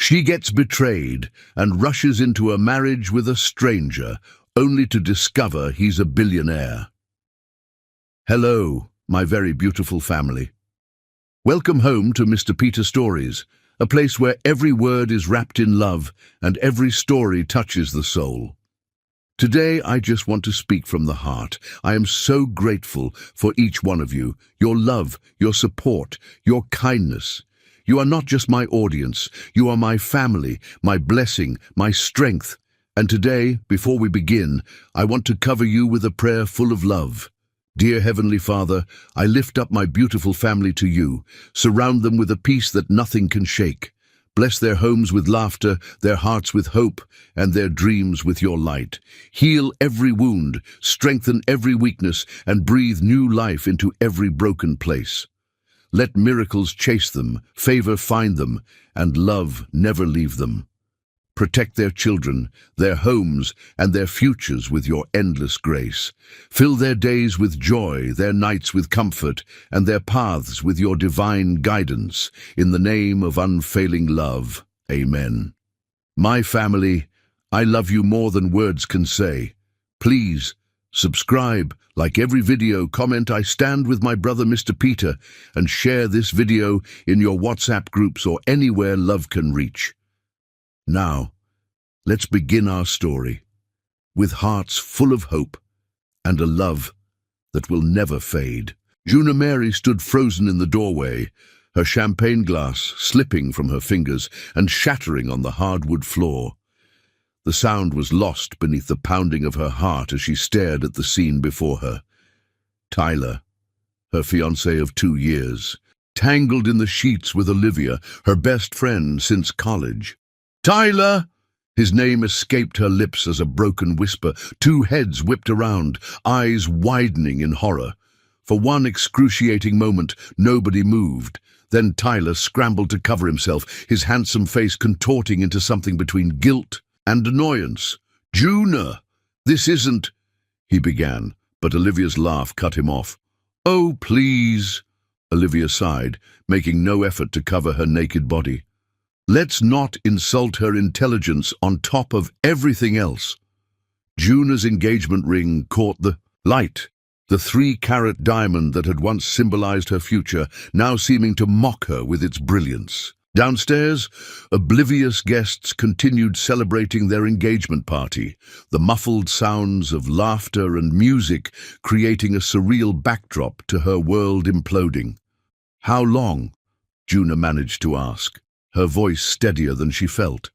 She gets betrayed and rushes into a marriage with a stranger, only to discover he's a billionaire. Hello, my very beautiful family. Welcome home to Mr. Peter Stories, a place where every word is wrapped in love and every story touches the soul. Today, I just want to speak from the heart. I am so grateful for each one of you, your love, your support, your kindness. You are not just my audience, you are my family, my blessing, my strength. And today, before we begin, I want to cover you with a prayer full of love. Dear Heavenly Father, I lift up my beautiful family to you. Surround them with a peace that nothing can shake. Bless their homes with laughter, their hearts with hope, and their dreams with your light. Heal every wound, strengthen every weakness, and breathe new life into every broken place. Let miracles chase them, favor find them, and love never leave them. Protect their children, their homes, and their futures with your endless grace. Fill their days with joy, their nights with comfort, and their paths with your divine guidance. In the name of unfailing love, Amen. My family, I love you more than words can say. Please, subscribe, like every video, comment I stand with my brother Mr. Peter, and share this video in your WhatsApp groups or anywhere love can reach. Now, let's begin our story, with hearts full of hope and a love that will never fade. Juna Mary stood frozen in the doorway, her champagne glass slipping from her fingers and shattering on the hardwood floor. The sound was lost beneath the pounding of her heart as she stared at the scene before her. Tyler, her fiancé of 2 years, tangled in the sheets with Olivia, her best friend since college. Tyler! His name escaped her lips as a broken whisper. Two heads whipped around, eyes widening in horror. For one excruciating moment, nobody moved. Then Tyler scrambled to cover himself, his handsome face contorting into something between guilt and annoyance. "Juna, this isn't—" he began, but Olivia's laugh cut him off. "Oh, please," Olivia sighed, making no effort to cover her naked body. "Let's not insult her intelligence on top of everything else." Juna's engagement ring caught the light, the 3-carat diamond that had once symbolized her future, now seeming to mock her with its brilliance. Downstairs, oblivious guests continued celebrating their engagement party, the muffled sounds of laughter and music creating a surreal backdrop to her world imploding. "How long?" Juna managed to ask, her voice steadier than she felt.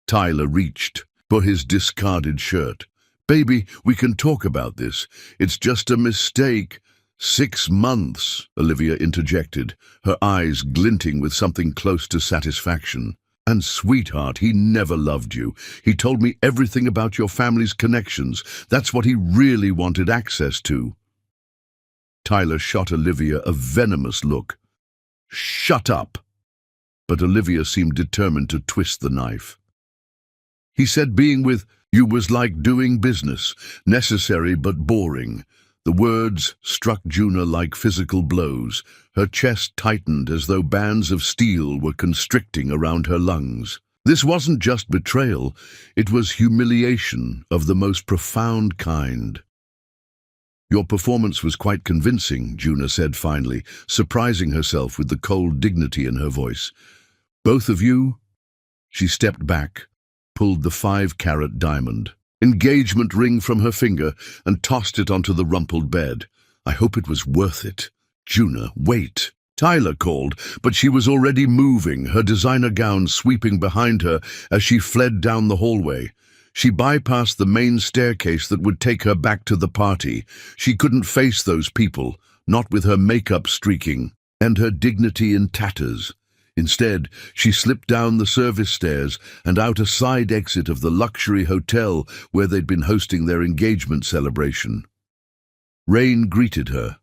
Tyler reached for his discarded shirt. "Baby, we can talk about this. It's just a mistake." "6 months," Olivia interjected, her eyes glinting with something close to satisfaction. "And sweetheart, he never loved you. He told me everything about your family's connections. That's what he really wanted access to." Tyler shot Olivia a venomous look. "Shut up." But Olivia seemed determined to twist the knife. "He said being with you was like doing business, necessary but boring." The words struck Juna like physical blows. Her chest tightened as though bands of steel were constricting around her lungs. This wasn't just betrayal, it was humiliation of the most profound kind. "Your performance was quite convincing," Juna said finally, surprising herself with the cold dignity in her voice. "Both of you?" She stepped back, pulled the 5-carat diamond engagement ring from her finger and tossed it onto the rumpled bed. "I hope it was worth it." "Juna, wait." Tyler called, but she was already moving, her designer gown sweeping behind her as she fled down the hallway. She bypassed the main staircase that would take her back to the party. She couldn't face those people, not with her makeup streaking and her dignity in tatters. Instead, she slipped down the service stairs and out a side exit of the luxury hotel where they'd been hosting their engagement celebration. Rain greeted her,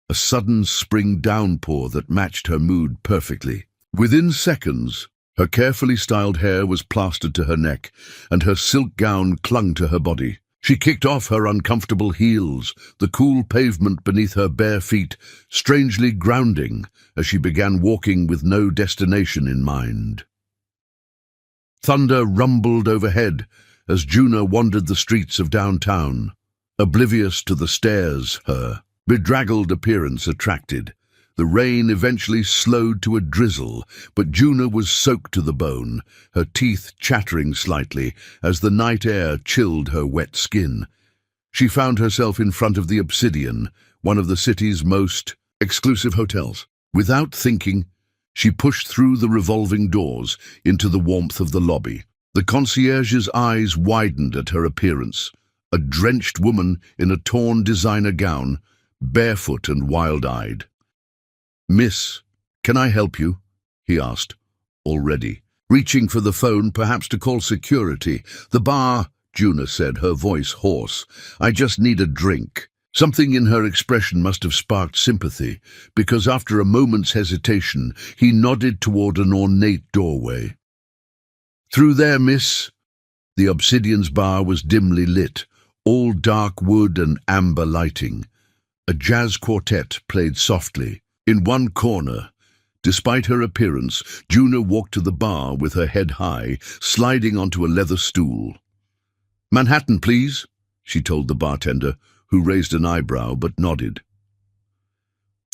a sudden spring downpour that matched her mood perfectly. Within seconds, her carefully styled hair was plastered to her neck, and her silk gown clung to her body. She kicked off her uncomfortable heels, the cool pavement beneath her bare feet strangely grounding as she began walking with no destination in mind. Thunder rumbled overhead as Juna wandered the streets of downtown, oblivious to the stares her bedraggled appearance attracted. The rain eventually slowed to a drizzle, but Juna was soaked to the bone, her teeth chattering slightly as the night air chilled her wet skin. She found herself in front of the Obsidian, one of the city's most exclusive hotels. Without thinking, she pushed through the revolving doors into the warmth of the lobby. The concierge's eyes widened at her appearance, a drenched woman in a torn designer gown, barefoot and wild-eyed. "Miss, can I help you?" he asked, already reaching for the phone, perhaps to call security. "The bar," Juna said, her voice hoarse. "I just need a drink." Something in her expression must have sparked sympathy, because after a moment's hesitation, he nodded toward an ornate doorway. "Through there, miss." The Obsidian's bar was dimly lit, all dark wood and amber lighting. A jazz quartet played softly. In one corner, despite her appearance, Juna walked to the bar with her head high, sliding onto a leather stool. "Manhattan, please," she told the bartender, who raised an eyebrow but nodded.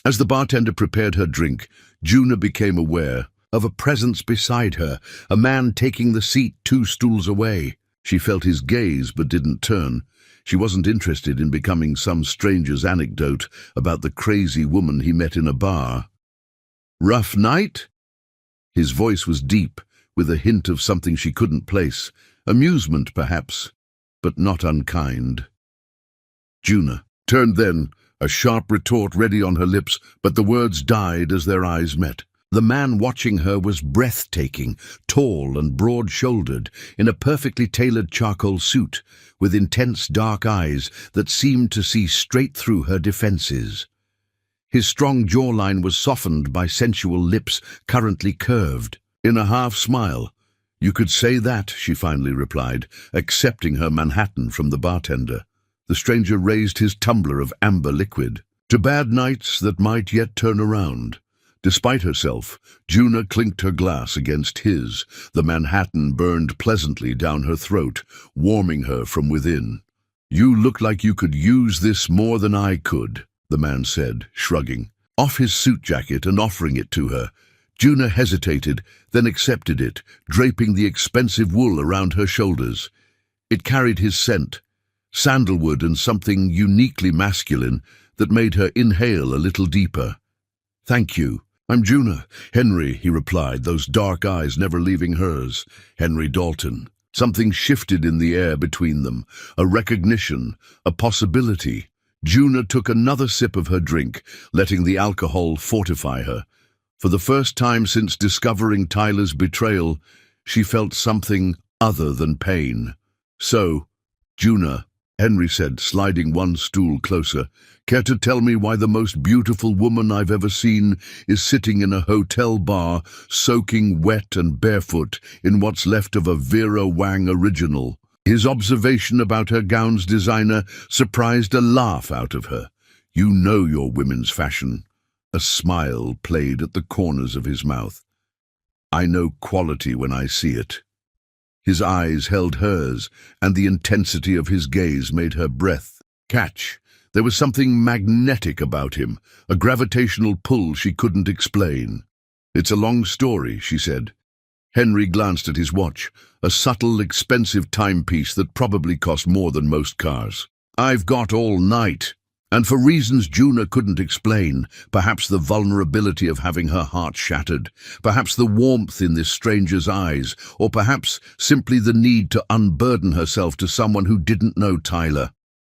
As the bartender prepared her drink, Juna became aware of a presence beside her, a man taking the seat 2 stools away. She felt his gaze but didn't turn. She wasn't interested in becoming some stranger's anecdote about the crazy woman he met in a bar. "Rough night?" His voice was deep, with a hint of something she couldn't place. Amusement, perhaps, but not unkind. Juna turned then, a sharp retort ready on her lips, but the words died as their eyes met. The man watching her was breathtaking, tall and broad-shouldered, in a perfectly tailored charcoal suit, with intense dark eyes that seemed to see straight through her defenses. His strong jawline was softened by sensual lips currently curved. In a half-smile, "You could say that," she finally replied, accepting her Manhattan from the bartender. The stranger raised his tumbler of amber liquid. "To bad nights that might yet turn around." Despite herself, Juna clinked her glass against his. The Manhattan burned pleasantly down her throat, warming her from within. "You look like you could use this more than I could," the man said, shrugging off his suit jacket and offering it to her. Juna hesitated, then accepted it, draping the expensive wool around her shoulders. It carried his scent, sandalwood and something uniquely masculine that made her inhale a little deeper. "Thank you. I'm Juna." "Henry," he replied, those dark eyes never leaving hers. "Henry Dalton." Something shifted in the air between them, a recognition, a possibility. Juna took another sip of her drink, letting the alcohol fortify her. For the first time since discovering Tyler's betrayal, she felt something other than pain. "So, Juna," Henry said, sliding one stool closer, "care to tell me why the most beautiful woman I've ever seen is sitting in a hotel bar, soaking wet and barefoot in what's left of a Vera Wang original?" His observation about her gown's designer surprised a laugh out of her. "You know your women's fashion." A smile played at the corners of his mouth. "I know quality when I see it." His eyes held hers, and the intensity of his gaze made her breath catch. There was something magnetic about him, a gravitational pull she couldn't explain. "It's a long story," she said. Henry glanced at his watch, a subtle, expensive timepiece that probably cost more than most cars. "I've got all night." And for reasons Juna couldn't explain, perhaps the vulnerability of having her heart shattered, perhaps the warmth in this stranger's eyes, or perhaps simply the need to unburden herself to someone who didn't know Tyler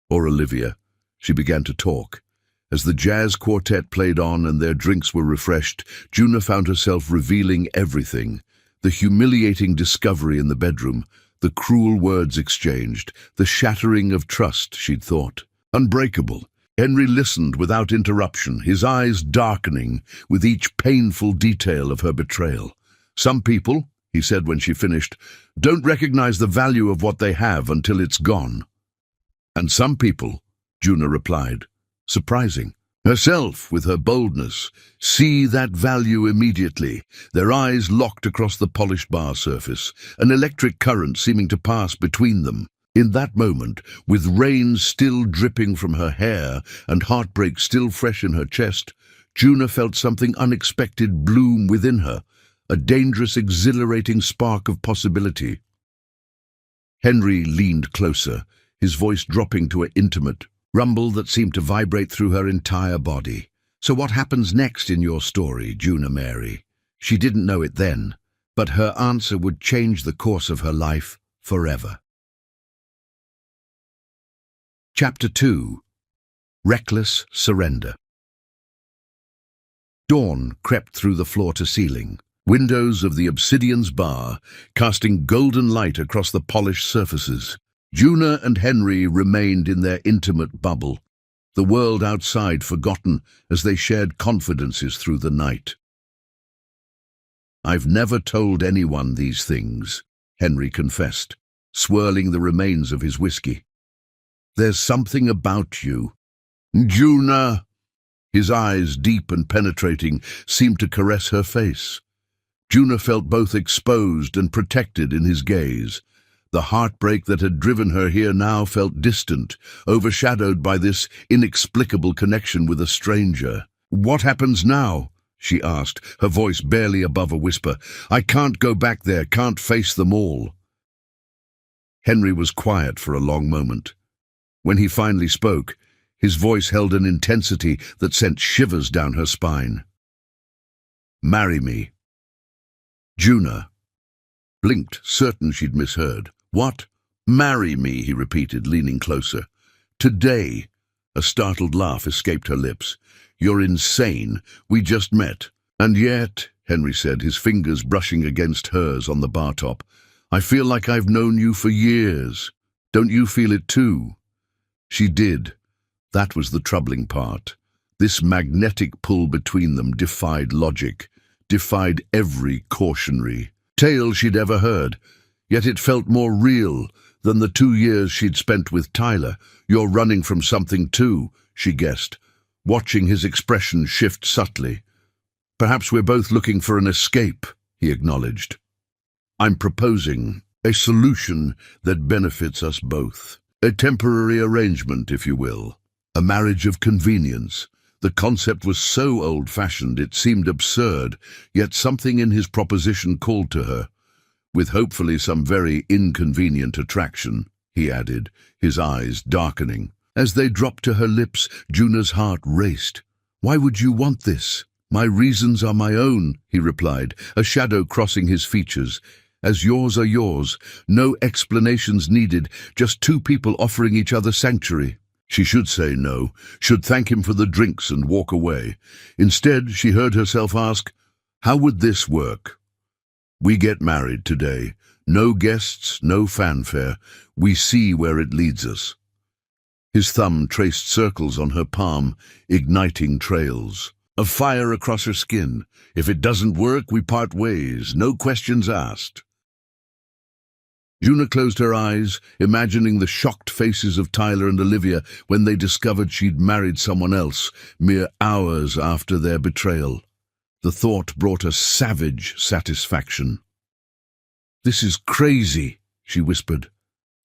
or Olivia. She began to talk. As the jazz quartet played on and their drinks were refreshed, Juna found herself revealing everything. The humiliating discovery in the bedroom, the cruel words exchanged, the shattering of trust she'd thought unbreakable. Henry listened without interruption, his eyes darkening with each painful detail of her betrayal. "Some people," he said when she finished, "don't recognize the value of what they have until it's gone." "And some people," Juna replied. Surprising. Herself, with her boldness, see that value immediately. Their eyes locked across the polished bar surface, an electric current seeming to pass between them. In that moment, with rain still dripping from her hair and heartbreak still fresh in her chest, Juna felt something unexpected bloom within her, a dangerous, exhilarating spark of possibility. Henry leaned closer, his voice dropping to an intimate rumble that seemed to vibrate through her entire body. "So what happens next in your story, Juna Mary?" She didn't know it then, but her answer would change the course of her life forever. Chapter 2. Reckless Surrender. Dawn crept through the floor-to-ceiling, windows of the obsidian's bar casting golden light across the polished surfaces. Juna and Henry remained in their intimate bubble, the world outside forgotten as they shared confidences through the night. "I've never told anyone these things," Henry confessed, swirling the remains of his whiskey. "There's something about you." "Juna!" His eyes, deep and penetrating, seemed to caress her face. Juna felt both exposed and protected in his gaze. The heartbreak that had driven her here now felt distant, overshadowed by this inexplicable connection with a stranger. "What happens now?" she asked, her voice barely above a whisper. "I can't go back there, can't face them all." Henry was quiet for a long moment. When he finally spoke, his voice held an intensity that sent shivers down her spine. "Marry me." Juna blinked, certain she'd misheard. "What?" "Marry me," he repeated, leaning closer. "Today." A startled laugh escaped her lips. "You're insane. We just met." "And yet," Henry said, his fingers brushing against hers on the bar top, "I feel like I've known you for years. Don't you feel it too?" She did. That was the troubling part. This magnetic pull between them defied logic, defied every cautionary tale she'd ever heard. Yet it felt more real than the 2 years she'd spent with Tyler. "You're running from something too," she guessed, watching his expression shift subtly. "Perhaps we're both looking for an escape," he acknowledged. "I'm proposing a solution that benefits us both. A temporary arrangement, if you will. A marriage of convenience." The concept was so old-fashioned it seemed absurd, yet something in his proposition called to her. "With hopefully some very inconvenient attraction," he added, his eyes darkening. As they dropped to her lips, Juna's heart raced. "Why would you want this?" "My reasons are my own," he replied, a shadow crossing his features. "As yours are yours. No explanations needed, just two people offering each other sanctuary." She should say no, should thank him for the drinks and walk away. Instead, she heard herself ask, "How would this work? We get married today. No guests, no fanfare. We see where it leads us." His thumb traced circles on her palm, igniting trails of fire across her skin. "If it doesn't work, we part ways, no questions asked." Juna closed her eyes, imagining the shocked faces of Tyler and Olivia when they discovered she'd married someone else, mere hours after their betrayal. The thought brought a savage satisfaction. "This is crazy," she whispered.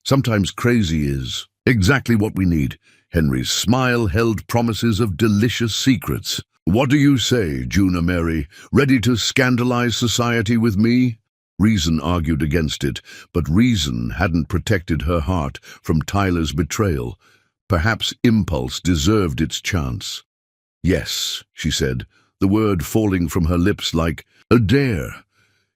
"Sometimes crazy is exactly what we need." Henry's smile held promises of delicious secrets. "What do you say, Juna Mary? Ready to scandalize society with me?" Reason argued against it, but reason hadn't protected her heart from Tyler's betrayal. Perhaps impulse deserved its chance. "Yes," she said, the word falling from her lips like a dare.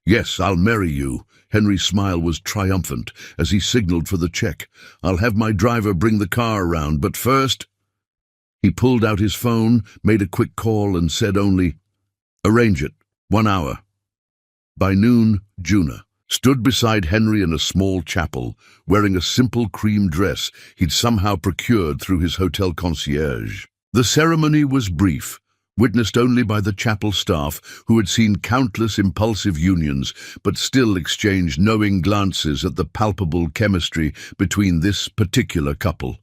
"Yes, I'll marry you." Henry's smile was triumphant as he signaled for the check. "I'll have my driver bring the car around, but first—" He pulled out his phone, made a quick call, and said only, "Arrange it. 1 hour." By noon, Juna stood beside Henry in a small chapel, wearing a simple cream dress he'd somehow procured through his hotel concierge. The ceremony was brief, witnessed only by the chapel staff who had seen countless impulsive unions but still exchanged knowing glances at the palpable chemistry between this particular couple.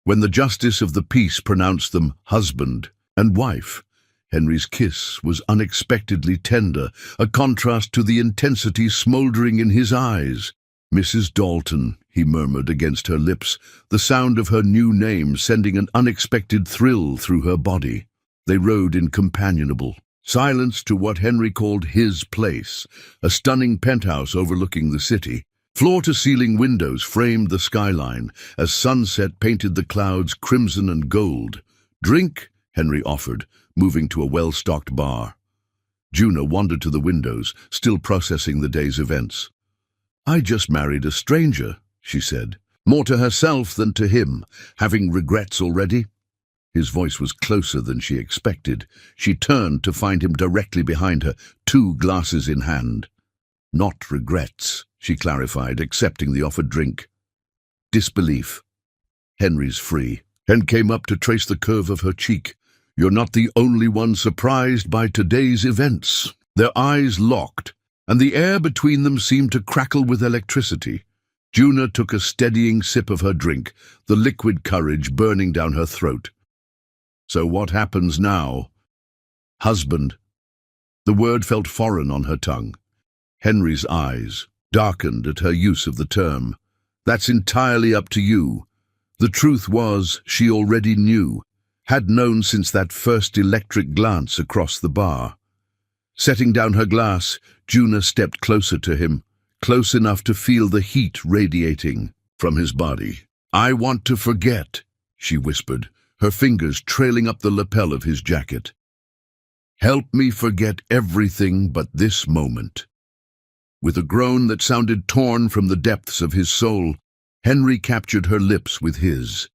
When the justice of the peace pronounced them husband and wife. Henry's kiss was unexpectedly tender, a contrast to the intensity smoldering in his eyes. "Mrs. Dalton," he murmured against her lips, the sound of her new name sending an unexpected thrill through her body. They rode in companionable silence to what Henry called his place, a stunning penthouse overlooking the city. Floor-to-ceiling windows framed the skyline as sunset painted the clouds crimson and gold. "Drink?" Henry offered, moving to a well-stocked bar. Juna wandered to the windows, still processing the day's events. "I just married a stranger," she said, more to herself than to him. "Having regrets already?" His voice was closer than she expected. She turned to find him directly behind her, 2 glasses in hand. "Not regrets," she clarified, accepting the offered drink. "Disbelief." Henry's free, and came up to trace the curve of her cheek. "You're not the only one surprised by today's events." Their eyes locked, and the air between them seemed to crackle with electricity. Juna took a steadying sip of her drink, the liquid courage burning down her throat. "So what happens now?" "Husband." The word felt foreign on her tongue. Henry's eyes darkened at her use of the term. "That's entirely up to you." The truth was, she already knew, had known since that first electric glance across the bar. Setting down her glass, Juna stepped closer to him, close enough to feel the heat radiating from his body. "I want to forget," she whispered, her fingers trailing up the lapel of his jacket. "Help me forget everything but this moment." With a groan that sounded torn from the depths of his soul, Henry captured her lips with his.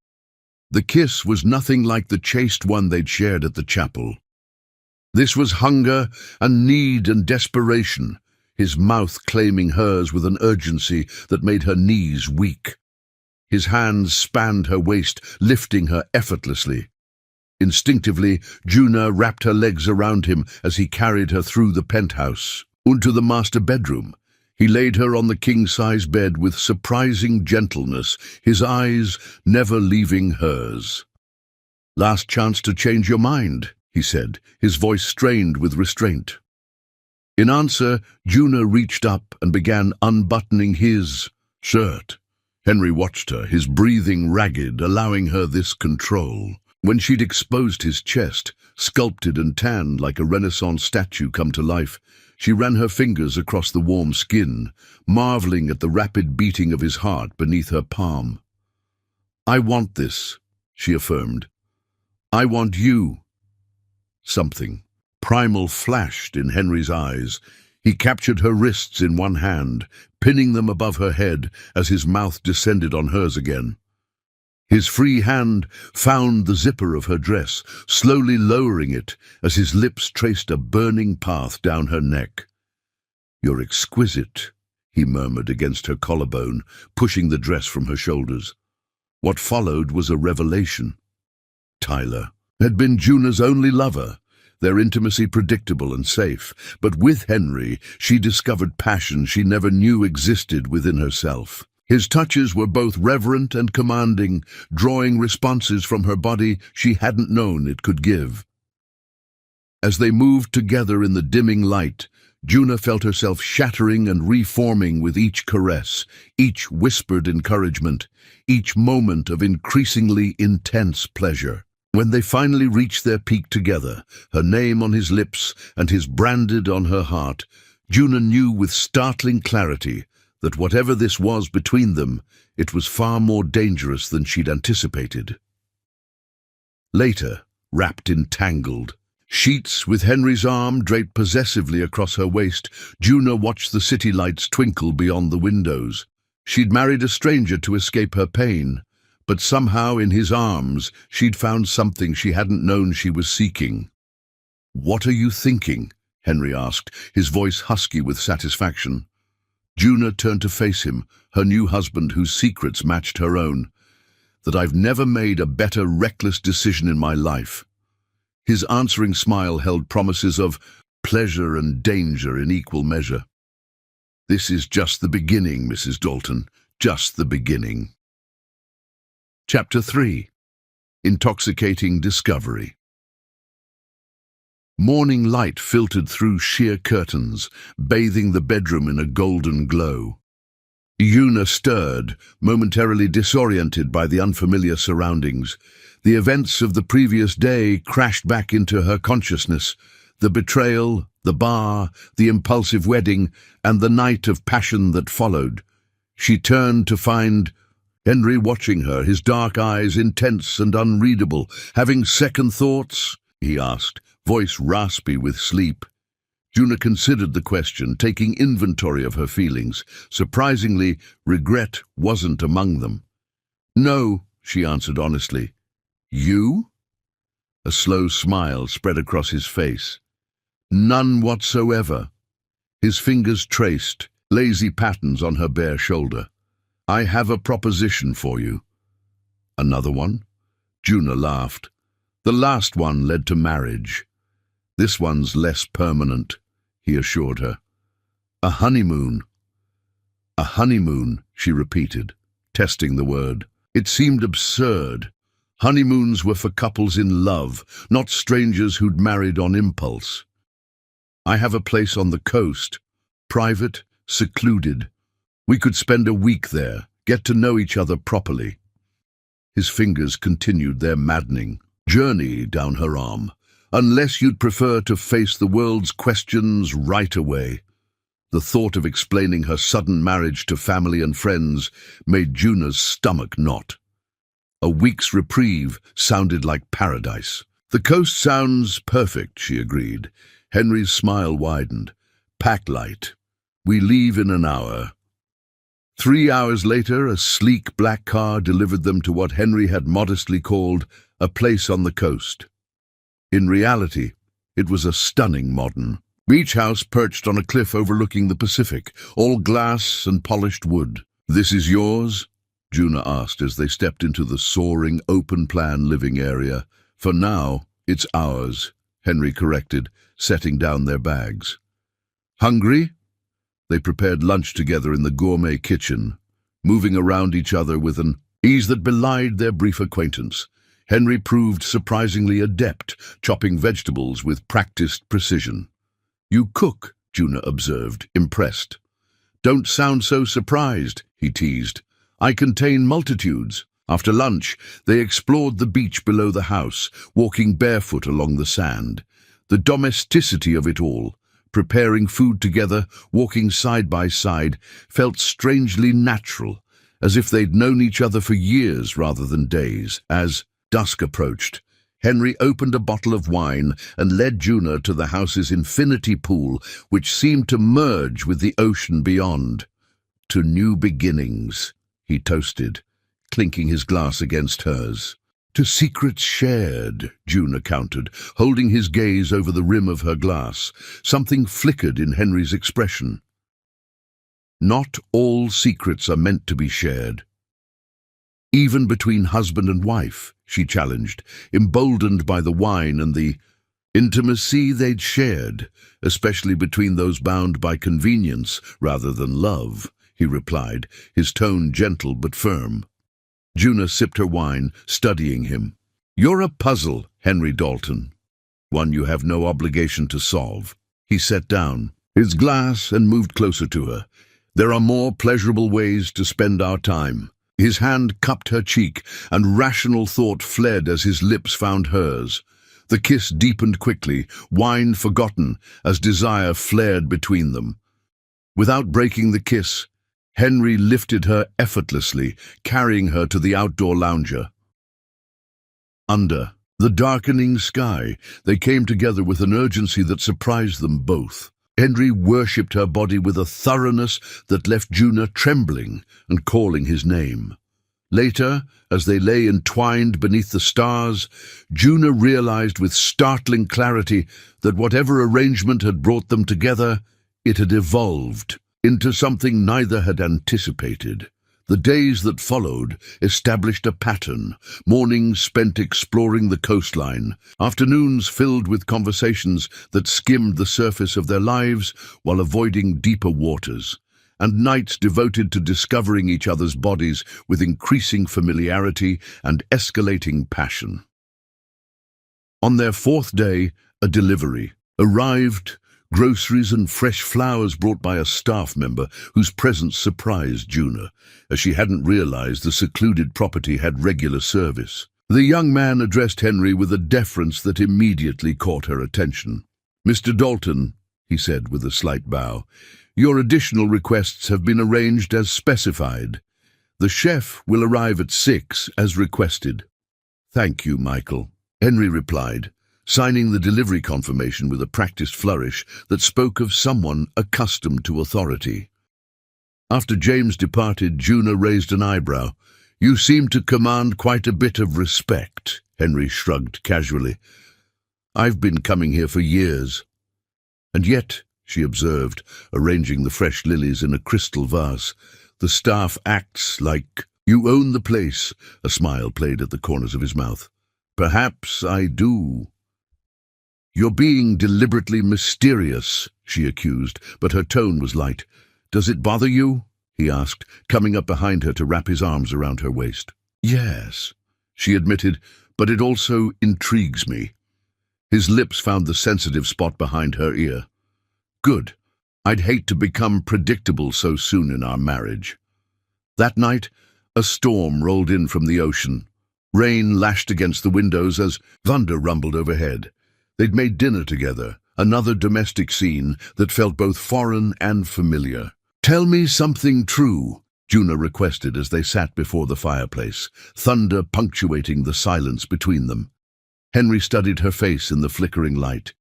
The kiss was nothing like the chaste one they'd shared at the chapel. This was hunger and need and desperation, his mouth claiming hers with an urgency that made her knees weak. His hands spanned her waist, lifting her effortlessly. Instinctively, Juna wrapped her legs around him as he carried her through the penthouse, into the master bedroom. He laid her on the king-size bed with surprising gentleness, his eyes never leaving hers. "Last chance to change your mind," he said, his voice strained with restraint. In answer, Juna reached up and began unbuttoning his shirt. Henry watched her, his breathing ragged, allowing her this control. When she'd exposed his chest, sculpted and tanned like a Renaissance statue come to life, she ran her fingers across the warm skin, marveling at the rapid beating of his heart beneath her palm. "I want this," she affirmed. "I want you." Something primal flashed in Henry's eyes. He captured her wrists in one hand, pinning them above her head as his mouth descended on hers again. His free hand found the zipper of her dress, slowly lowering it as his lips traced a burning path down her neck. "You're exquisite," he murmured against her collarbone, pushing the dress from her shoulders. What followed was a revelation. Tyler had been Juna's only lover, their intimacy predictable and safe, but with Henry she discovered passion she never knew existed within herself. His touches were both reverent and commanding, drawing responses from her body she hadn't known it could give. As they moved together in the dimming light, Juna felt herself shattering and reforming with each caress, each whispered encouragement, each moment of increasingly intense pleasure. When they finally reached their peak together, her name on his lips and his branded on her heart, Juna knew with startling clarity that whatever this was between them, it was far more dangerous than she'd anticipated. Later, wrapped in tangled sheets with Henry's arm draped possessively across her waist, Juna watched the city lights twinkle beyond the windows. She'd married a stranger to escape her pain, but somehow in his arms she'd found something she hadn't known she was seeking. "What are you thinking?" Henry asked, his voice husky with satisfaction. Juna turned to face him, her new husband whose secrets matched her own. "That I've never made a better reckless decision in my life." His answering smile held promises of pleasure and danger in equal measure. "This is just the beginning, Mrs. Dalton, just the beginning." Chapter 3. Intoxicating Discovery. Morning light filtered through sheer curtains, bathing the bedroom in a golden glow. Una stirred, momentarily disoriented by the unfamiliar surroundings. The events of the previous day crashed back into her consciousness. The betrayal, the bar, the impulsive wedding, and the night of passion that followed. She turned to find Henry watching her, his dark eyes intense and unreadable. "Having second thoughts?" he asked, voice raspy with sleep. Una considered the question, taking inventory of her feelings. Surprisingly, regret wasn't among them. "No," she answered honestly. "You?" A slow smile spread across his face. "None whatsoever." His fingers traced lazy patterns on her bare shoulder. "I have a proposition for you." "Another one?" Una laughed. "The last one led to marriage. This one's less permanent," he assured her. "A honeymoon." "A honeymoon," she repeated, testing the word. It seemed absurd. Honeymoons were for couples in love, not strangers who'd married on impulse. "I have a place on the coast, private, secluded. We could spend a week there, get to know each other properly." His fingers continued their maddening journey down her arm. "Unless you'd prefer to face the world's questions right away." The thought of explaining her sudden marriage to family and friends made Una's stomach knot. A week's reprieve sounded like paradise. "The coast sounds perfect," she agreed. Henry's smile widened. "Pack light. We leave in an hour." 3 hours later, a sleek black car delivered them to what Henry had modestly called a place on the coast. In reality, it was a stunning modern beach house perched on a cliff overlooking the Pacific, all glass and polished wood. "This is yours?" Una asked as they stepped into the soaring, open-plan living area. "For now, it's ours," Henry corrected, setting down their bags. "Hungry?" They prepared lunch together in the gourmet kitchen, moving around each other with an ease that belied their brief acquaintance. Henry proved surprisingly adept, chopping vegetables with practiced precision. "You cook," Una observed, impressed. "Don't sound so surprised," he teased. "I contain multitudes." After lunch, they explored the beach below the house, walking barefoot along the sand. The domesticity of it all, preparing food together, walking side by side, felt strangely natural, as if they'd known each other for years rather than days. As dusk approached, Henry opened a bottle of wine and led Una to the house's infinity pool, which seemed to merge with the ocean beyond. "To new beginnings," he toasted, clinking his glass against hers. "To secrets shared," Una countered, holding his gaze over the rim of her glass. Something flickered in Henry's expression. "Not all secrets are meant to be shared." "Even between husband and wife," she challenged, emboldened by the wine and the intimacy they'd shared, "especially between those bound by convenience rather than love," he replied, his tone gentle but firm. Una sipped her wine, studying him. "You're a puzzle, Henry Dalton. One you have no obligation to solve." He set down his glass and moved closer to her. "There are more pleasurable ways to spend our time." His hand cupped her cheek, and rational thought fled as his lips found hers. The kiss deepened quickly, wine forgotten, as desire flared between them. Without breaking the kiss, Henry lifted her effortlessly, carrying her to the outdoor lounger. Under the darkening sky, they came together with an urgency that surprised them both. Henry worshipped her body with a thoroughness that left Una trembling and calling his name. Later, as they lay entwined beneath the stars, Una realized with startling clarity that whatever arrangement had brought them together, it had evolved into something neither had anticipated. The days that followed established a pattern, mornings spent exploring the coastline, afternoons filled with conversations that skimmed the surface of their lives while avoiding deeper waters, and nights devoted to discovering each other's bodies with increasing familiarity and escalating passion. On their fourth day, A delivery arrived, groceries and fresh flowers brought by a staff member whose presence surprised Juna, as she hadn't realized the secluded property had regular service. The young man addressed Henry with a deference that immediately caught her attention. "Mr. Dalton," he said with a slight bow, "your additional requests have been arranged as specified. The chef will arrive at 6 as requested." "Thank you, Michael," Henry replied, signing the delivery confirmation with a practiced flourish that spoke of someone accustomed to authority. After James departed, Juna raised an eyebrow. "You seem to command quite a bit of respect," Henry shrugged casually. "I've been coming here for years." "And yet," she observed, arranging the fresh lilies in a crystal vase, "the staff acts like you own the place." A smile played at the corners of his mouth. "Perhaps I do." "You're being deliberately mysterious," she accused, but her tone was light. "Does it bother you?" he asked, coming up behind her to wrap his arms around her waist. "Yes," she admitted, "but it also intrigues me." His lips found the sensitive spot behind her ear. "Good. I'd hate to become predictable so soon in our marriage." That night, a storm rolled in from the ocean. Rain lashed against the windows as thunder rumbled overhead. They'd made dinner together, another domestic scene that felt both foreign and familiar. "Tell me something true," Juna requested as they sat before the fireplace, thunder punctuating the silence between them. Henry studied her face in the flickering light.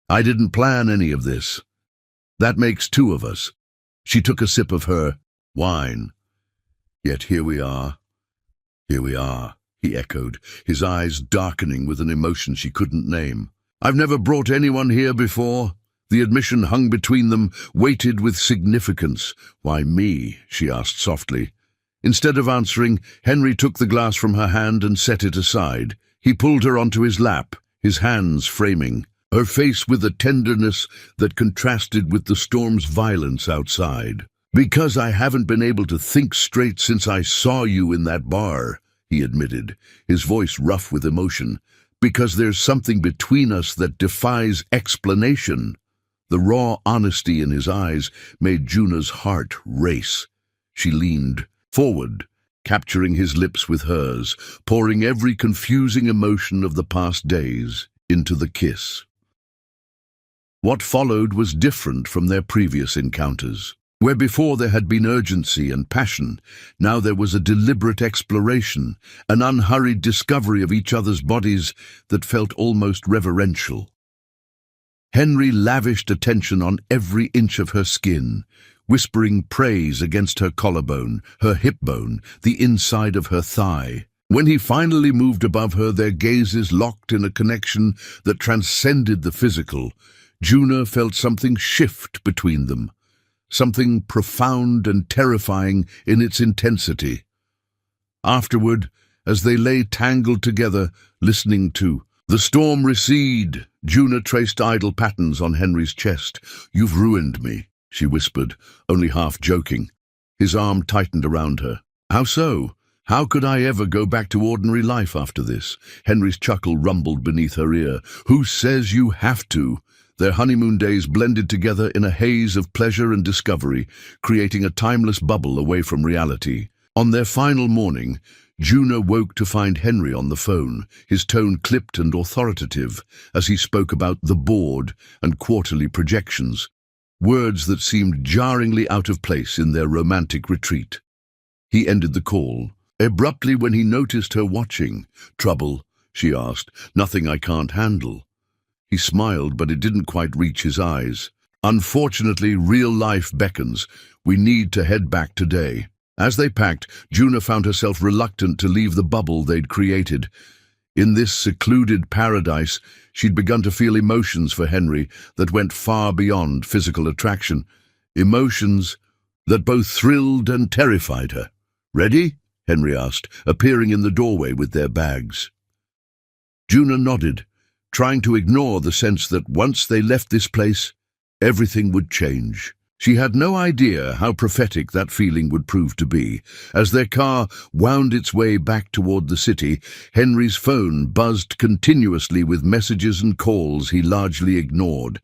"I didn't plan any of this. That makes 2 of us." She took a sip of her wine. "Yet here we are." "Here we are," he echoed, his eyes darkening with an emotion she couldn't name. "I've never brought anyone here before." The admission hung between them, weighted with significance. "Why me?" she asked softly. Instead of answering, Henry took the glass from her hand and set it aside. He pulled her onto his lap, his hands framing, her face with a tenderness that contrasted with the storm's violence outside. "Because I haven't been able to think straight since I saw you in that bar," he admitted, his voice rough with emotion. "Because there's something between us that defies explanation." The raw honesty in his eyes made Juna's heart race. She leaned forward, capturing his lips with hers, pouring every confusing emotion of the past days into the kiss. What followed was different from their previous encounters. Where before there had been urgency and passion, now there was a deliberate exploration, an unhurried discovery of each other's bodies that felt almost reverential. Henry lavished attention on every inch of her skin, whispering praise against her collarbone, her hip bone, the inside of her thigh. When he finally moved above her, their gazes locked in a connection that transcended the physical. Juna felt something shift between them, something profound and terrifying in its intensity. Afterward, as they lay tangled together, listening to the storm recede, Juna traced idle patterns on Henry's chest. "You've ruined me," she whispered, only half joking. His arm tightened around her. "How so? How could I ever go back to ordinary life after this?" Henry's chuckle rumbled beneath her ear. "Who says you have to?" Their honeymoon days blended together in a haze of pleasure and discovery, creating a timeless bubble away from reality. On their final morning, Juna woke to find Henry on the phone, his tone clipped and authoritative as he spoke about the board and quarterly projections, words that seemed jarringly out of place in their romantic retreat. He ended the call abruptly when he noticed her watching. "Trouble?" she asked. "Nothing I can't handle." He smiled, but it didn't quite reach his eyes. "Unfortunately, real life beckons. We need to head back today." As they packed, Juna found herself reluctant to leave the bubble they'd created. In this secluded paradise, she'd begun to feel emotions for Henry that went far beyond physical attraction. Emotions that both thrilled and terrified her. "Ready?" Henry asked, appearing in the doorway with their bags. Juna nodded, trying to ignore the sense that once they left this place, everything would change. She had no idea how prophetic that feeling would prove to be. As their car wound its way back toward the city, Henry's phone buzzed continuously with messages and calls he largely ignored.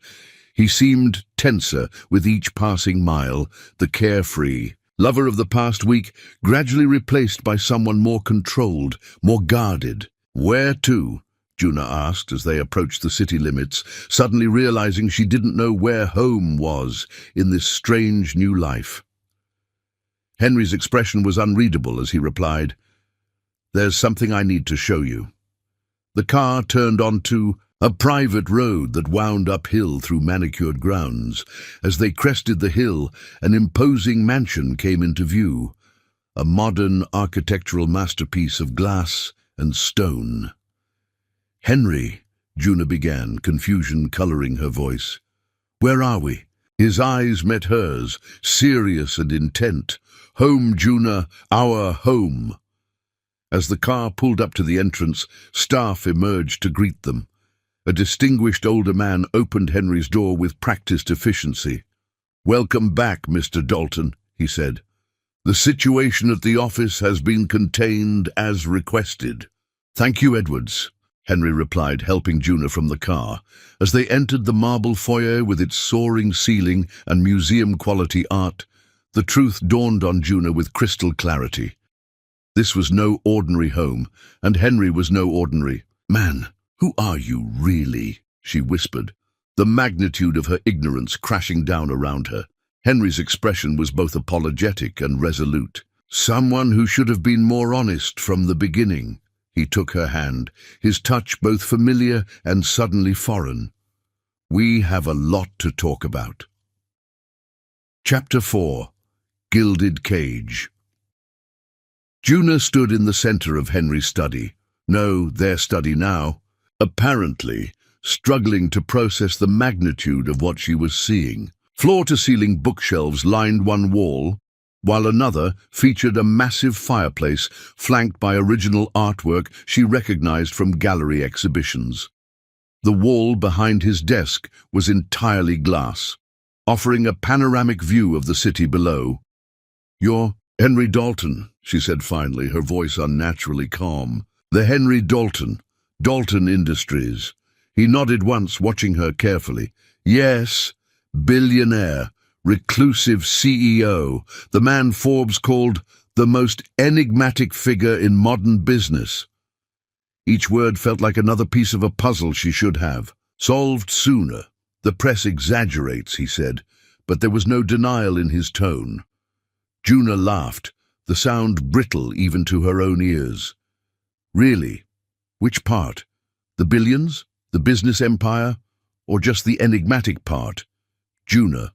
He seemed tenser with each passing mile, the carefree lover of the past week gradually replaced by someone more controlled, more guarded. "Where to?" Juna asked as they approached the city limits, suddenly realizing she didn't know where home was in this strange new life. Henry's expression was unreadable as he replied, "There's something I need to show you." The car turned onto a private road that wound uphill through manicured grounds. As they crested the hill, an imposing mansion came into view, a modern architectural masterpiece of glass and stone. "Henry," Juna began, confusion coloring her voice. "Where are we?" His eyes met hers, serious and intent. "Home, Juna, our home." As the car pulled up to the entrance, staff emerged to greet them. A distinguished older man opened Henry's door with practiced efficiency. "Welcome back, Mr. Dalton," he said. "The situation at the office has been contained as requested." "Thank you, Edwards," Henry replied, helping Juna from the car. As they entered the marble foyer with its soaring ceiling and museum-quality art, the truth dawned on Juna with crystal clarity. This was no ordinary home, and Henry was no ordinary man. "Who are you, really?" she whispered, the magnitude of her ignorance crashing down around her. Henry's expression was both apologetic and resolute. "Someone who should have been more honest from the beginning." He took her hand, his touch both familiar and suddenly foreign. "We have a lot to talk about." Chapter 4. Gilded Cage. Juna stood in the center of Henry's study. No, their study now. Apparently, struggling to process the magnitude of what she was seeing. Floor-to-ceiling bookshelves lined one wall, while another featured a massive fireplace flanked by original artwork she recognized from gallery exhibitions. The wall behind his desk was entirely glass, offering a panoramic view of the city below. "You're Henry Dalton," she said finally, her voice unnaturally calm. "The Henry Dalton. Dalton Industries." He nodded once, watching her carefully. "Yes, billionaire, reclusive CEO, the man Forbes called the most enigmatic figure in modern business." Each word felt like another piece of a puzzle she should have solved sooner. "The press exaggerates," he said, but there was no denial in his tone. Juna laughed, the sound brittle even to her own ears. "Really? Which part? The billions? The business empire? Or just the enigmatic part?" "Juna,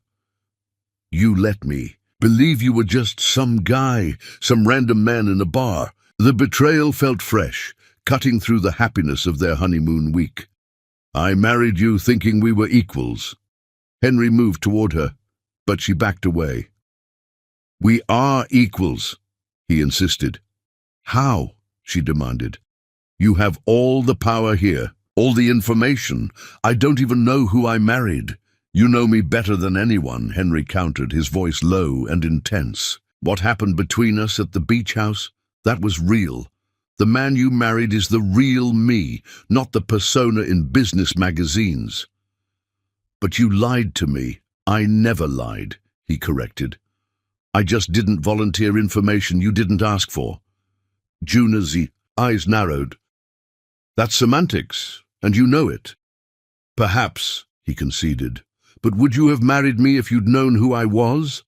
you let me believe you were just some guy, some random man in a bar." The betrayal felt fresh, cutting through the happiness of their honeymoon week. "I married you thinking we were equals." Henry moved toward her, but she backed away. "We are equals," he insisted. "How?" she demanded. "You have all the power here, all the information. I don't even know who I married." "You know me better than anyone," Henry countered, his voice low and intense. "What happened between us at the beach house? That was real. The man you married is the real me, not the persona in business magazines." "But you lied to me." "I never lied," he corrected. "I just didn't volunteer information you didn't ask for." Juna's eyes narrowed. "That's semantics, and you know it." "Perhaps," he conceded. "But would you have married me if you'd known who I was?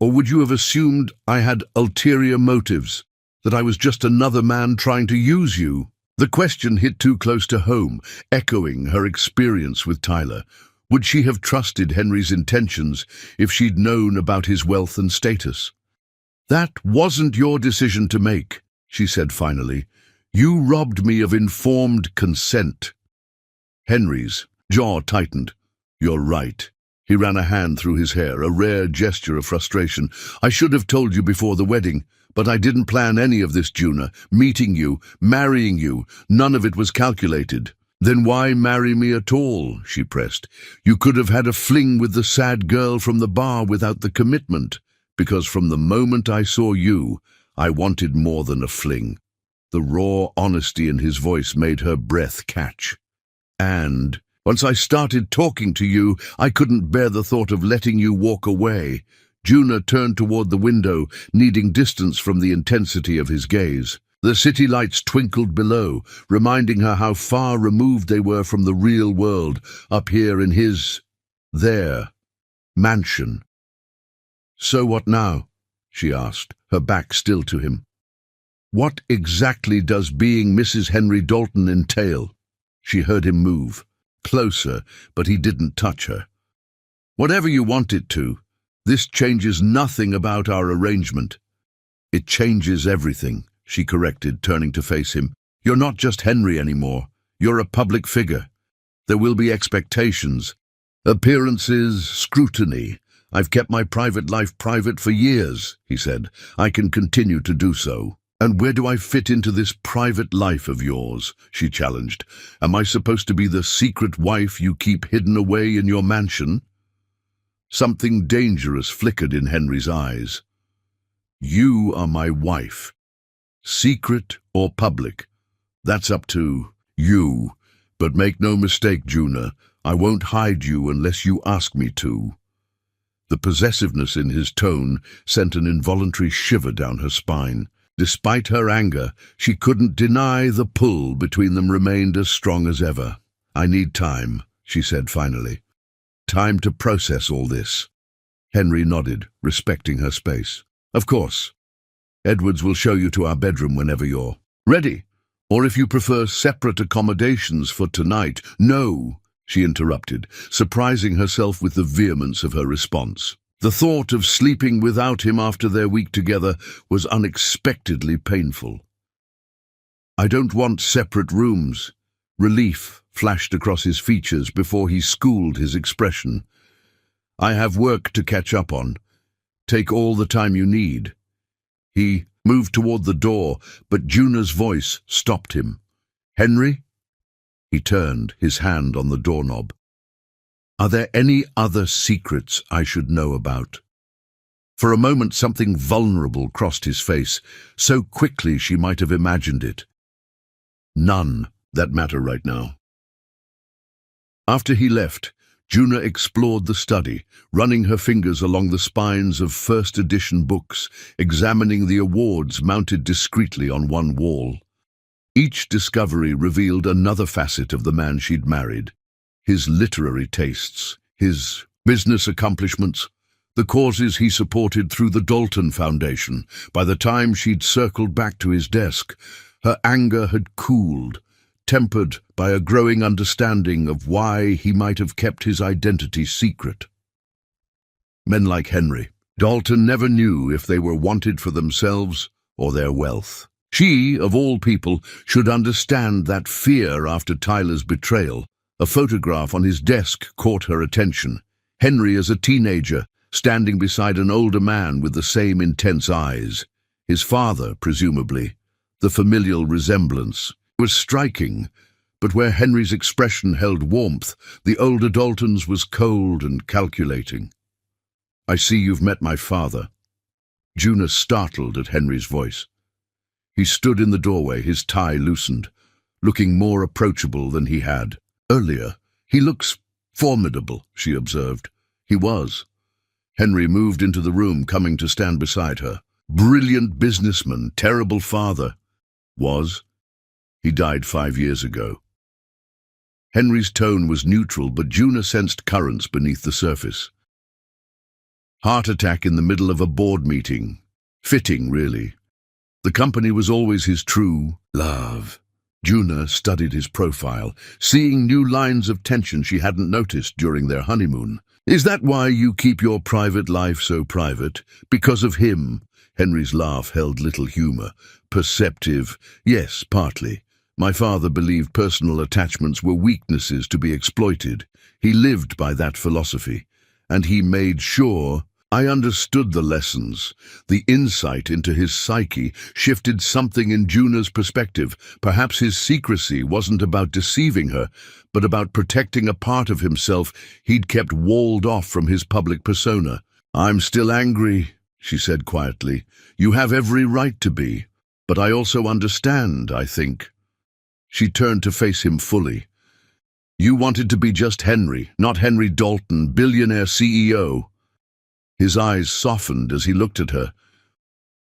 Or would you have assumed I had ulterior motives, that I was just another man trying to use you?" The question hit too close to home, echoing her experience with Tyler. Would she have trusted Henry's intentions if she'd known about his wealth and status? "That wasn't your decision to make," she said finally. "You robbed me of informed consent." Henry's jaw tightened. "You're right." He ran a hand through his hair, a rare gesture of frustration. "I should have told you before the wedding, but I didn't plan any of this, Juna. Meeting you, marrying you, none of it was calculated. Then why marry me at all? She pressed. You could have had a fling with the sad girl from the bar without the commitment, because from the moment I saw you, I wanted more than a fling. The raw honesty in his voice made her breath catch. And once I started talking to you, I couldn't bear the thought of letting you walk away. Juna turned toward the window, needing distance from the intensity of his gaze. The city lights twinkled below, reminding her how far removed they were from the real world, up here in their mansion. So what now? She asked, her back still to him. What exactly does being Mrs. Henry Dalton entail? She heard him move, closer, but he didn't touch her. Whatever you want it to. This changes nothing about our arrangement. It changes everything, she corrected, turning to face him. You're not just Henry anymore. You're a public figure. There will be expectations, appearances, scrutiny. I've kept my private life private for years, he said. I can continue to do so. And where do I fit into this private life of yours? She challenged. Am I supposed to be the secret wife you keep hidden away in your mansion? Something dangerous flickered in Henry's eyes. You are my wife. Secret or public, that's up to you. But make no mistake, Juna, I won't hide you unless you ask me to. The possessiveness in his tone sent an involuntary shiver down her spine. Despite her anger, she couldn't deny the pull between them remained as strong as ever. I need time, she said finally. Time to process all this. Henry nodded, respecting her space. Of course. Edwards will show you to our bedroom whenever you're ready. Or if you prefer separate accommodations for tonight. No, she interrupted, surprising herself with the vehemence of her response. The thought of sleeping without him after their week together was unexpectedly painful. I don't want separate rooms. Relief flashed across his features before he schooled his expression. I have work to catch up on. Take all the time you need. He moved toward the door, but Juna's voice stopped him. Henry? He turned, his hand on the doorknob. Are there any other secrets I should know about? For a moment something vulnerable crossed his face, so quickly she might have imagined it. None that matter right now. After he left, Juna explored the study, running her fingers along the spines of first edition books, examining the awards mounted discreetly on one wall. Each discovery revealed another facet of the man she'd married. His literary tastes, his business accomplishments, the causes he supported through the Dalton Foundation. By the time she'd circled back to his desk, her anger had cooled, tempered by a growing understanding of why he might have kept his identity secret. Men like Henry Dalton never knew if they were wanted for themselves or their wealth. She, of all people, should understand that fear after Tyler's betrayal. A photograph on his desk caught her attention. Henry as a teenager, standing beside an older man with the same intense eyes. His father, presumably. The familial resemblance was striking, but where Henry's expression held warmth, the older Dalton's was cold and calculating. I see you've met my father. Juna startled at Henry's voice. He stood in the doorway, his tie loosened, looking more approachable than he had. Earlier, he looks formidable, she observed. He was. Henry moved into the room, coming to stand beside her. Brilliant businessman, terrible father. Was. He died 5 years ago. Henry's tone was neutral, but Juna sensed currents beneath the surface. Heart attack in the middle of a board meeting. Fitting, really. The company was always his true love. Juna studied his profile, seeing new lines of tension she hadn't noticed during their honeymoon. Is that why you keep your private life so private? Because of him? Henry's laugh held little humor. Perceptive? Yes, partly. My father believed personal attachments were weaknesses to be exploited. He lived by that philosophy, and he made sure I understood the lessons. The insight into his psyche shifted something in Juna's perspective. Perhaps his secrecy wasn't about deceiving her, but about protecting a part of himself he'd kept walled off from his public persona. "I'm still angry," she said quietly. "You have every right to be. But I also understand, I think." She turned to face him fully. "You wanted to be just Henry, not Henry Dalton, billionaire CEO." His eyes softened as he looked at her.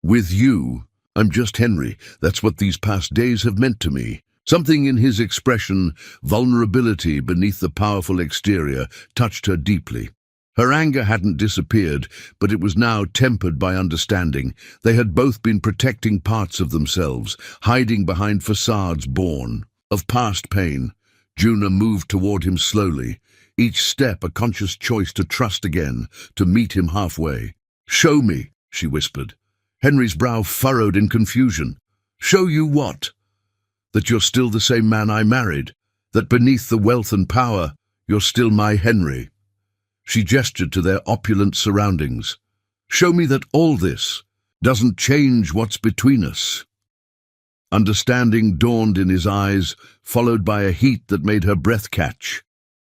"With you, I'm just Henry. That's what these past days have meant to me." Something in his expression, vulnerability beneath the powerful exterior, touched her deeply. Her anger hadn't disappeared, but it was now tempered by understanding. They had both been protecting parts of themselves, hiding behind facades born of past pain. Juna moved toward him slowly, each step a conscious choice to trust again, to meet him halfway. "Show me," she whispered. Henry's brow furrowed in confusion. "Show you what? That you're still the same man I married? That beneath the wealth and power, you're still my Henry?" She gestured to their opulent surroundings. "Show me that all this doesn't change what's between us." Understanding dawned in his eyes, followed by a heat that made her breath catch.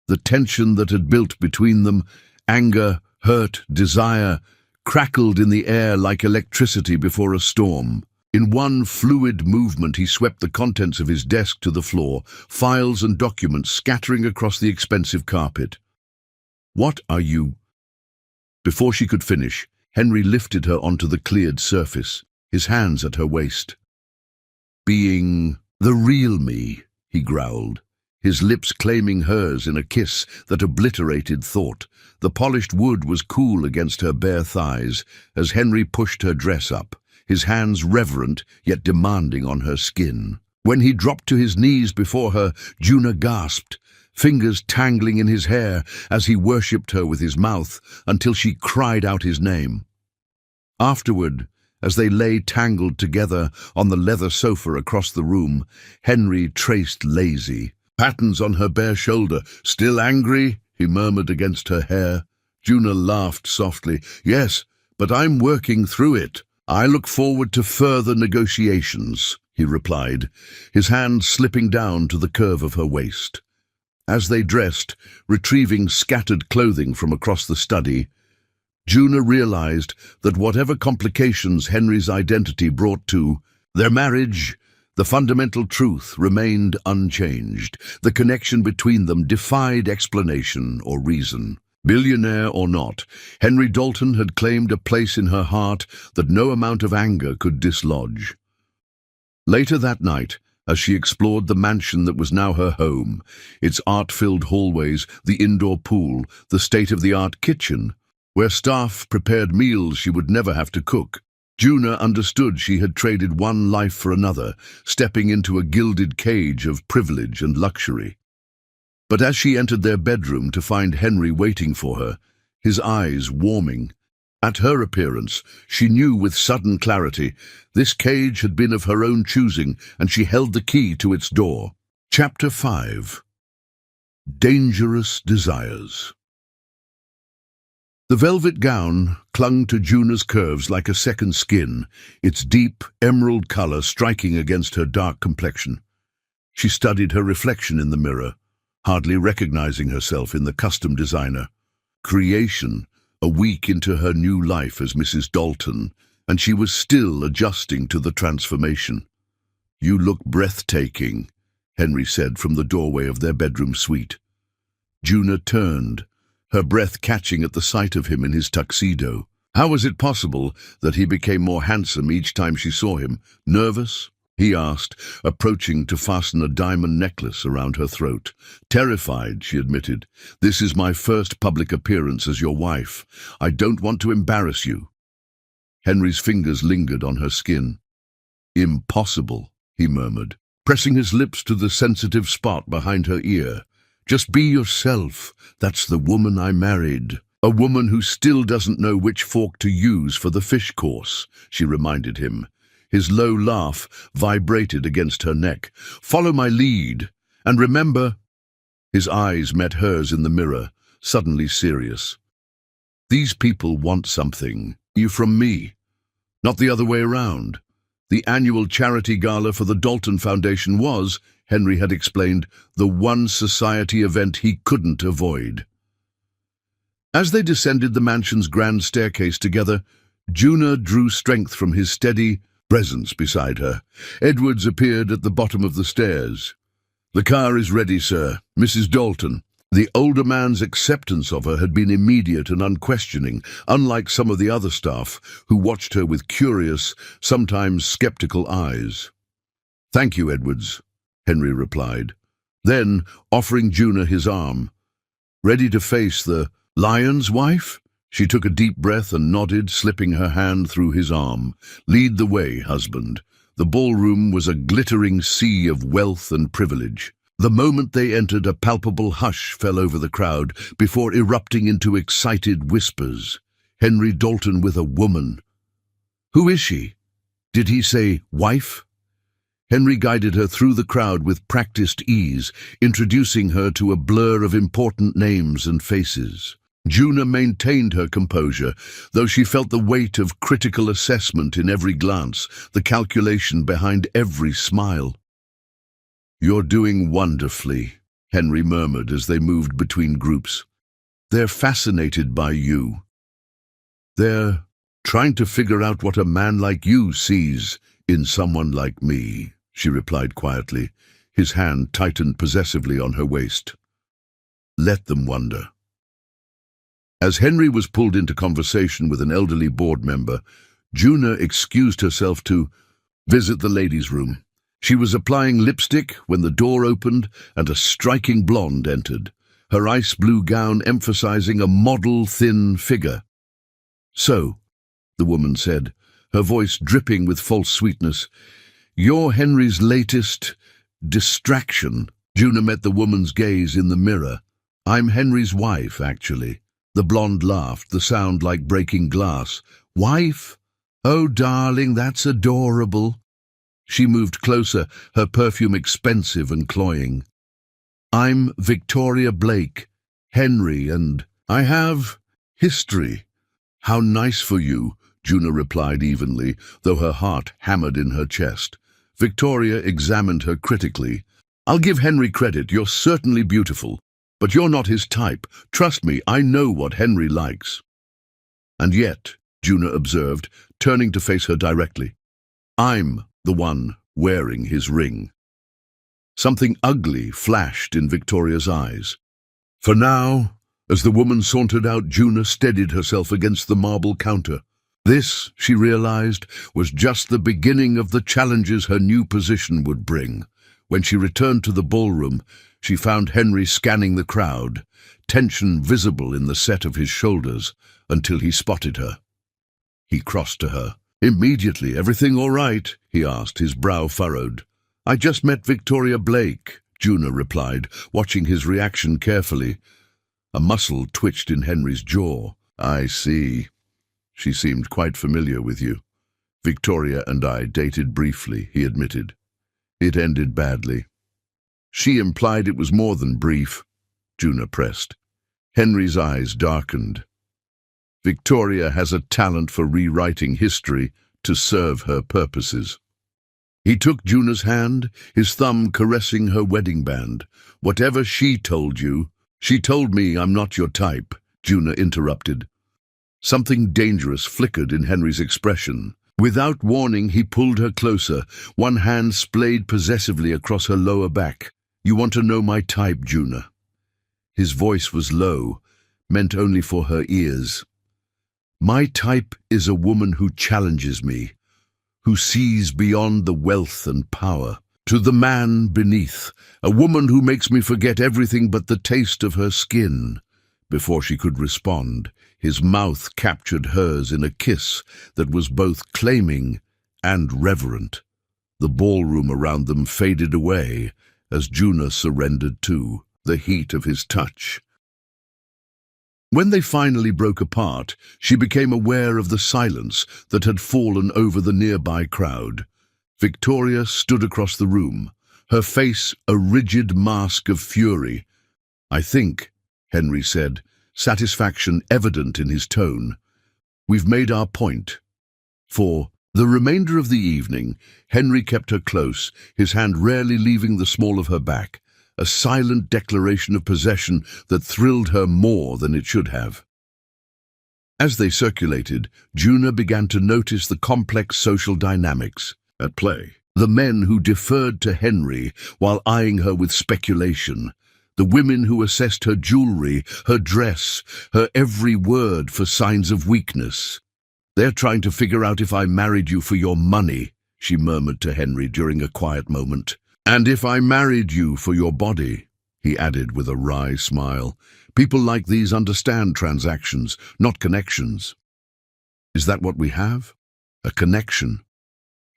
The tension that had built between them, anger, hurt, desire, crackled in the air like electricity before a storm. In one fluid movement, he swept the contents of his desk to the floor, files and documents scattering across the expensive carpet. "What are you—" Before she could finish, Henry lifted her onto the cleared surface, his hands at her waist. "Being the real me," he growled, his lips claiming hers in a kiss that obliterated thought. The polished wood was cool against her bare thighs as Henry pushed her dress up, his hands reverent yet demanding on her skin. When he dropped to his knees before her, Juna gasped, fingers tangling in his hair as he worshipped her with his mouth until she cried out his name. Afterward, as they lay tangled together on the leather sofa across the room, Henry traced lazy patterns on her bare shoulder. "Still angry?" he murmured against her hair. Juna laughed softly. "Yes, but I'm working through it. I look forward to further negotiations," he replied, his hand slipping down to the curve of her waist. As they dressed, retrieving scattered clothing from across the study, Juna realized that whatever complications Henry's identity brought to their marriage, the fundamental truth remained unchanged. The connection between them defied explanation or reason. Billionaire or not, Henry Dalton had claimed a place in her heart that no amount of anger could dislodge. Later that night, as she explored the mansion that was now her home, its art-filled hallways, the indoor pool, the state-of-the-art kitchen, where staff prepared meals she would never have to cook, Juna understood she had traded one life for another, stepping into a gilded cage of privilege and luxury. But as she entered their bedroom to find Henry waiting for her, his eyes warming, at her appearance, she knew with sudden clarity this cage had been of her own choosing, and she held the key to its door. Chapter 5. Dangerous Desires. The velvet gown clung to Juna's curves like a second skin, its deep emerald color striking against her dark complexion. She studied her reflection in the mirror, hardly recognizing herself in the custom designer. Creation, a week into her new life as Mrs. Dalton, and she was still adjusting to the transformation. "You look breathtaking," Henry said from the doorway of their bedroom suite. Juna turned, her breath catching at the sight of him in his tuxedo. How was it possible that he became more handsome each time she saw him? "Nervous?" he asked, approaching to fasten a diamond necklace around her throat. "Terrified," she admitted. "This is my first public appearance as your wife. I don't want to embarrass you." Henry's fingers lingered on her skin. "Impossible," he murmured, pressing his lips to the sensitive spot behind her ear. "Just be yourself. That's the woman I married. A woman who still doesn't know which fork to use for the fish course," she reminded him. His low laugh vibrated against her neck. "Follow my lead. And remember—" His eyes met hers in the mirror, suddenly serious. These people want something, you from me, not the other way around. The annual charity gala for the Dalton Foundation was, Henry had explained, the one society event he couldn't avoid. As they descended the mansion's grand staircase together, Juna drew strength from his steady presence beside her. Edwards appeared at the bottom of the stairs. "The car is ready, sir. Mrs. Dalton." The older man's acceptance of her had been immediate and unquestioning, unlike some of the other staff, who watched her with curious, sometimes skeptical eyes. "Thank you, Edwards," Henry replied. Then, offering Juna his arm, "Ready to face the lion's wife?" She took a deep breath and nodded, slipping her hand through his arm. "Lead the way, husband." The ballroom was a glittering sea of wealth and privilege. The moment they entered, a palpable hush fell over the crowd before erupting into excited whispers. Henry Dalton with a woman. "Who is she? Did he say wife?" Henry guided her through the crowd with practiced ease, introducing her to a blur of important names and faces. Juna maintained her composure, though she felt the weight of critical assessment in every glance, the calculation behind every smile. "You're doing wonderfully," Henry murmured as they moved between groups. "They're fascinated by you. They're trying to figure out what a man like you sees in someone like me," she replied quietly. His hand tightened possessively on her waist. "Let them wonder." As Henry was pulled into conversation with an elderly board member, Juna excused herself to visit the ladies' room. She was applying lipstick when the door opened and a striking blonde entered, her ice blue gown emphasizing a model, thin figure. "So," the woman said, her voice dripping with false sweetness, "you're Henry's latest distraction." Juna met the woman's gaze in the mirror. "I'm Henry's wife, actually." The blonde laughed, the sound like breaking glass. "Wife? Oh, darling, that's adorable." She moved closer, her perfume expensive and cloying. "I'm Victoria Blake, Henry, and I have history." "How nice for you," Juna replied evenly, though her heart hammered in her chest. Victoria examined her critically. "I'll give Henry credit, you're certainly beautiful. But you're not his type. Trust me, I know what Henry likes." "And yet," Juna observed, turning to face her directly, "I'm the one wearing his ring." Something ugly flashed in Victoria's eyes. For now, as the woman sauntered out, Juna steadied herself against the marble counter. This, she realized, was just the beginning of the challenges her new position would bring. When she returned to the ballroom, she found Henry scanning the crowd, tension visible in the set of his shoulders, until he spotted her. He crossed to her. "Immediately, everything all right?" he asked, his brow furrowed. "I just met Victoria Blake," Juna replied, watching his reaction carefully. A muscle twitched in Henry's jaw. "I see. She seemed quite familiar with you." "Victoria and I dated briefly," he admitted. "It ended badly." "She implied it was more than brief," Juna pressed. Henry's eyes darkened. "Victoria has a talent for rewriting history to serve her purposes." He took Juna's hand, his thumb caressing her wedding band. "Whatever she told you—" "She told me I'm not your type," Juna interrupted. Something dangerous flickered in Henry's expression. Without warning, he pulled her closer, one hand splayed possessively across her lower back. "You want to know my type, Juna?" His voice was low, meant only for her ears. "My type is a woman who challenges me, who sees beyond the wealth and power, to the man beneath, a woman who makes me forget everything but the taste of her skin." Before she could respond, his mouth captured hers in a kiss that was both claiming and reverent. The ballroom around them faded away as Juna surrendered too, the heat of his touch. When they finally broke apart, she became aware of the silence that had fallen over the nearby crowd. Victoria stood across the room, her face a rigid mask of fury. "I think," Henry said, satisfaction evident in his tone. "We've made our point." For the remainder of the evening, Henry kept her close, his hand rarely leaving the small of her back, a silent declaration of possession that thrilled her more than it should have. As they circulated, Juna began to notice the complex social dynamics at play. The men who deferred to Henry while eyeing her with speculation. The women who assessed her jewelry, her dress, her every word for signs of weakness. "They're trying to figure out if I married you for your money," she murmured to Henry during a quiet moment. "And if I married you for your body," he added with a wry smile. "People like these understand transactions, not connections." "Is that what we have? A connection?"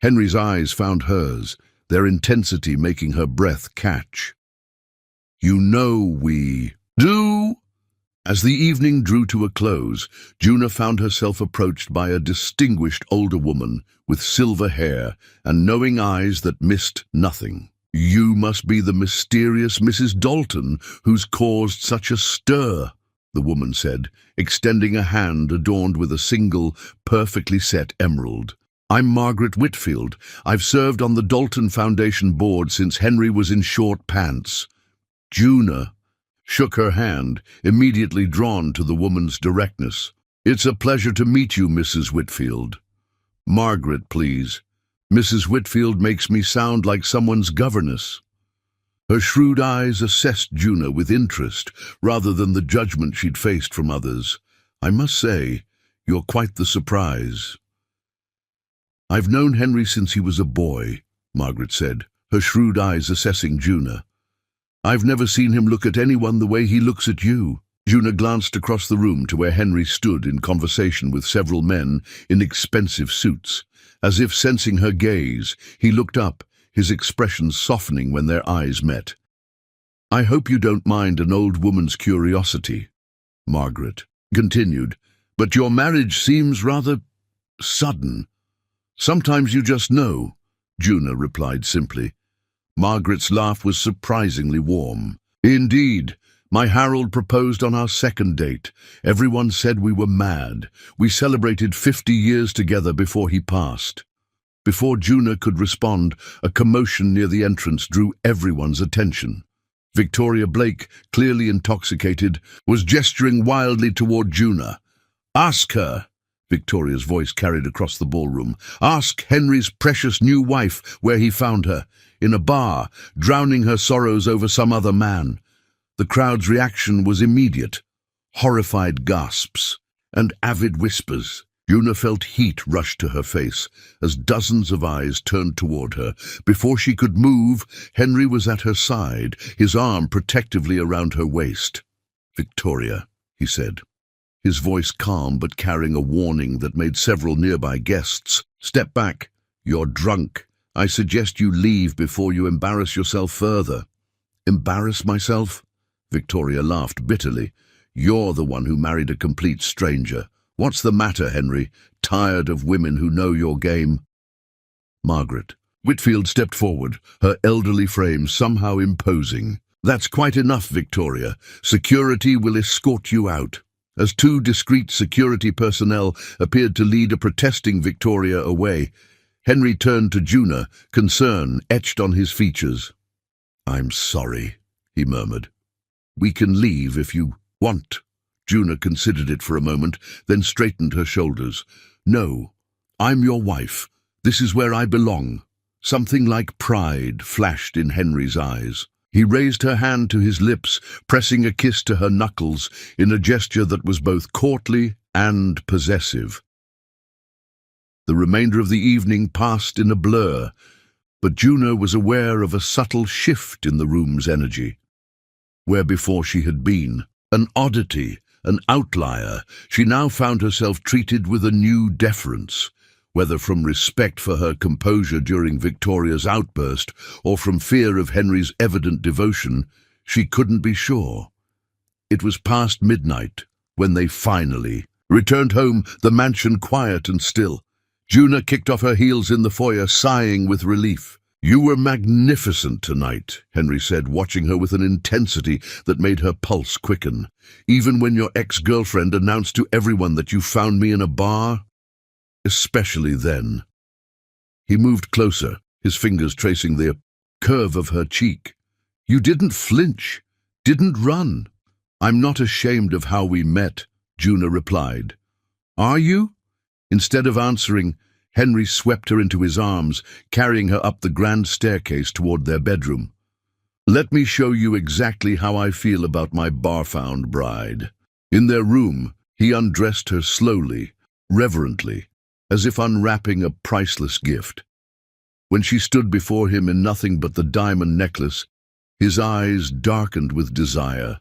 Henry's eyes found hers, their intensity making her breath catch. "You know we do." As the evening drew to a close, Juna found herself approached by a distinguished older woman with silver hair and knowing eyes that missed nothing. "You must be the mysterious Mrs. Dalton who's caused such a stir," the woman said, extending a hand adorned with a single, perfectly set emerald. "I'm Margaret Whitfield. I've served on the Dalton Foundation board since Henry was in short pants." Juna shook her hand, immediately drawn to the woman's directness. "It's a pleasure to meet you, Mrs. Whitfield." "Margaret, please. Mrs. Whitfield makes me sound like someone's governess." Her shrewd eyes assessed Juna with interest, rather than the judgment she'd faced from others. "I must say, you're quite the surprise." "I've known Henry since he was a boy," Margaret said, her shrewd eyes assessing Juna. "I've never seen him look at anyone the way he looks at you." Juna glanced across the room to where Henry stood in conversation with several men in expensive suits. As if sensing her gaze, he looked up, his expression softening when their eyes met. "I hope you don't mind an old woman's curiosity," Margaret continued, "but your marriage seems rather sudden." "Sometimes you just know," Juna replied simply. Margaret's laugh was surprisingly warm. "Indeed, my Harold proposed on our second date. Everyone said we were mad. We celebrated 50 years together before he passed." Before Juna could respond, a commotion near the entrance drew everyone's attention. Victoria Blake, clearly intoxicated, was gesturing wildly toward Juna. "Ask her," Victoria's voice carried across the ballroom. "Ask Henry's precious new wife where he found her. In a bar, drowning her sorrows over some other man." The crowd's reaction was immediate. Horrified gasps and avid whispers. Juna felt heat rush to her face as dozens of eyes turned toward her. Before she could move, Henry was at her side, his arm protectively around her waist. "Victoria," he said, his voice calm but carrying a warning that made several nearby guests step back. "You're drunk. I suggest you leave before you embarrass yourself further." "Embarrass myself?" Victoria laughed bitterly. "You're the one who married a complete stranger. What's the matter, Henry? Tired of women who know your game?" Margaret Whitfield stepped forward, her elderly frame somehow imposing. "That's quite enough, Victoria. Security will escort you out." As two discreet security personnel appeared to lead a protesting Victoria away, Henry turned to Juna, concern etched on his features. "I'm sorry," he murmured. "We can leave if you want." Juna considered it for a moment, then straightened her shoulders. "No, I'm your wife. This is where I belong." Something like pride flashed in Henry's eyes. He raised her hand to his lips, pressing a kiss to her knuckles in a gesture that was both courtly and possessive. The remainder of the evening passed in a blur, but Juna was aware of a subtle shift in the room's energy. Where before she had been an oddity, an outlier, she now found herself treated with a new deference, whether from respect for her composure during Victoria's outburst or from fear of Henry's evident devotion. She couldn't be sure. It was past midnight when they finally returned home, the mansion quiet and still. Juna kicked off her heels in the foyer, sighing with relief. "You were magnificent tonight," Henry said, watching her with an intensity that made her pulse quicken. "Even when your ex-girlfriend announced to everyone that you found me in a bar? Especially then." He moved closer, his fingers tracing the curve of her cheek. "You didn't flinch, didn't run." "I'm not ashamed of how we met," Juna replied. "Are you?" Instead of answering, Henry swept her into his arms, carrying her up the grand staircase toward their bedroom. "Let me show you exactly how I feel about my bar-found bride." In their room, he undressed her slowly, reverently, as if unwrapping a priceless gift. When she stood before him in nothing but the diamond necklace, his eyes darkened with desire.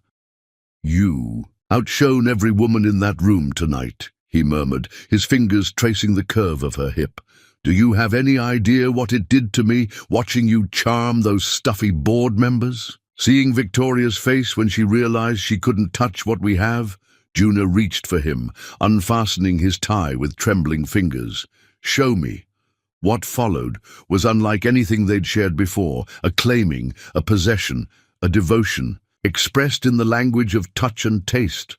"You outshone every woman in that room tonight," he murmured, his fingers tracing the curve of her hip. "Do you have any idea what it did to me, watching you charm those stuffy board members?" Seeing Victoria's face when she realized she couldn't touch what we have, Juna reached for him, unfastening his tie with trembling fingers. "Show me." What followed was unlike anything they'd shared before, a claiming, a possession, a devotion, expressed in the language of touch and taste.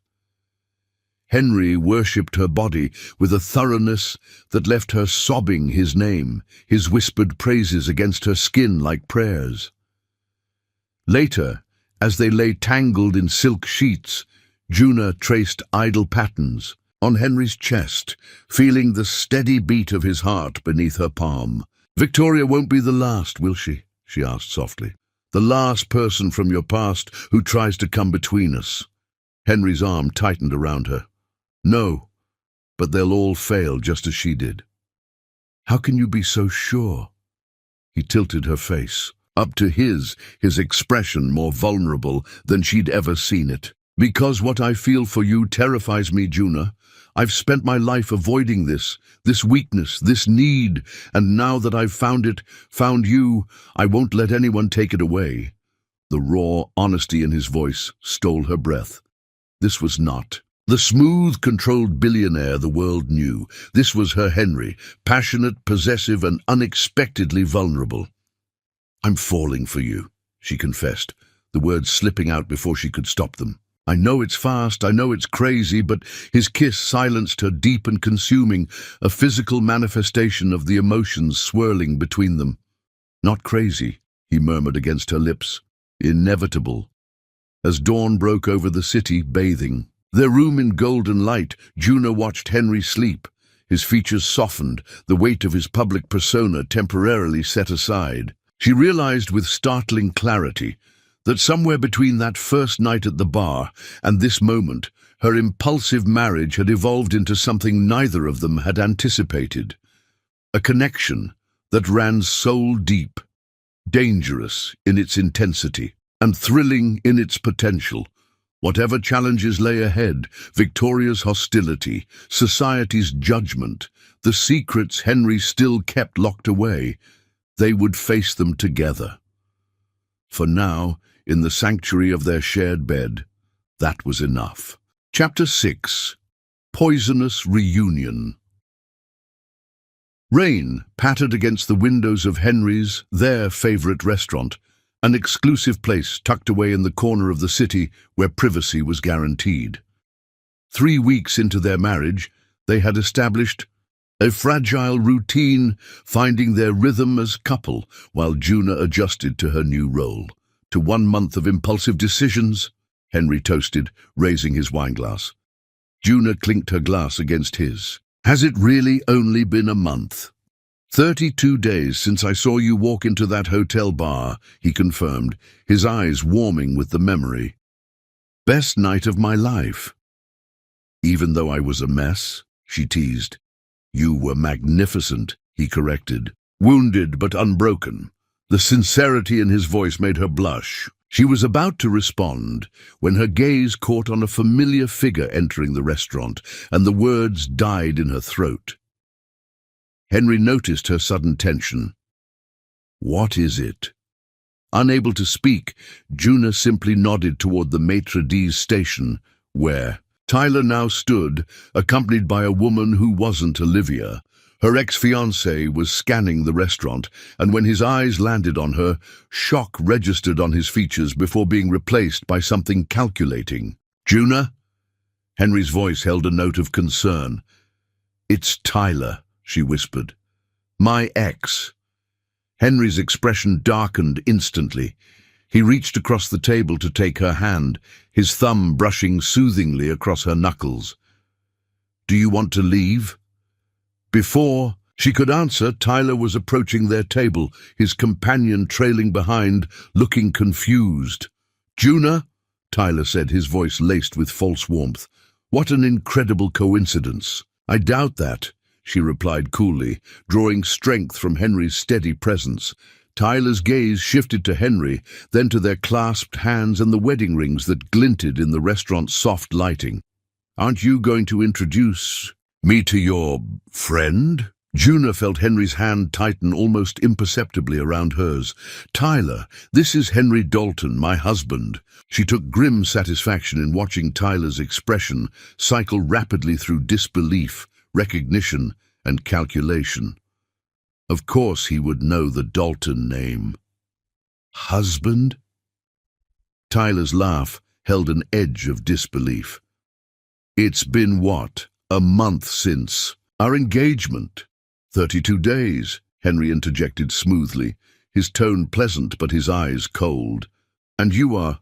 Henry worshipped her body with a thoroughness that left her sobbing his name, his whispered praises against her skin like prayers. Later, as they lay tangled in silk sheets, Juna traced idle patterns on Henry's chest, feeling the steady beat of his heart beneath her palm. "Victoria won't be the last, will she?" she asked softly. "The last person from your past who tries to come between us." Henry's arm tightened around her. "No, but they'll all fail just as she did." "How can you be so sure?" He tilted her face, up to his expression more vulnerable than she'd ever seen it. "Because what I feel for you terrifies me, Juna. I've spent my life avoiding this weakness, this need, and now that I've found you, I won't let anyone take it away." The raw honesty in his voice stole her breath. This was not the smooth, controlled billionaire the world knew. This was her Henry, passionate, possessive, and unexpectedly vulnerable. "I'm falling for you," she confessed, the words slipping out before she could stop them. "I know it's fast, I know it's crazy," but his kiss silenced her, deep and consuming, a physical manifestation of the emotions swirling between them. "Not crazy," he murmured against her lips. "Inevitable." As dawn broke over the city, bathing their room in golden light, Juna watched Henry sleep. His features softened, the weight of his public persona temporarily set aside. She realized with startling clarity that somewhere between that first night at the bar and this moment, her impulsive marriage had evolved into something neither of them had anticipated. A connection that ran soul deep, dangerous in its intensity, and thrilling in its potential. Whatever challenges lay ahead, Victoria's hostility, society's judgment, the secrets Henry still kept locked away, they would face them together. For now, in the sanctuary of their shared bed, that was enough. Chapter 6. Poisonous Reunion. Rain pattered against the windows of Henry's, their favorite restaurant, an exclusive place tucked away in the corner of the city where privacy was guaranteed. 3 weeks into their marriage, they had established a fragile routine, finding their rhythm as couple while Juna adjusted to her new role. To 1 month of impulsive decisions, Henry toasted, raising his wineglass. Juna clinked her glass against his. "Has it really only been a month?" 32 days since I saw you walk into that hotel bar," he confirmed, his eyes warming with the memory. "Best night of my life." "Even though I was a mess," she teased. "You were magnificent," he corrected, wounded but unbroken. The sincerity in his voice made her blush. She was about to respond when her gaze caught on a familiar figure entering the restaurant, and the words died in her throat. Henry noticed her sudden tension. "What is it?" Unable to speak, Juna simply nodded toward the maitre d's station, where Tyler now stood, accompanied by a woman who wasn't Olivia, Her ex-fiancé was scanning the restaurant, and when his eyes landed on her, shock registered on his features before being replaced by something calculating. "Juna?" Henry's voice held a note of concern. "It's Tyler," she whispered. "My ex." Henry's expression darkened instantly. He reached across the table to take her hand, his thumb brushing soothingly across her knuckles. "Do you want to leave?" Before she could answer, Tyler was approaching their table, his companion trailing behind, looking confused. "Juna?" Tyler said, his voice laced with false warmth. "What an incredible coincidence." "I doubt that," she replied coolly, drawing strength from Henry's steady presence. Tyler's gaze shifted to Henry, then to their clasped hands and the wedding rings that glinted in the restaurant's soft lighting. "Aren't you going to introduce me to your friend?" Juna felt Henry's hand tighten almost imperceptibly around hers. "Tyler, this is Henry Dalton, my husband." She took grim satisfaction in watching Tyler's expression cycle rapidly through disbelief, recognition, and calculation. Of course he would know the Dalton name. "Husband?" Tyler's laugh held an edge of disbelief. "It's been what? A month since our engagement." 32 days, Henry interjected smoothly, his tone pleasant but his eyes cold. "And you are—"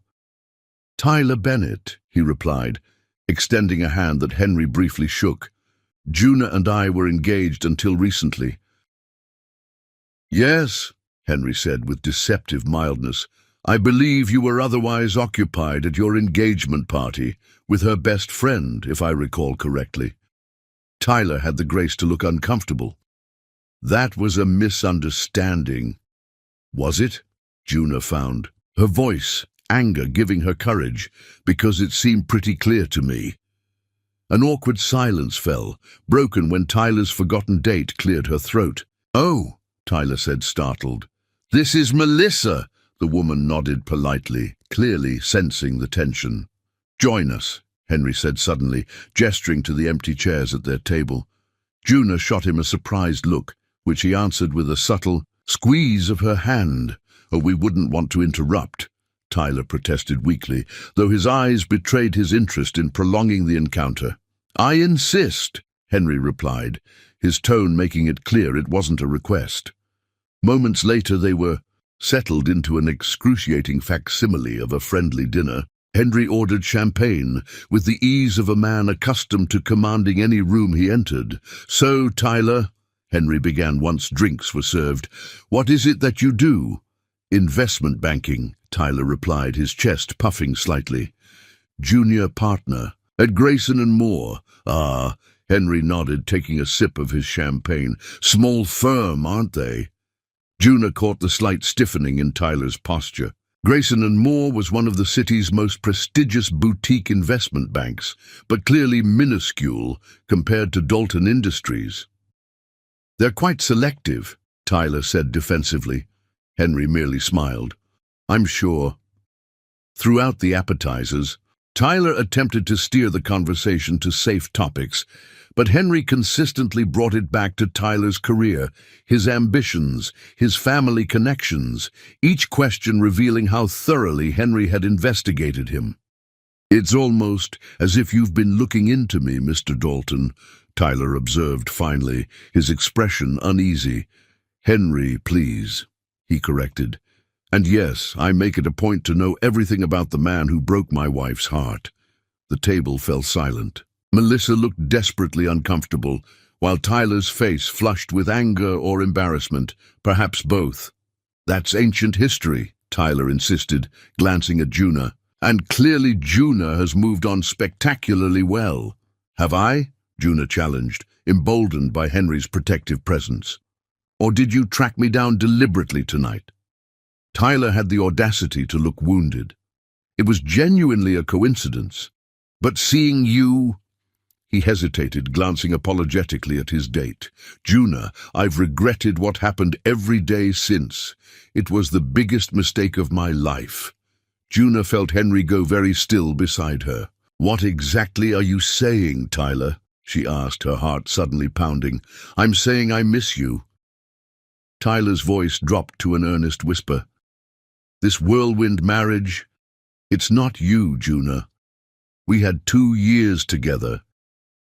"Tyler Bennett," he replied, extending a hand that Henry briefly shook. "Juna and I were engaged until recently." "Yes," Henry said with deceptive mildness. "I believe you were otherwise occupied at your engagement party with her best friend, if I recall correctly." Tyler had the grace to look uncomfortable. "That was a misunderstanding." "Was it?" Juna found, her voice, anger giving her courage, "because it seemed pretty clear to me." An awkward silence fell, broken when Tyler's forgotten date cleared her throat. "Oh," Tyler said, startled. "This is Melissa." The woman nodded politely, clearly sensing the tension. "Join us," Henry said suddenly, gesturing to the empty chairs at their table. Juna shot him a surprised look, which he answered with a subtle squeeze of her hand. "Oh, we wouldn't want to interrupt," Tyler protested weakly, though his eyes betrayed his interest in prolonging the encounter. "I insist," Henry replied, his tone making it clear it wasn't a request. Moments later they were settled into an excruciating facsimile of a friendly dinner. Henry ordered champagne, with the ease of a man accustomed to commanding any room he entered. "So, Tyler," Henry began once drinks were served, "what is it that you do?" "Investment banking," Tyler replied, his chest puffing slightly. "Junior partner at Grayson and Moore." "Ah," Henry nodded, taking a sip of his champagne. "Small firm, aren't they?" Juna caught the slight stiffening in Tyler's posture. Grayson and Moore was one of the city's most prestigious boutique investment banks, but clearly minuscule compared to Dalton Industries. "They're quite selective," Tyler said defensively. Henry merely smiled. "I'm sure." Throughout the appetizers, Tyler attempted to steer the conversation to safe topics, but Henry consistently brought it back to Tyler's career, his ambitions, his family connections, each question revealing how thoroughly Henry had investigated him. "It's almost as if you've been looking into me, Mr. Dalton," Tyler observed finally, his expression uneasy. "Henry, please," he corrected. "And yes, I make it a point to know everything about the man who broke my wife's heart." The table fell silent. Melissa looked desperately uncomfortable, while Tyler's face flushed with anger or embarrassment, perhaps both. "That's ancient history," Tyler insisted, glancing at Juna. "And clearly Juna has moved on spectacularly well." "Have I?" Juna challenged, emboldened by Henry's protective presence. "Or did you track me down deliberately tonight?" Tyler had the audacity to look wounded. "It was genuinely a coincidence. But seeing you—" He hesitated, glancing apologetically at his date. "Juna, I've regretted what happened every day since. It was the biggest mistake of my life." Juna felt Henry go very still beside her. "What exactly are you saying, Tyler?" she asked, her heart suddenly pounding. "I'm saying I miss you." Tyler's voice dropped to an earnest whisper. "This whirlwind marriage, it's not you, Juna. We had 2 years together.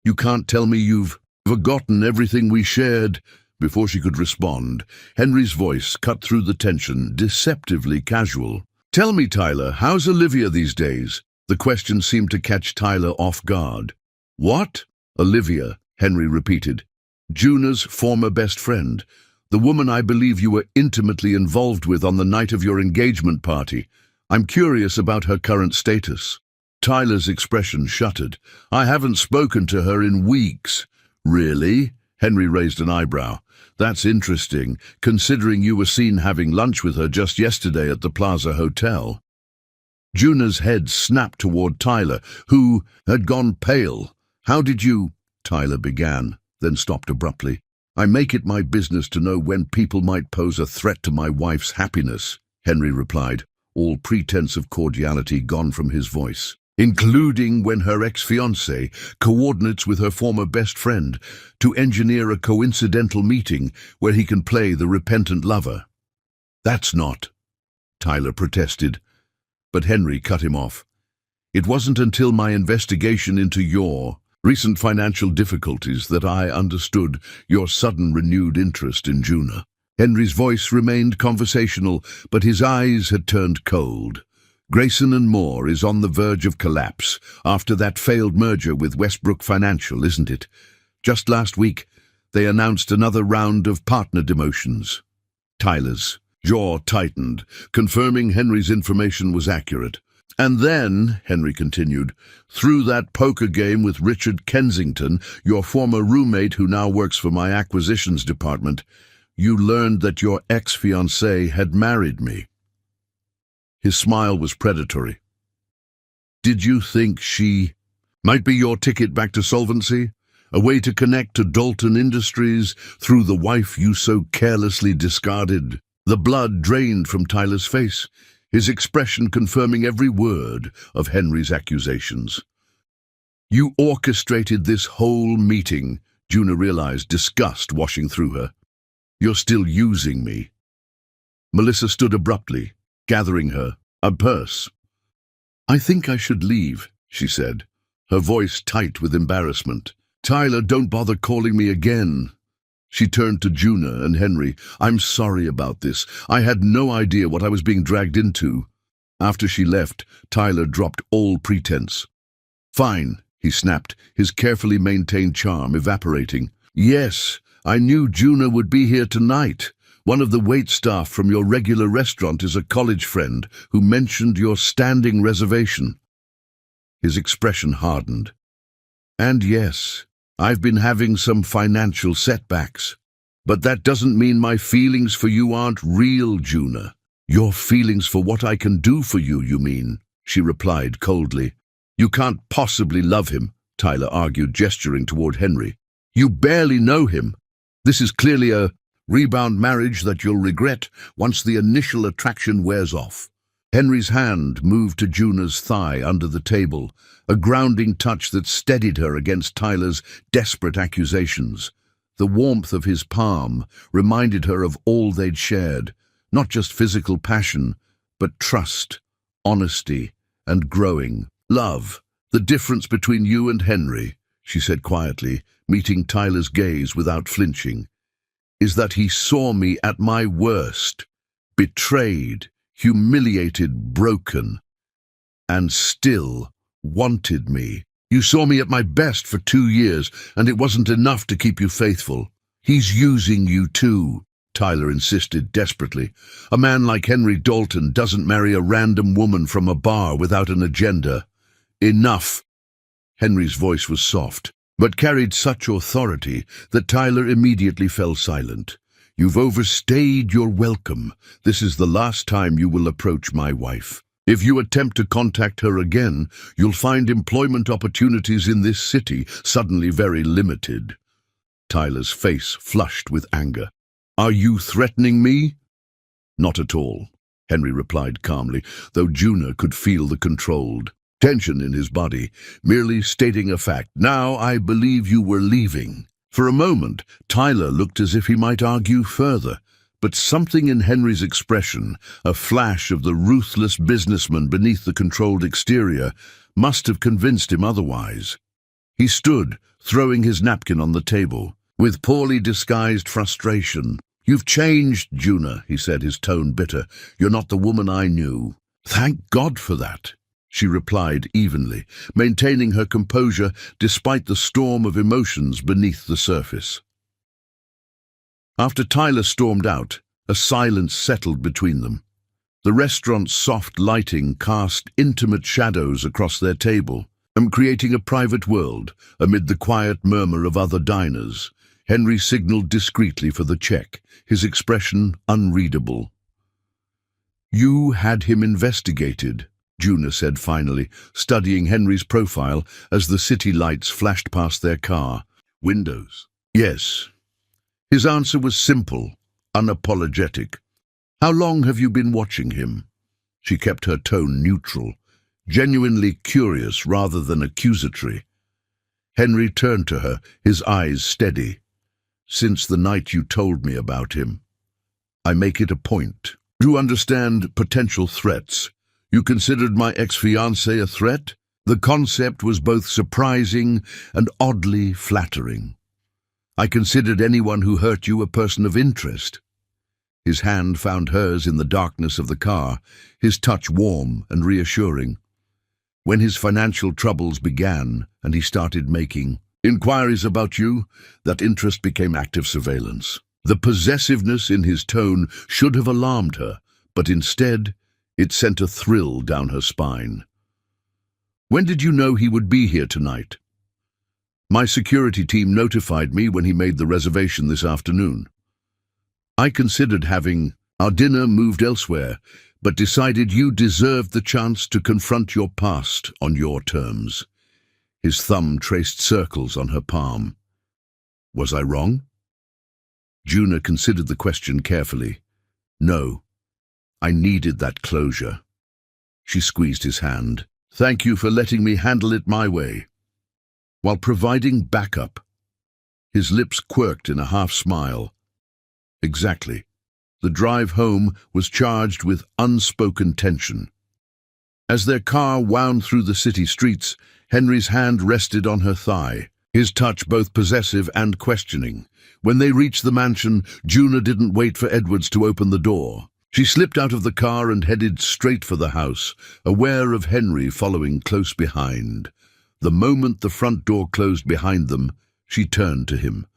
You can't tell me you've forgotten everything we shared." Before she could respond, Henry's voice cut through the tension, deceptively casual. "Tell me, Tyler, how's Olivia these days?" The question seemed to catch Tyler off guard. "What?" "Olivia," Henry repeated. "Juna's former best friend. The woman I believe you were intimately involved with on the night of your engagement party. I'm curious about her current status." Tyler's expression shuttered. "I haven't spoken to her in weeks." "Really?" Henry raised an eyebrow. "That's interesting, considering you were seen having lunch with her just yesterday at the Plaza Hotel." Juna's head snapped toward Tyler, who had gone pale. "How did you—" Tyler began, then stopped abruptly. "I make it my business to know when people might pose a threat to my wife's happiness," Henry replied, all pretense of cordiality gone from his voice. "Including when her ex-fiancé coordinates with her former best friend to engineer a coincidental meeting where he can play the repentant lover." "That's not," Tyler protested, but Henry cut him off. "It wasn't until my investigation into your recent financial difficulties that I understood your sudden renewed interest in Juna." Henry's voice remained conversational, but his eyes had turned cold. "Grayson and Moore is on the verge of collapse after that failed merger with Westbrook Financial, isn't it? Just last week, they announced another round of partner demotions." Tyler's jaw tightened, confirming Henry's information was accurate. "And then," Henry continued, "through that poker game with Richard Kensington, your former roommate who now works for my acquisitions department, you learned that your ex-fiancée had married me." His smile was predatory. "Did you think she might be your ticket back to solvency? A way to connect to Dalton Industries through the wife you so carelessly discarded?" The blood drained from Tyler's face, his expression confirming every word of Henry's accusations. "You orchestrated this whole meeting," Juna realized, disgust washing through her. "You're still using me." Melissa stood abruptly, gathering a purse. "I think I should leave," she said, her voice tight with embarrassment. "Tyler, don't bother calling me again." She turned to Juna and Henry. "I'm sorry about this. I had no idea what I was being dragged into." After she left, Tyler dropped all pretense. "Fine," he snapped, his carefully maintained charm evaporating. "Yes, I knew Juna would be here tonight. One of the waitstaff from your regular restaurant is a college friend who mentioned your standing reservation." His expression hardened. "And yes, I've been having some financial setbacks. But that doesn't mean my feelings for you aren't real, Juna." "Your feelings for what I can do for you, you mean?" she replied coldly. "You can't possibly love him," Tyler argued, gesturing toward Henry. "You barely know him. This is clearly a rebound marriage that you'll regret once the initial attraction wears off." Henry's hand moved to Juna's thigh under the table, a grounding touch that steadied her against Tyler's desperate accusations. The warmth of his palm reminded her of all they'd shared, not just physical passion, but trust, honesty, and growing love. "The difference between you and Henry," she said quietly, meeting Tyler's gaze without flinching, "is that he saw me at my worst, betrayed, humiliated, broken, and still wanted me. You saw me at my best for 2 years, and it wasn't enough to keep you faithful. He's using you too," Tyler insisted desperately. "A man like Henry Dalton doesn't marry a random woman from a bar without an agenda." "Enough." Henry's voice was soft, but carried such authority that Tyler immediately fell silent. "You've overstayed your welcome. This is the last time you will approach my wife. If you attempt to contact her again, you'll find employment opportunities in this city suddenly very limited." Tyler's face flushed with anger. "Are you threatening me?" "Not at all," Henry replied calmly, though Juna could feel the controlled tension in his body, merely stating a fact. "Now I believe you were leaving." For a moment, Tyler looked as if he might argue further, but something in Henry's expression, a flash of the ruthless businessman beneath the controlled exterior, must have convinced him otherwise. He stood, throwing his napkin on the table, with poorly disguised frustration. "You've changed, Juna," he said, his tone bitter. "You're not the woman I knew." "Thank God for that," she replied evenly, maintaining her composure despite the storm of emotions beneath the surface. After Tyler stormed out, a silence settled between them. The restaurant's soft lighting cast intimate shadows across their table, creating a private world amid the quiet murmur of other diners. Henry signaled discreetly for the check, his expression unreadable. "You had him investigated," Juna said finally, studying Henry's profile as the city lights flashed past their car windows. "Yes." His answer was simple, unapologetic. "How long have you been watching him?" She kept her tone neutral, genuinely curious rather than accusatory. Henry turned to her, his eyes steady. "Since the night you told me about him. I make it a point to understand potential threats. You considered my ex-fiancé a threat?" The concept was both surprising and oddly flattering. "I considered anyone who hurt you a person of interest." His hand found hers in the darkness of the car, his touch warm and reassuring. When his financial troubles began and he started making inquiries about you, that interest became active surveillance. The possessiveness in his tone should have alarmed her, but instead, it sent a thrill down her spine. "When did you know he would be here tonight?" "My security team notified me when he made the reservation this afternoon. I considered having our dinner moved elsewhere, but decided you deserved the chance to confront your past on your terms." His thumb traced circles on her palm. "Was I wrong?" Juna considered the question carefully. "No. I needed that closure." She squeezed his hand. "Thank you for letting me handle it my way." While providing backup, his lips quirked in a half-smile. Exactly. The drive home was charged with unspoken tension. As their car wound through the city streets, Henry's hand rested on her thigh, his touch both possessive and questioning. When they reached the mansion, Juna didn't wait for Edwards to open the door. She slipped out of the car and headed straight for the house, aware of Henry following close behind. The moment the front door closed behind them, she turned to him.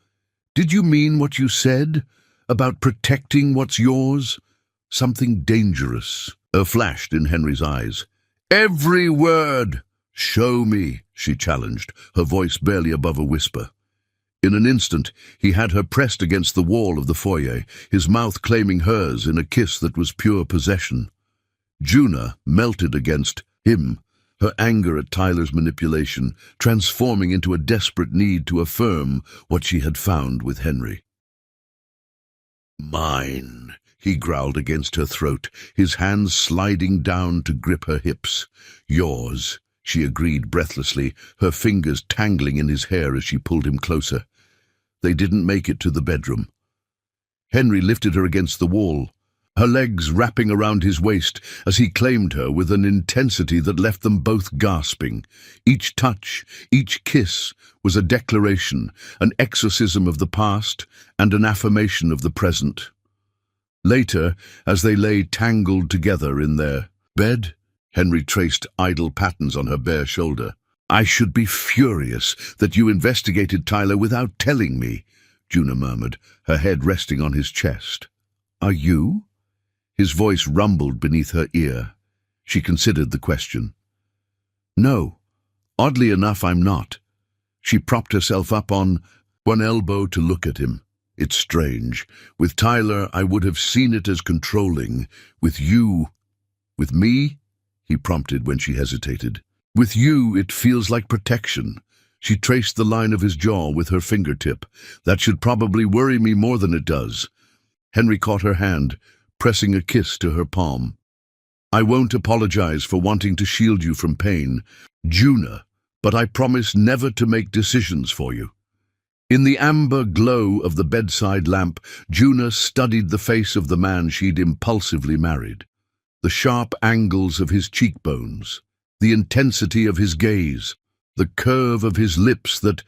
"Did you mean what you said about protecting what's yours?" Something dangerous flashed in Henry's eyes. "Every word!" "Show me," she challenged, her voice barely above a whisper. In an instant, he had her pressed against the wall of the foyer, his mouth claiming hers in a kiss that was pure possession. Juna melted against him, her anger at Tyler's manipulation transforming into a desperate need to affirm what she had found with Henry. "Mine," he growled against her throat, his hands sliding down to grip her hips. "Yours," she agreed breathlessly, her fingers tangling in his hair as she pulled him closer. They didn't make it to the bedroom. Henry lifted her against the wall, her legs wrapping around his waist as he claimed her with an intensity that left them both gasping. Each touch, each kiss was a declaration, an exorcism of the past and an affirmation of the present. Later, as they lay tangled together in their bed, Henry traced idle patterns on her bare shoulder. "I should be furious that you investigated Tyler without telling me," Juna murmured, her head resting on his chest. "Are you?" His voice rumbled beneath her ear. She considered the question. "No, oddly enough, I'm not." She propped herself up on one elbow to look at him. "It's strange. With Tyler, I would have seen it as controlling. With you—" "With me?" he prompted when she hesitated. "With you, it feels like protection." She traced the line of his jaw with her fingertip. "That should probably worry me more than it does." Henry caught her hand, pressing a kiss to her palm. I won't apologize for wanting to shield you from pain, Juna, but I promise never to make decisions for you." In the amber glow of the bedside lamp, Juna studied the face of the man she'd impulsively married. The sharp angles of his cheekbones, the intensity of his gaze, the curve of his lips that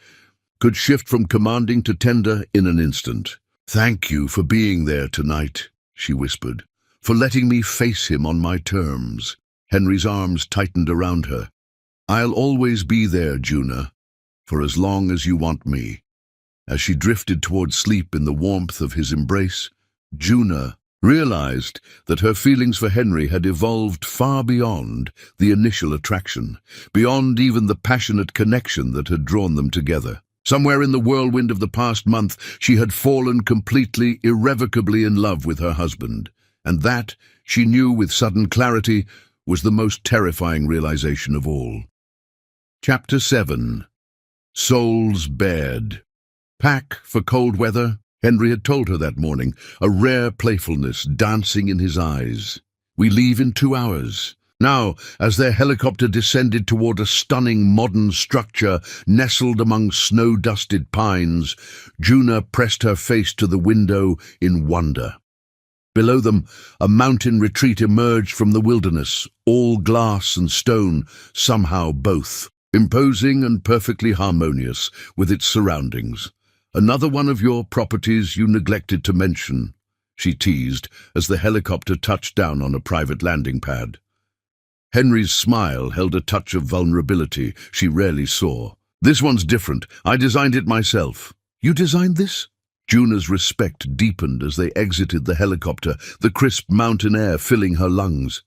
could shift from commanding to tender in an instant. "Thank you for being there tonight," she whispered, "for letting me face him on my terms." Henry's arms tightened around her. "I'll always be there, Juna, for as long as you want me." As she drifted toward sleep in the warmth of his embrace, Juna realized that her feelings for Henry had evolved far beyond the initial attraction, beyond even the passionate connection that had drawn them together. Somewhere in the whirlwind of the past month, she had fallen completely, irrevocably in love with her husband, and that, she knew with sudden clarity, was the most terrifying realization of all. Chapter 7. Soul's Bed. "Pack for cold weather," Henry had told her that morning, a rare playfulness dancing in his eyes. "We leave in 2 hours." Now, as their helicopter descended toward a stunning modern structure nestled among snow-dusted pines, Juna pressed her face to the window in wonder. Below them, a mountain retreat emerged from the wilderness, all glass and stone, somehow both, imposing and perfectly harmonious with its surroundings. "Another one of your properties you neglected to mention," she teased as the helicopter touched down on a private landing pad. Henry's smile held a touch of vulnerability she rarely saw. "This one's different. I designed it myself." "You designed this?" Juna's respect deepened as they exited the helicopter, the crisp mountain air filling her lungs.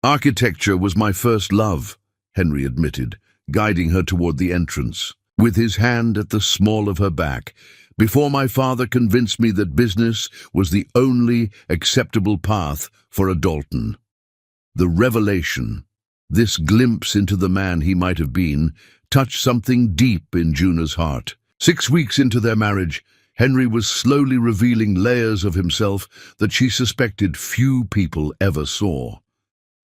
"Architecture was my first love," Henry admitted, guiding her toward the entrance, with his hand at the small of her back, "before my father convinced me that business was the only acceptable path for a Dalton." The revelation, this glimpse into the man he might have been, touched something deep in Juna's heart. 6 weeks into their marriage, Henry was slowly revealing layers of himself that she suspected few people ever saw.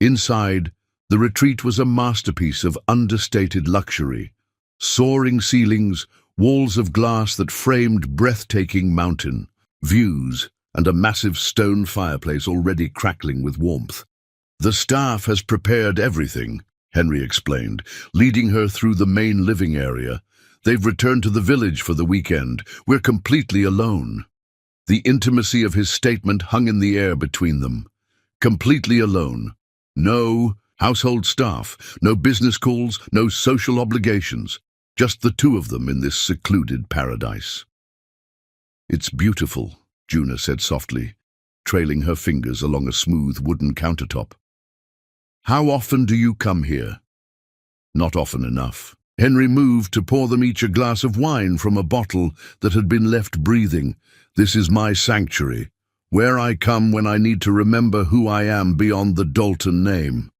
Inside, the retreat was a masterpiece of understated luxury. Soaring ceilings, walls of glass that framed breathtaking mountain views, and a massive stone fireplace already crackling with warmth. "The staff has prepared everything," Henry explained, leading her through the main living area. "They've returned to the village for the weekend. We're completely alone." The intimacy of his statement hung in the air between them. Completely alone. No household staff, no business calls, no social obligations. Just the two of them in this secluded paradise. "It's beautiful," Juna said softly, trailing her fingers along a smooth wooden countertop. "How often do you come here?" "Not often enough." Henry moved to pour them each a glass of wine from a bottle that had been left breathing. "This is my sanctuary, where I come when I need to remember who I am beyond the Dalton name."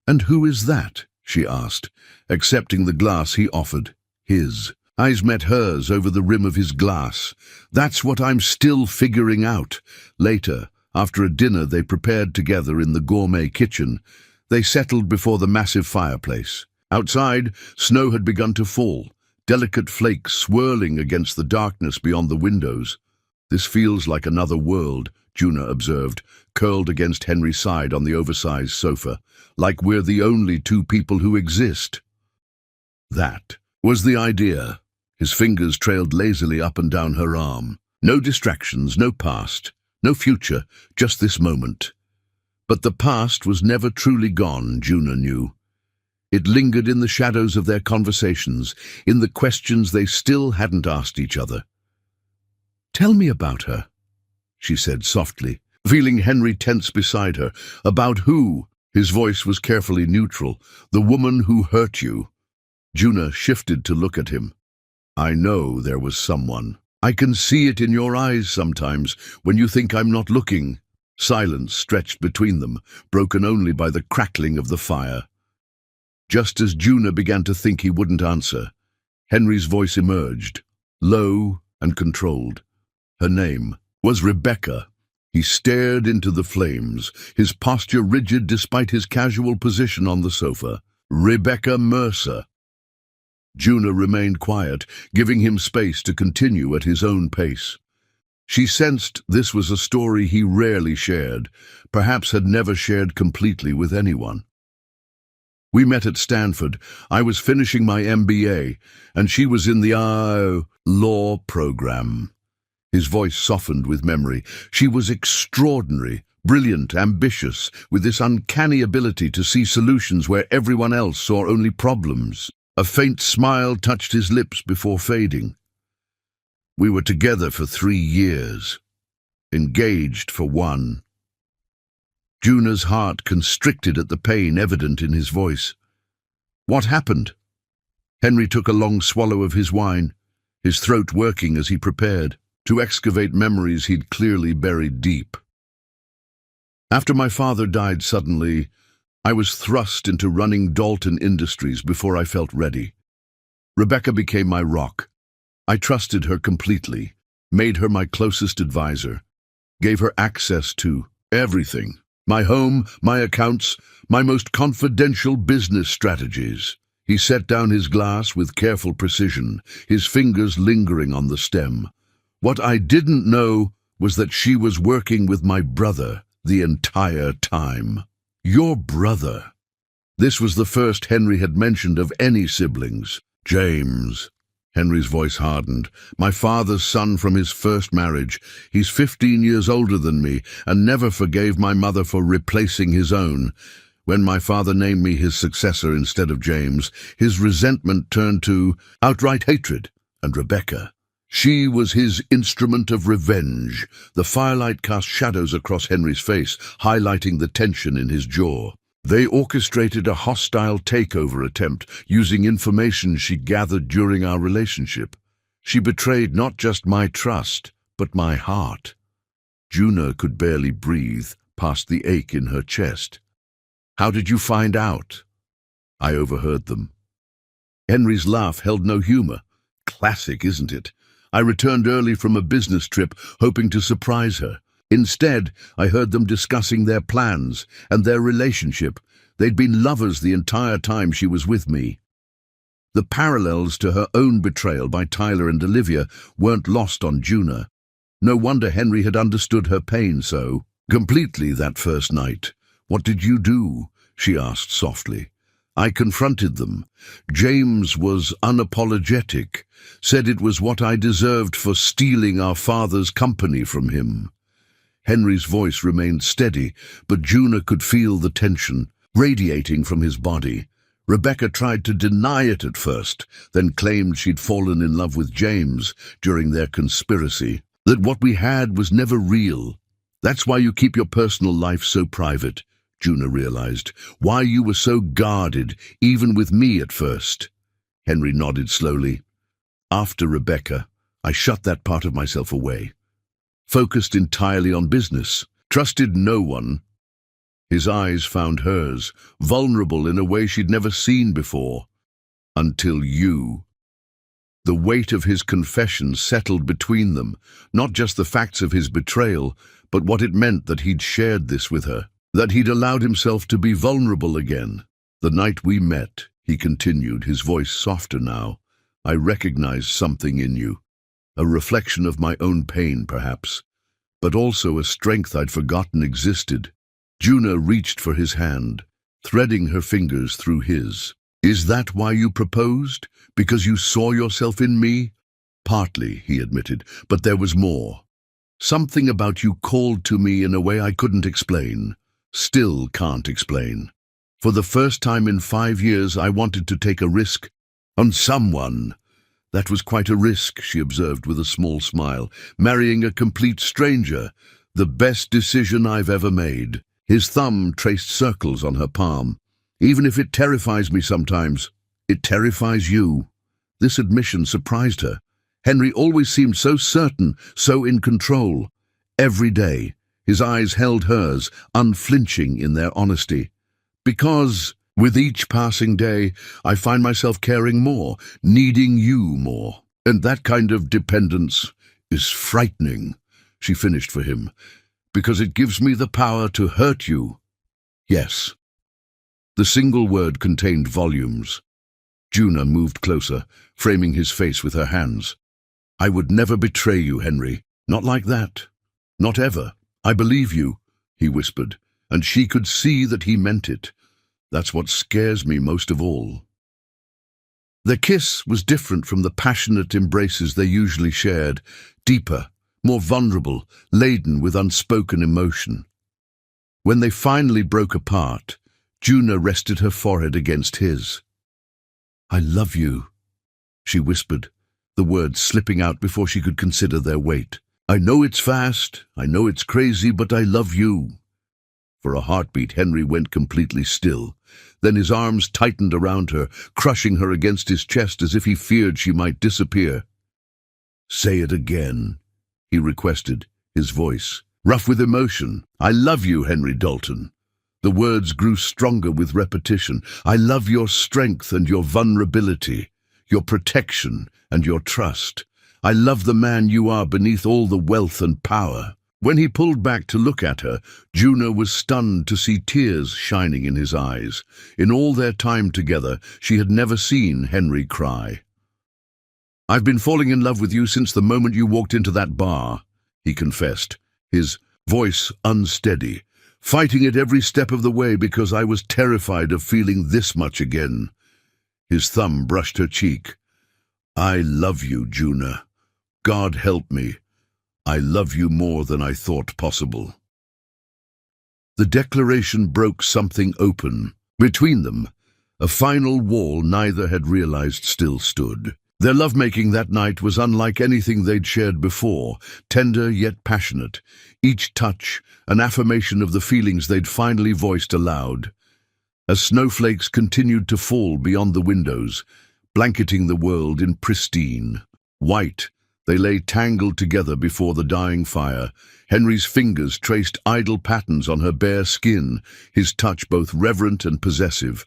"And who is that?" she asked, accepting the glass he offered. His eyes met hers over the rim of his glass. "That's what I'm still figuring out." Later, after a dinner they prepared together in the gourmet kitchen, they settled before the massive fireplace. Outside, snow had begun to fall, delicate flakes swirling against the darkness beyond the windows. "This feels like another world," Juna observed, curled against Henry's side on the oversized sofa, "like we're the only two people who exist." That was the idea. His fingers trailed lazily up and down her arm. No distractions, no past, no future, just this moment. But the past was never truly gone, Juna knew. It lingered in the shadows of their conversations, in the questions they still hadn't asked each other. "Tell me about her," she said softly, feeling Henry tense beside her. "About who?" His voice was carefully neutral. "The woman who hurt you." Juna shifted to look at him. "I know there was someone. I can see it in your eyes sometimes, when you think I'm not looking." Silence stretched between them, broken only by the crackling of the fire. Just as Juna began to think he wouldn't answer, Henry's voice emerged, low and controlled. Her name was Rebecca. He stared into the flames, his posture rigid despite his casual position on the sofa. Rebecca Mercer. Juna remained quiet, giving him space to continue at his own pace. She sensed this was a story he rarely shared, perhaps had never shared completely with anyone. We met at Stanford. I was finishing my MBA, and she was in the law program. His voice softened with memory. She was extraordinary, brilliant, ambitious, with this uncanny ability to see solutions where everyone else saw only problems. A faint smile touched his lips before fading. We were together for 3 years, engaged for 1. Juna's heart constricted at the pain evident in his voice. What happened? Henry took a long swallow of his wine, his throat working as he prepared to excavate memories he'd clearly buried deep. After my father died suddenly, I was thrust into running Dalton Industries before I felt ready. Rebecca became my rock. I trusted her completely, made her my closest advisor, gave her access to everything. My home, my accounts, my most confidential business strategies. He set down his glass with careful precision, his fingers lingering on the stem. What I didn't know was that she was working with my brother the entire time. Your brother. This was the first Henry had mentioned of any siblings. James. Henry's voice hardened. My father's son from his first marriage. He's 15 years older than me and never forgave my mother for replacing his own. When my father named me his successor instead of James, his resentment turned to outright hatred. And Rebecca. She was his instrument of revenge. The firelight cast shadows across Henry's face, highlighting the tension in his jaw. They orchestrated a hostile takeover attempt using information she gathered during our relationship. She betrayed not just my trust, but my heart. Juna could barely breathe past the ache in her chest. How did you find out? I overheard them. Henry's laugh held no humor. Classic, isn't it? I returned early from a business trip, hoping to surprise her. Instead, I heard them discussing their plans and their relationship. They'd been lovers the entire time she was with me. The parallels to her own betrayal by Tyler and Olivia weren't lost on Juna. No wonder Henry had understood her pain so completely that first night. What did you do? She asked softly. I confronted them. James was unapologetic, said it was what I deserved for stealing our father's company from him. Henry's voice remained steady, but Juna could feel the tension radiating from his body. Rebecca tried to deny it at first, then claimed she'd fallen in love with James during their conspiracy, that what we had was never real. That's why you keep your personal life so private, Juna realized, why you were so guarded, even with me at first. Henry nodded slowly. After Rebecca, I shut that part of myself away. Focused entirely on business, trusted no one. His eyes found hers, vulnerable in a way she'd never seen before. Until you. The weight of his confession settled between them, not just the facts of his betrayal, but what it meant that he'd shared this with her, that he'd allowed himself to be vulnerable again. The night we met, he continued, his voice softer now, I recognized something in you. A reflection of my own pain, perhaps, but also a strength I'd forgotten existed. Juna reached for his hand, threading her fingers through his. Is that why you proposed? Because you saw yourself in me? Partly, he admitted, but there was more. Something about you called to me in a way I couldn't explain. Still can't explain. For the first time in 5 years, I wanted to take a risk on someone. That was quite a risk, she observed with a small smile. Marrying a complete stranger, the best decision I've ever made. His thumb traced circles on her palm. Even if it terrifies me sometimes, it terrifies you. This admission surprised her. Henry always seemed so certain, so in control. Every day, his eyes held hers, unflinching in their honesty. Because with each passing day, I find myself caring more, needing you more. And that kind of dependence is frightening, she finished for him. Because it gives me the power to hurt you. Yes. The single word contained volumes. Juna moved closer, framing his face with her hands. I would never betray you, Henry. Not like that. Not ever. I believe you, he whispered, and she could see that he meant it. That's what scares me most of all. Their kiss was different from the passionate embraces they usually shared, deeper, more vulnerable, laden with unspoken emotion. When they finally broke apart, Juna rested her forehead against his. I love you, she whispered, the words slipping out before she could consider their weight. I know it's fast, I know it's crazy, but I love you. For a heartbeat, Henry went completely still. Then his arms tightened around her, crushing her against his chest as if he feared she might disappear. Say it again, he requested, his voice rough with emotion. I love you, Henry Dalton. The words grew stronger with repetition. I love your strength and your vulnerability, your protection and your trust. I love the man you are beneath all the wealth and power. When he pulled back to look at her, Juna was stunned to see tears shining in his eyes. In all their time together, she had never seen Henry cry. I've been falling in love with you since the moment you walked into that bar, he confessed, his voice unsteady, fighting it every step of the way because I was terrified of feeling this much again. His thumb brushed her cheek. I love you, Juna. God help me. I love you more than I thought possible. The declaration broke something open. Between them, a final wall neither had realized still stood. Their lovemaking that night was unlike anything they'd shared before, tender yet passionate, each touch an affirmation of the feelings they'd finally voiced aloud. As snowflakes continued to fall beyond the windows, blanketing the world in pristine white, they lay tangled together before the dying fire. Henry's fingers traced idle patterns on her bare skin, his touch both reverent and possessive.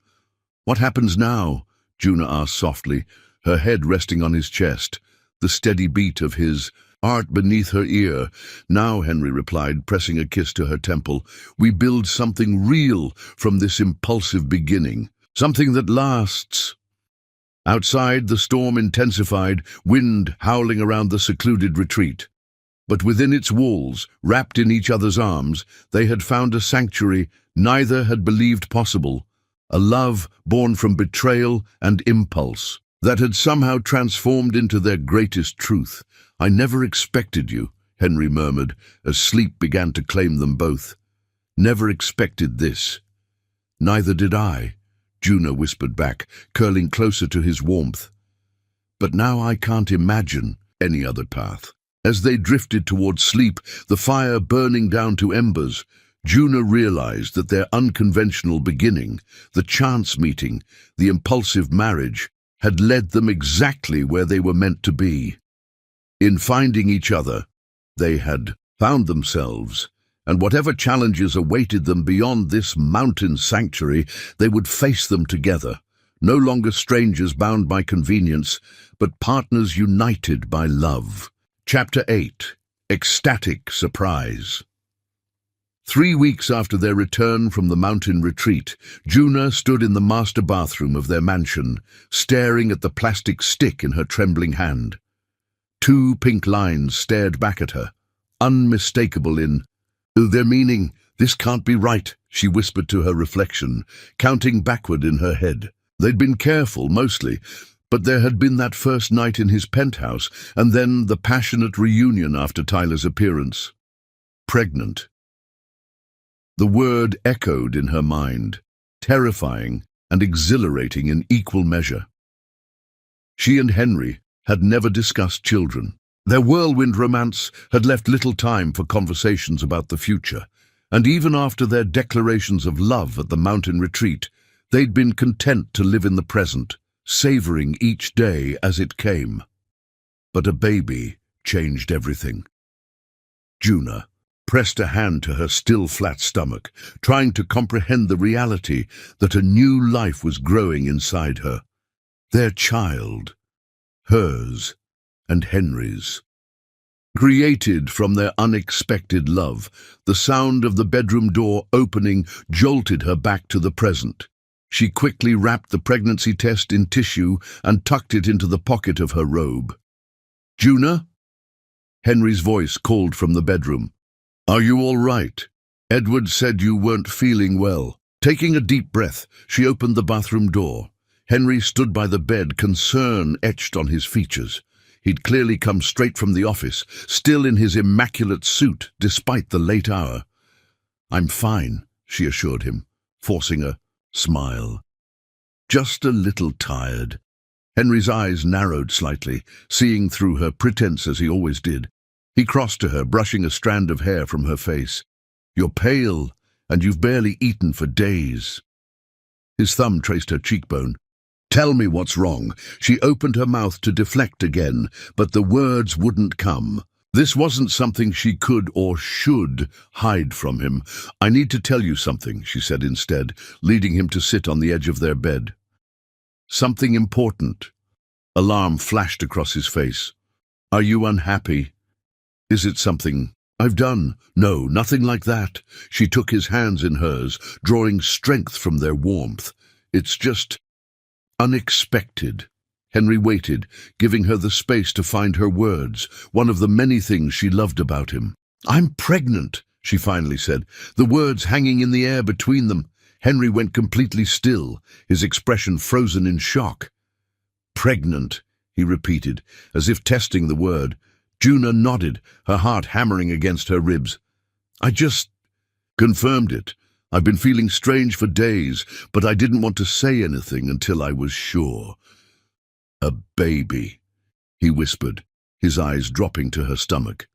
What happens now? Juna asked softly, her head resting on his chest, the steady beat of his heart beneath her ear. Now, Henry replied, pressing a kiss to her temple, we build something real from this impulsive beginning, something that lasts. Outside, the storm intensified, wind howling around the secluded retreat. But within its walls, wrapped in each other's arms, they had found a sanctuary neither had believed possible, a love born from betrayal and impulse that had somehow transformed into their greatest truth. I never expected you, Henry murmured, as sleep began to claim them both. Never expected this. Neither did I, Juna whispered back, curling closer to his warmth. But now I can't imagine any other path. As they drifted towards sleep, the fire burning down to embers, Juna realized that their unconventional beginning, the chance meeting, the impulsive marriage, had led them exactly where they were meant to be. In finding each other, they had found themselves, and whatever challenges awaited them beyond this mountain sanctuary, they would face them together, no longer strangers bound by convenience, but partners united by love. Chapter 8. Ecstatic Surprise. 3 weeks after their return from the mountain retreat, Juna stood in the master bathroom of their mansion, staring at the plastic stick in her trembling hand. 2 pink lines stared back at her, unmistakable in their meaning. This can't be right, she whispered to her reflection, counting backward in her head. They'd been careful, mostly, but there had been that first night in his penthouse, and then the passionate reunion after Tyler's appearance. Pregnant. The word echoed in her mind, terrifying and exhilarating in equal measure. She and Henry had never discussed children. Their whirlwind romance had left little time for conversations about the future, and even after their declarations of love at the mountain retreat, they'd been content to live in the present, savoring each day as it came. But a baby changed everything. Juna pressed a hand to her still flat stomach, trying to comprehend the reality that a new life was growing inside her. Their child, hers and Henry's. created from their unexpected love. The sound of the bedroom door opening jolted her back to the present. She quickly wrapped the pregnancy test in tissue and tucked it into the pocket of her robe. "Juna?" Henry's voice called from the bedroom. "Are you all right? Edward said you weren't feeling well." Taking a deep breath, she opened the bathroom door. Henry stood by the bed, concern etched on his features. He'd clearly come straight from the office, still in his immaculate suit, despite the late hour. "I'm fine," she assured him, forcing a smile. "Just a little tired." Henry's eyes narrowed slightly, seeing through her pretense as he always did. He crossed to her, brushing a strand of hair from her face. "You're pale, and you've barely eaten for days." His thumb traced her cheekbone. "Tell me what's wrong." She opened her mouth to deflect again, but the words wouldn't come. This wasn't something she could or should hide from him. "I need to tell you something," she said instead, leading him to sit on the edge of their bed. "Something important." Alarm flashed across his face. "Are you unhappy? Is it something I've done?" "No, nothing like that." She took his hands in hers, drawing strength from their warmth. "It's just unexpected." Henry waited, giving her the space to find her words, one of the many things she loved about him. "I'm pregnant," she finally said, the words hanging in the air between them. Henry went completely still, his expression frozen in shock. "Pregnant," he repeated, as if testing the word. Juna nodded, her heart hammering against her ribs. "I just confirmed it. I've been feeling strange for days, but I didn't want to say anything until I was sure." "A baby," he whispered, his eyes dropping to her stomach.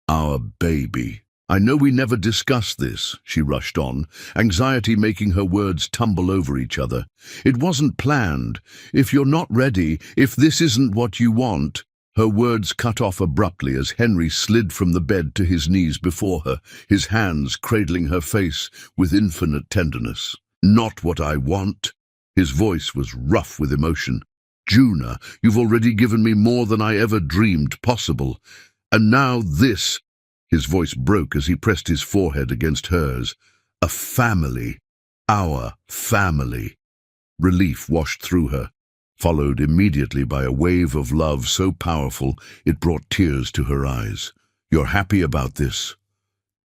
"Our baby." "I know we never discussed this," she rushed on, anxiety making her words tumble over each other. "It wasn't planned. If you're not ready, if this isn't what you want—" Her words cut off abruptly as Henry slid from the bed to his knees before her, his hands cradling her face with infinite tenderness. "Not what I want." His voice was rough with emotion. "Juna, you've already given me more than I ever dreamed possible. And now this." His voice broke as he pressed his forehead against hers. "A family. Our family." Relief washed through her, followed immediately by a wave of love so powerful it brought tears to her eyes. "You're happy about this?"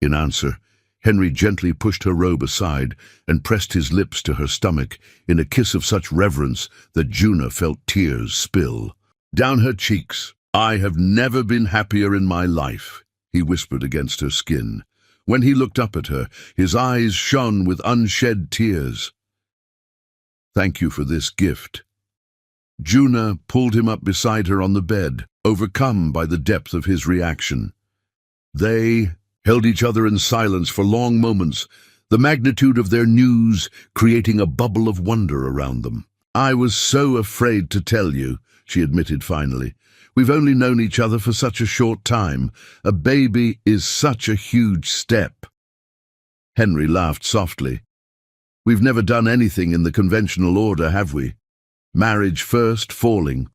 In answer, Henry gently pushed her robe aside and pressed his lips to her stomach in a kiss of such reverence that Juna felt tears spill down her cheeks. "I have never been happier in my life," he whispered against her skin. When he looked up at her, his eyes shone with unshed tears. "Thank you for this gift." Juna pulled him up beside her on the bed, overcome by the depth of his reaction. They held each other in silence for long moments, the magnitude of their news creating a bubble of wonder around them. "I was so afraid to tell you," she admitted finally. "We've only known each other for such a short time. A baby is such a huge step." Henry laughed softly. "We've never done anything in the conventional order, have we? Marriage first, falling.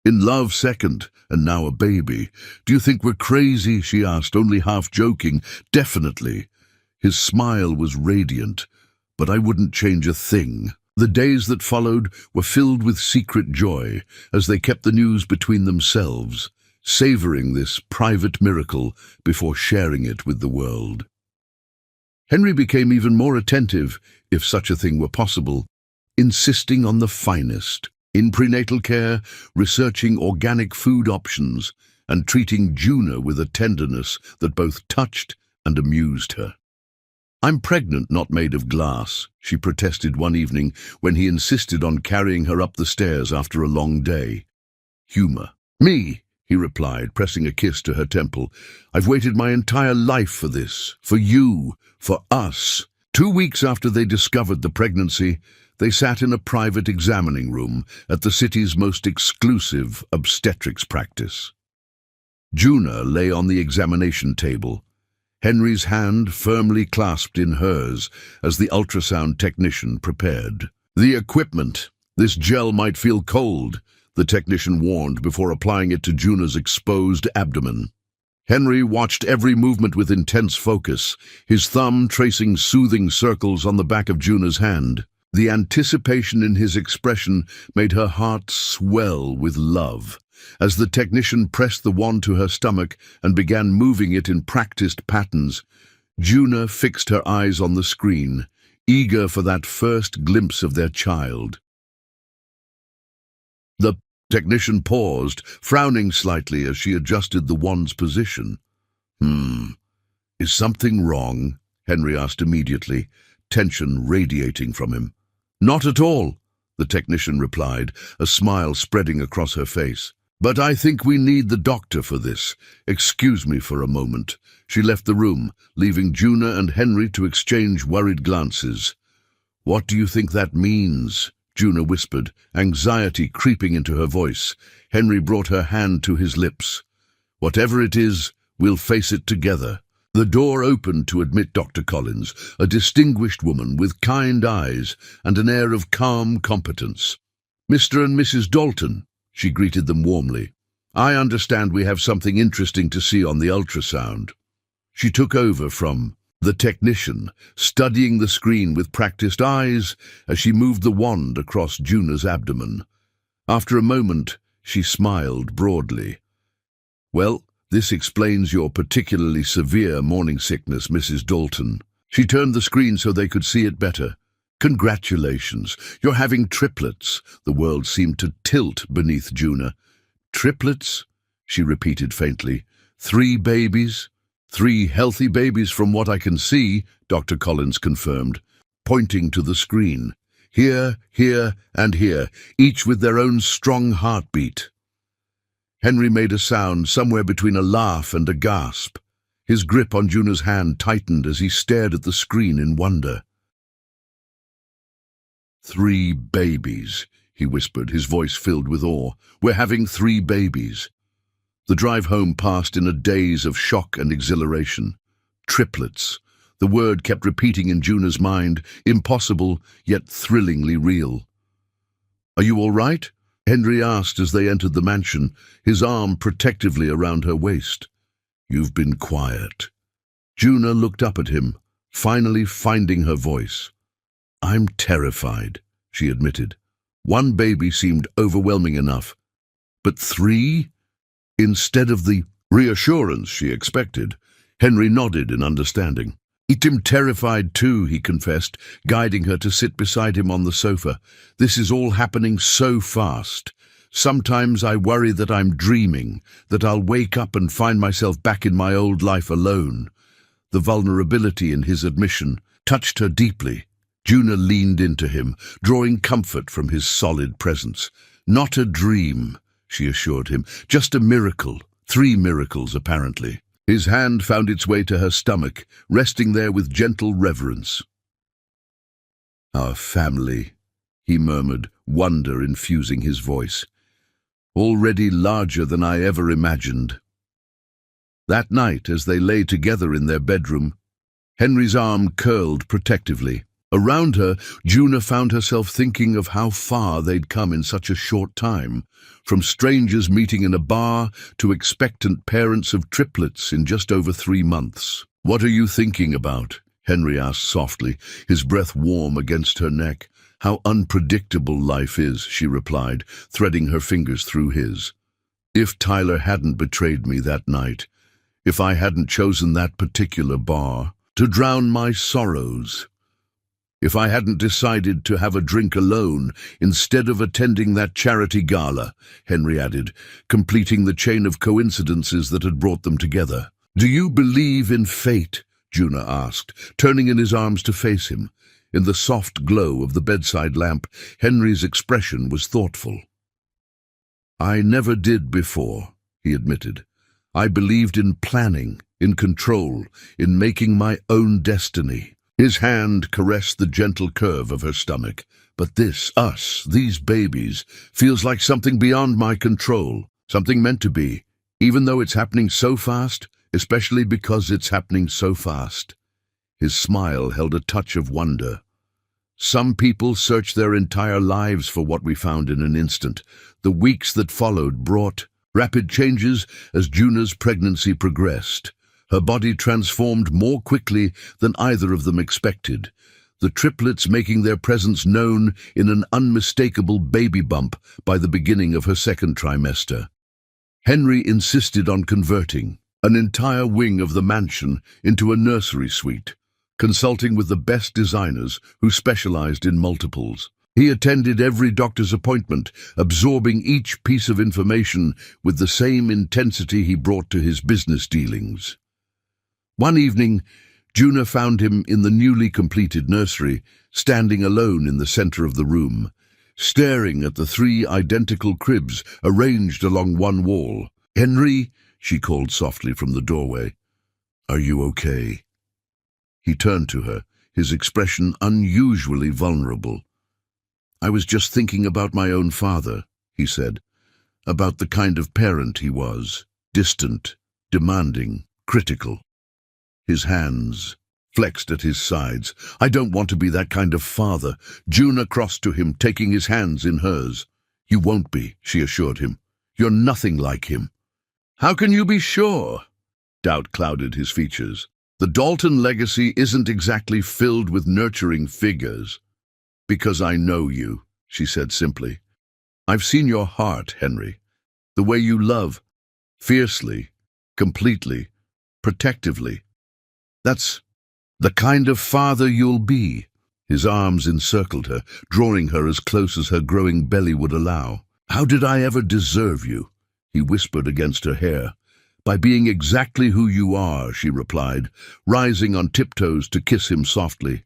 In love second, and now a baby. Do you think we're crazy?" she asked, only half joking. "Definitely." His smile was radiant, "but I wouldn't change a thing." The days that followed were filled with secret joy as they kept the news between themselves, savoring this private miracle before sharing it with the world. Henry became even more attentive, if such a thing were possible, insisting on the finest, in prenatal care, researching organic food options, and treating Juna with a tenderness that both touched and amused her. "I'm pregnant, not made of glass," she protested one evening when he insisted on carrying her up the stairs after a long day. "Humor." "Me," he replied, pressing a kiss to her temple. "I've waited my entire life for this, for you, for us." 2 weeks after they discovered the pregnancy, they sat in a private examining room at the city's most exclusive obstetrics practice. Juna lay on the examination table, Henry's hand firmly clasped in hers as the ultrasound technician prepared. "The equipment. This gel might feel cold," the technician warned before applying it to Juna's exposed abdomen. Henry watched every movement with intense focus, his thumb tracing soothing circles on the back of Juna's hand. The anticipation in his expression made her heart swell with love. As the technician pressed the wand to her stomach and began moving it in practiced patterns, Juna fixed her eyes on the screen, eager for that first glimpse of their child. The technician paused, frowning slightly as she adjusted the wand's position. Is something wrong?" Henry asked immediately, tension radiating from him. "Not at all," the technician replied, a smile spreading across her face. "But I think we need the doctor for this. Excuse me for a moment." She left the room, leaving Juna and Henry to exchange worried glances. "What do you think that means?" Juna whispered, anxiety creeping into her voice. Henry brought her hand to his lips. "Whatever it is, we'll face it together." The door opened to admit Dr. Collins, a distinguished woman with kind eyes and an air of calm competence. "Mr. and Mrs. Dalton," she greeted them warmly. "I understand we have something interesting to see on the ultrasound." She took over from the technician, studying the screen with practiced eyes as she moved the wand across Juna's abdomen. After a moment, she smiled broadly. "Well, this explains your particularly severe morning sickness, Mrs. Dalton." She turned the screen so they could see it better. "Congratulations, you're having triplets." The world seemed to tilt beneath Juna. "Triplets?" she repeated faintly. "3 babies?" "3 healthy babies from what I can see," Dr. Collins confirmed, pointing to the screen. "Here, here, and here, each with their own strong heartbeat." Henry made a sound somewhere between a laugh and a gasp. His grip on Juna's hand tightened as he stared at the screen in wonder. "3 babies," he whispered, his voice filled with awe. "We're having 3 babies." The drive home passed in a daze of shock and exhilaration. Triplets. The word kept repeating in Juna's mind, impossible, yet thrillingly real. "Are you all right?" Henry asked as they entered the mansion, his arm protectively around her waist. "You've been quiet." Juna looked up at him, finally finding her voice. "I'm terrified," she admitted. 1 baby seemed overwhelming enough. But 3? Instead of the reassurance she expected, Henry nodded in understanding. "I'm terrified too," he confessed, guiding her to sit beside him on the sofa. "This is all happening so fast. Sometimes I worry that I'm dreaming, that I'll wake up and find myself back in my old life alone." The vulnerability in his admission touched her deeply. Juna leaned into him, drawing comfort from his solid presence. "Not a dream," she assured him, "just a miracle. 3 miracles, apparently." His hand found its way to her stomach, resting there with gentle reverence. "Our family," he murmured, wonder infusing his voice. "Already larger than I ever imagined." That night, as they lay together in their bedroom, Henry's arm curled protectively. Around her, Juna found herself thinking of how far they'd come in such a short time, from strangers meeting in a bar to expectant parents of triplets in just over 3 months. "What are you thinking about?" Henry asked softly, his breath warm against her neck. "How unpredictable life is," she replied, threading her fingers through his. "If Tyler hadn't betrayed me that night, if I hadn't chosen that particular bar to drown my sorrows, if I hadn't decided to have a drink alone instead of attending that charity gala," Henry added, completing the chain of coincidences that had brought them together. "Do you believe in fate?" Juna asked, turning in his arms to face him. In the soft glow of the bedside lamp, Henry's expression was thoughtful. "I never did before," he admitted. "I believed in planning, in control, in making my own destiny." His hand caressed the gentle curve of her stomach. "But this, us, these babies, feels like something beyond my control, something meant to be, even though it's happening so fast, especially because it's happening so fast." His smile held a touch of wonder. "Some people search their entire lives for what we found in an instant. The weeks that followed brought Rapid changes as Juna's pregnancy progressed. Her body transformed more quickly than either of them expected, the triplets making their presence known in an unmistakable baby bump by the beginning of her second trimester. Henry insisted on converting an entire wing of the mansion into a nursery suite, consulting with the best designers who specialized in multiples. He attended every doctor's appointment, absorbing each piece of information with the same intensity he brought to his business dealings. One evening, Juna found him in the newly completed nursery, standing alone in the center of the room, staring at the 3 identical cribs arranged along one wall. "Henry," she called softly from the doorway, "are you okay?" He turned to her, his expression unusually vulnerable. "I was just thinking about my own father," he said, "about the kind of parent he was, distant, demanding, critical." His hands flexed at his sides. "I don't want to be that kind of father." Juna crossed to him, taking his hands in hers. "You won't be," she assured him. "You're nothing like him." "How can you be sure?" Doubt clouded his features. "The Dalton legacy isn't exactly filled with nurturing figures." "Because I know you," she said simply. "I've seen your heart, Henry. The way you love, fiercely, completely, protectively. That's the kind of father you'll be." His arms encircled her, drawing her as close as her growing belly would allow. "How did I ever deserve you?" he whispered against her hair. "By being exactly who you are," she replied, rising on tiptoes to kiss him softly.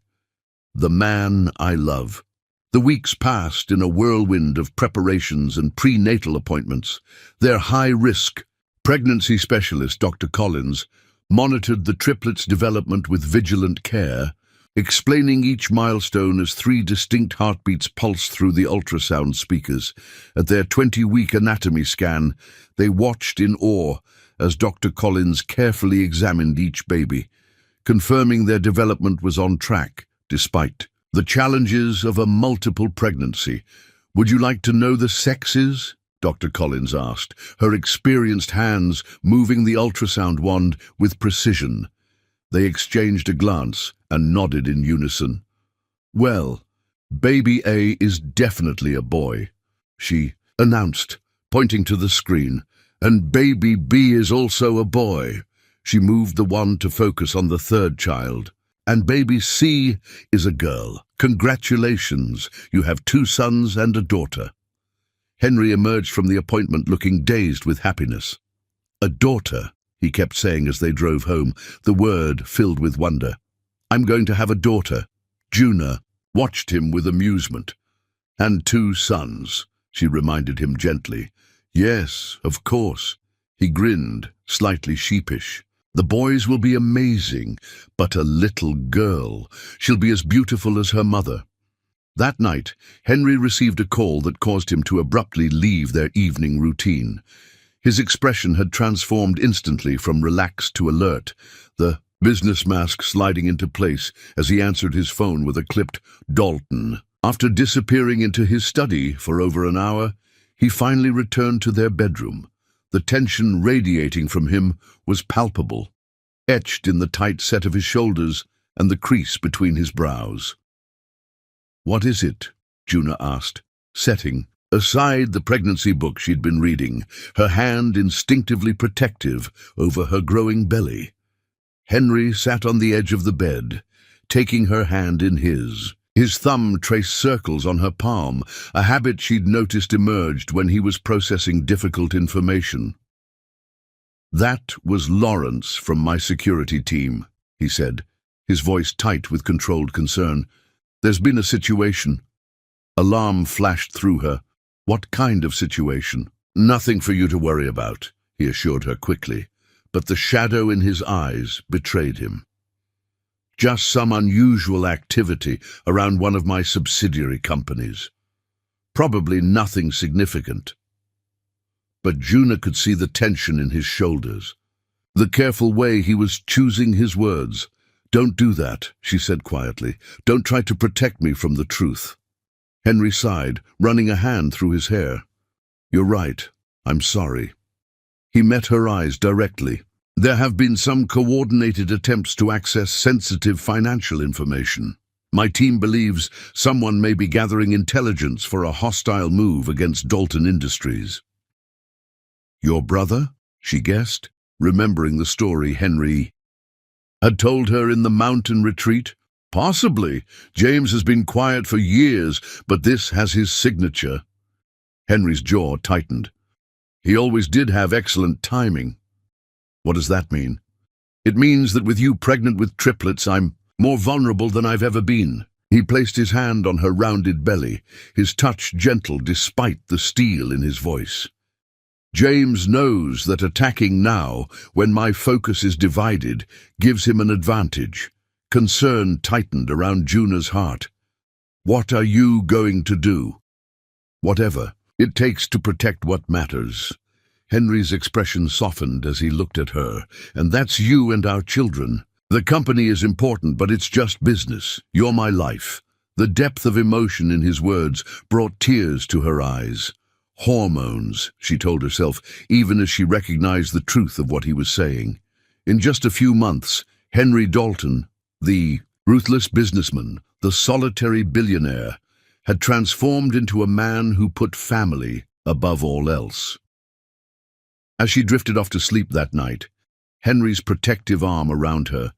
"The man I love." The weeks passed in a whirlwind of preparations and prenatal appointments. Their high-risk pregnancy specialist, Dr. Collins, monitored the triplets' development with vigilant care, explaining each milestone as 3 distinct heartbeats pulsed through the ultrasound speakers. At their 20-week anatomy scan, they watched in awe as Dr. Collins carefully examined each baby, confirming their development was on track, despite the challenges of a multiple pregnancy. "Would you like to know the sexes?" Dr. Collins asked, her experienced hands moving the ultrasound wand with precision. They exchanged a glance and nodded in unison. "Well, baby A is definitely a boy," she announced, pointing to the screen. "And baby B is also a boy." She moved the wand to focus on the 3rd child. "And baby C is a girl. Congratulations, you have 2 sons and a daughter." Henry emerged from the appointment looking dazed with happiness. "A daughter," he kept saying as they drove home, the word filled with wonder. "I'm going to have a daughter." Juna watched him with amusement. "And 2 sons," she reminded him gently. "Yes, of course." He grinned, slightly sheepish. "The boys will be amazing, but a little girl. She'll be as beautiful as her mother." That night, Henry received a call that caused him to abruptly leave their evening routine. His expression had transformed instantly from relaxed to alert, the business mask sliding into place as he answered his phone with a clipped "Dalton." After disappearing into his study for over an hour, he finally returned to their bedroom. The tension radiating from him was palpable, etched in the tight set of his shoulders and the crease between his brows. "What is it?" Juna asked, setting aside the pregnancy book she'd been reading, her hand instinctively protective over her growing belly. Henry sat on the edge of the bed, taking her hand in his. His thumb traced circles on her palm, a habit she'd noticed emerged when he was processing difficult information. "That was Lawrence from my security team," he said, his voice tight with controlled concern. "There's been a situation." Alarm flashed through her. "What kind of situation?" "Nothing for you to worry about," he assured her quickly, but the shadow in his eyes betrayed him. "Just some unusual activity around one of my subsidiary companies. Probably nothing significant." But Juna could see the tension in his shoulders, the careful way he was choosing his words. "Don't do that," she said quietly. "Don't try to protect me from the truth." Henry sighed, running a hand through his hair. "You're right. I'm sorry." He met her eyes directly. There have been some coordinated attempts to access sensitive financial information. My team believes someone may be gathering intelligence for a hostile move against Dalton Industries. Your brother? She guessed, remembering the story Henry had told her in the mountain retreat. Possibly. James has been quiet for years, but this has his signature. Henry's jaw tightened. He always did have excellent timing. What does that mean? It means that with you pregnant with triplets, I'm more vulnerable than I've ever been. He placed his hand on her rounded belly, his touch gentle despite the steel in his voice. James knows that attacking now, when my focus is divided, gives him an advantage. Concern tightened around Juna's heart. What are you going to do? Whatever it takes to protect what matters. Henry's expression softened as he looked at her. And that's you and our children. The company is important, but it's just business. You're my life. The depth of emotion in his words brought tears to her eyes. Hormones, she told herself, even as she recognized the truth of what he was saying. In just a few months, Henry Dalton, the ruthless businessman, the solitary billionaire, had transformed into a man who put family above all else. As she drifted off to sleep that night, Henry's protective arm around her,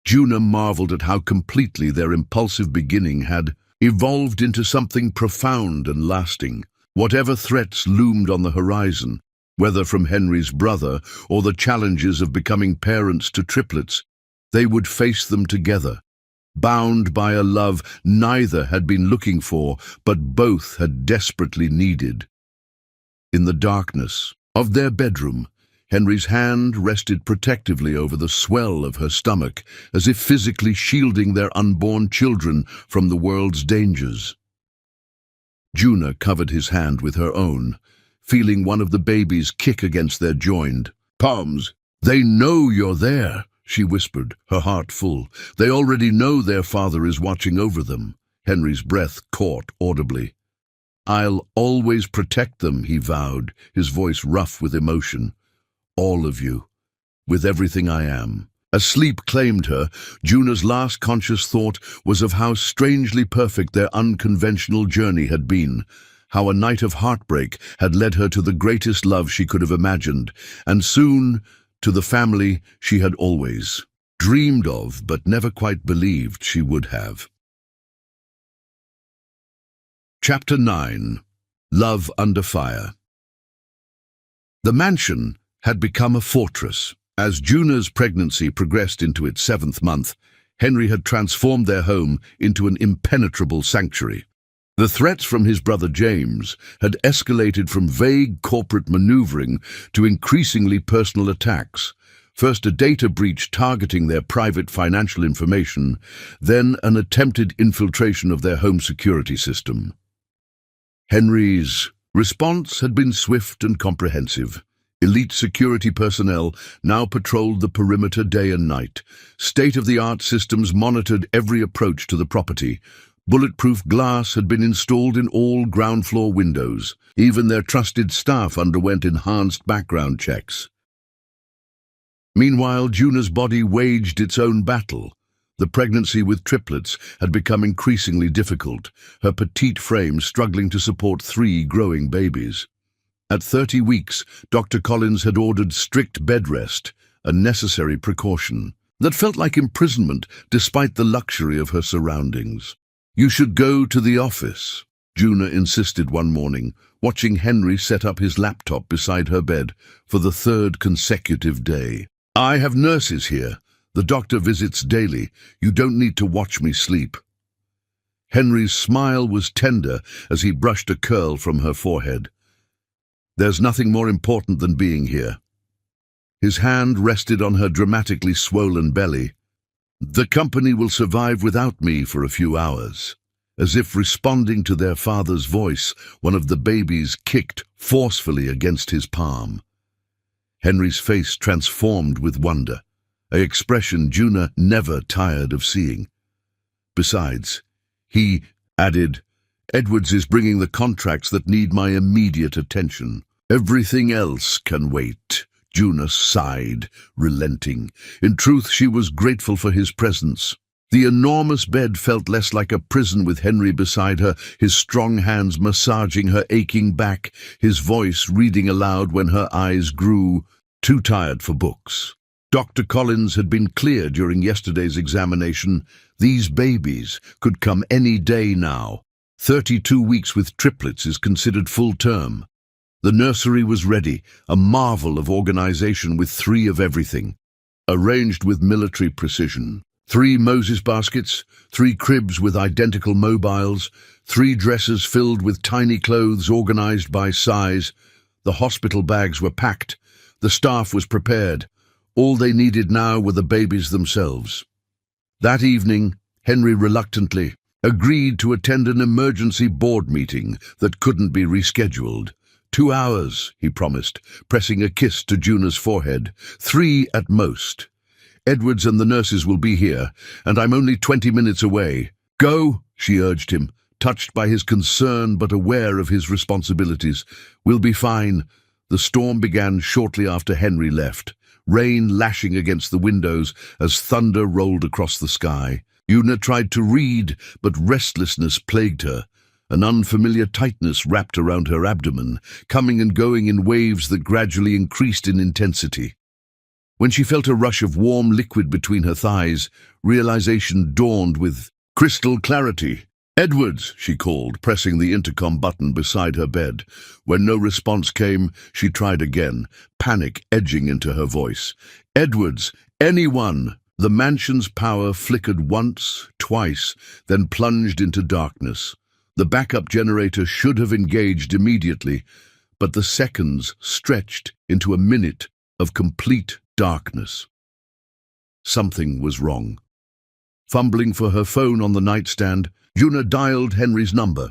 Juna marveled at how completely their impulsive beginning had evolved into something profound and lasting. Whatever threats loomed on the horizon, whether from Henry's brother or the challenges of becoming parents to triplets, they would face them together, bound by a love neither had been looking for, but both had desperately needed. In the darkness of their bedroom, Henry's hand rested protectively over the swell of her stomach, as if physically shielding their unborn children from the world's dangers. Juna covered his hand with her own, feeling one of the babies kick against their joined palms. They know you're there, she whispered, her heart full. They already know their father is watching over them. Henry's breath caught audibly. I'll always protect them, he vowed, his voice rough with emotion. All of you, with everything I am. As sleep claimed her, Juna's last conscious thought was of how strangely perfect their unconventional journey had been, how a night of heartbreak had led her to the greatest love she could have imagined, and soon to the family she had always dreamed of but never quite believed she would have. Chapter 9. Love Under Fire. The mansion had become a fortress. As Juna's pregnancy progressed into its 7th month, Henry had transformed their home into an impenetrable sanctuary. The threats from his brother James had escalated from vague corporate maneuvering to increasingly personal attacks. First a data breach targeting their private financial information, then an attempted infiltration of their home security system. Henry's response had been swift and comprehensive. Elite security personnel now patrolled the perimeter day and night. State-of-the-art systems monitored every approach to the property. Bulletproof glass had been installed in all ground-floor windows. Even their trusted staff underwent enhanced background checks. Meanwhile, Juna's body waged its own battle. The pregnancy with triplets had become increasingly difficult, her petite frame struggling to support 3 growing babies. At 30 weeks, Dr. Collins had ordered strict bed rest, a necessary precaution that felt like imprisonment despite the luxury of her surroundings. You should go to the office, Juna insisted one morning, watching Henry set up his laptop beside her bed for the 3rd consecutive day. I have nurses here. The doctor visits daily. You don't need to watch me sleep. Henry's smile was tender as he brushed a curl from her forehead. There's nothing more important than being here. His hand rested on her dramatically swollen belly. The company will survive without me for a few hours. As if responding to their father's voice, one of the babies kicked forcefully against his palm. Henry's face transformed with wonder, an expression Juna never tired of seeing. Besides, he added, Edwards is bringing the contracts that need my immediate attention. Everything else can wait. Juna sighed, relenting. In truth, she was grateful for his presence. The enormous bed felt less like a prison with Henry beside her, his strong hands massaging her aching back, his voice reading aloud when her eyes grew too tired for books. Dr. Collins had been clear during yesterday's examination. These babies could come any day now. 32 weeks with triplets is considered full term. The nursery was ready, a marvel of organization with 3 of everything, arranged with military precision. 3 Moses baskets, 3 cribs with identical mobiles, 3 dressers filled with tiny clothes organized by size. The hospital bags were packed. The staff was prepared. All they needed now were the babies themselves. That evening, Henry reluctantly agreed to attend an emergency board meeting that couldn't be rescheduled. 2 hours, he promised, pressing a kiss to Juna's forehead. 3 at most. Edwards and the nurses will be here, and I'm only 20 minutes away. Go, she urged him, touched by his concern but aware of his responsibilities. We'll be fine. The storm began shortly after Henry left, rain lashing against the windows as thunder rolled across the sky. Una tried to read, but restlessness plagued her. An unfamiliar tightness wrapped around her abdomen, coming and going in waves that gradually increased in intensity. When she felt a rush of warm liquid between her thighs, realization dawned with crystal clarity. "Edwards," she called, pressing the intercom button beside her bed. When no response came, she tried again, panic edging into her voice. "Edwards, anyone!" The mansion's power flickered once, twice, then plunged into darkness. The backup generator should have engaged immediately, but the seconds stretched into a minute of complete darkness. Something was wrong. Fumbling for her phone on the nightstand, Una dialed Henry's number.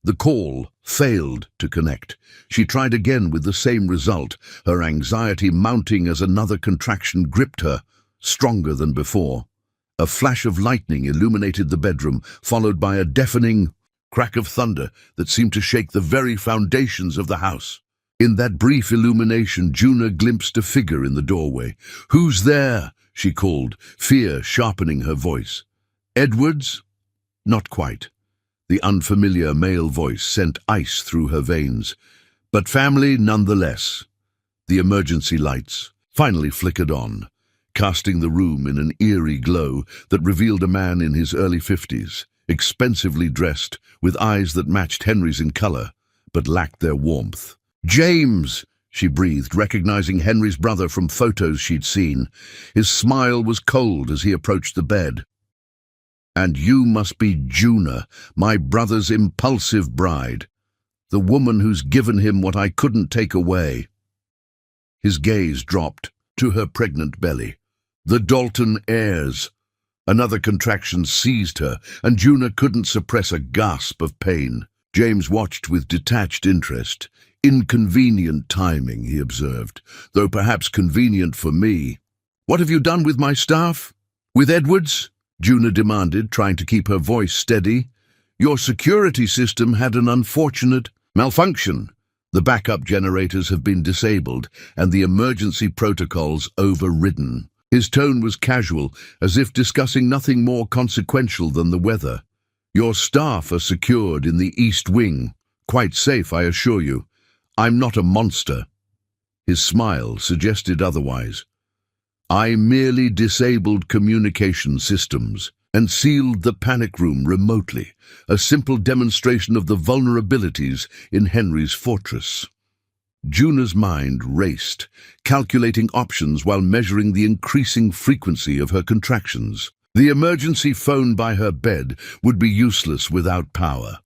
The call failed to connect. She tried again with the same result, her anxiety mounting as another contraction gripped her, stronger than before. A flash of lightning illuminated the bedroom, followed by a deafening crack of thunder that seemed to shake the very foundations of the house. In that brief illumination, Una glimpsed a figure in the doorway. "Who's there?" she called, fear sharpening her voice. "Edwards?" Not quite. The unfamiliar male voice sent ice through her veins. But family nonetheless. The emergency lights finally flickered on, casting the room in an eerie glow that revealed a man in his early 50s, expensively dressed, with eyes that matched Henry's in color, but lacked their warmth. "James!" she breathed, recognizing Henry's brother from photos she'd seen. His smile was cold as he approached the bed. "And you must be Juna, my brother's impulsive bride, the woman who's given him what I couldn't take away." His gaze dropped to her pregnant belly. The Dalton heirs. Another contraction seized her, and Juna couldn't suppress a gasp of pain. James watched with detached interest. "Inconvenient timing," he observed, "though perhaps convenient for me." "What have you done with my staff? With Edwards?" Juna demanded, trying to keep her voice steady. "Your security system had an unfortunate malfunction. The backup generators have been disabled, and the emergency protocols overridden." His tone was casual, as if discussing nothing more consequential than the weather. "Your staff are secured in the East Wing. Quite safe, I assure you. I'm not a monster." His smile suggested otherwise. "I merely disabled communication systems and sealed the panic room remotely, a simple demonstration of the vulnerabilities in Henry's fortress." Juna's mind raced, calculating options while measuring the increasing frequency of her contractions. The emergency phone by her bed would be useless without power.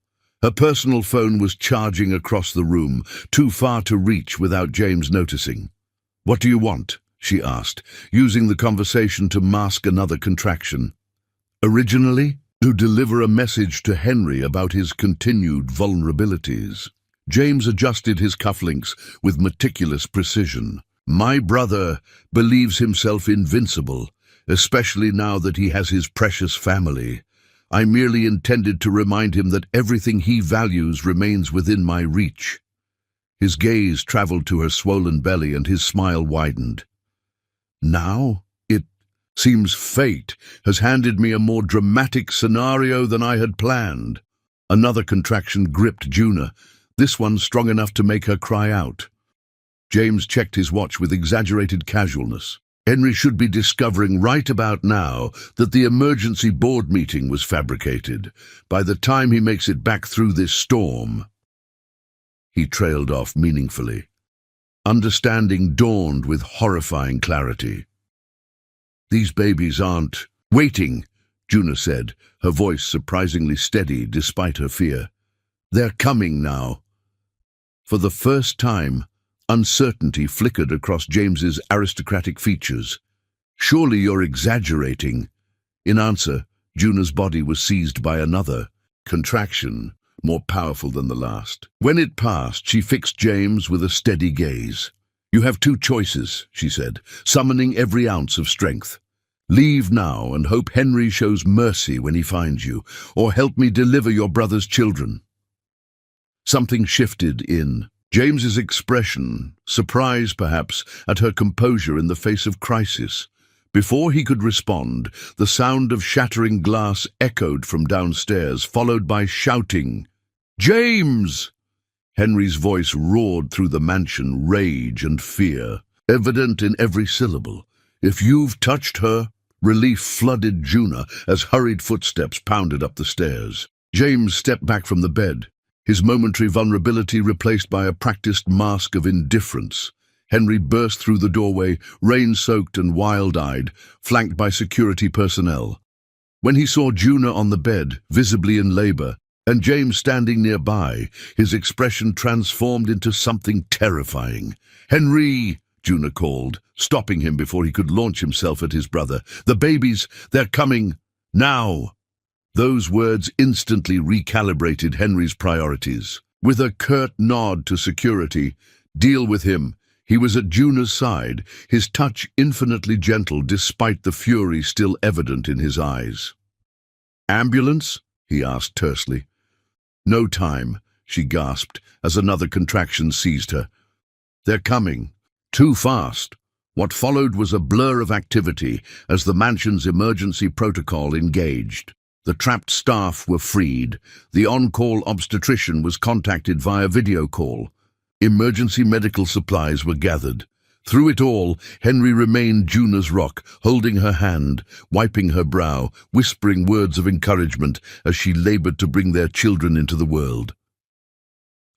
Her personal phone was charging across the room, too far to reach without James noticing. "What do you want?" she asked, using the conversation to mask another contraction. "Originally, to deliver a message to Henry about his continued vulnerabilities." James adjusted his cufflinks with meticulous precision. "My brother believes himself invincible, especially now that he has his precious family. I merely intended to remind him that everything he values remains within my reach." His gaze traveled to her swollen belly and his smile widened. Now, it seems fate has handed me a more dramatic scenario than I had planned. Another contraction gripped Juna, this one strong enough to make her cry out. James checked his watch with exaggerated casualness. Henry should be discovering right about now that the emergency board meeting was fabricated. By the time he makes it back through this storm. He trailed off meaningfully. Understanding dawned with horrifying clarity. These babies aren't waiting, Juna said, her voice surprisingly steady despite her fear. They're coming now. For the first time, uncertainty flickered across James's aristocratic features. Surely you're exaggerating. In answer, Juna's body was seized by another contraction, more powerful than the last. When it passed, she fixed James with a steady gaze. You have two choices, she said, summoning every ounce of strength. Leave now and hope Henry shows mercy when he finds you, or help me deliver your brother's children. Something shifted in James's expression, surprise perhaps at her composure in the face of crisis. Before he could respond, the sound of shattering glass echoed from downstairs, followed by shouting, "James!" Henry's voice roared through the mansion, rage and fear, evident in every syllable. "If you've touched her..." Relief flooded Juna as hurried footsteps pounded up the stairs. James stepped back from the bed, his momentary vulnerability replaced by a practiced mask of indifference. Henry burst through the doorway, rain-soaked and wild-eyed, flanked by security personnel. When he saw Juna on the bed, visibly in labor, and James standing nearby, his expression transformed into something terrifying. "Henry!" Juna called, stopping him before he could launch himself at his brother. "The babies, they're coming, now!" Those words instantly recalibrated Henry's priorities. With a curt nod to security, "Deal with him," he was at Juna's side, his touch infinitely gentle despite the fury still evident in his eyes. "Ambulance?" he asked tersely. "No time," she gasped as another contraction seized her. "They're coming. Too fast." What followed was a blur of activity as the mansion's emergency protocol engaged. The trapped staff were freed. The on-call obstetrician was contacted via video call. Emergency medical supplies were gathered. Through it all, Henry remained Juna's rock, holding her hand, wiping her brow, whispering words of encouragement as she labored to bring their children into the world.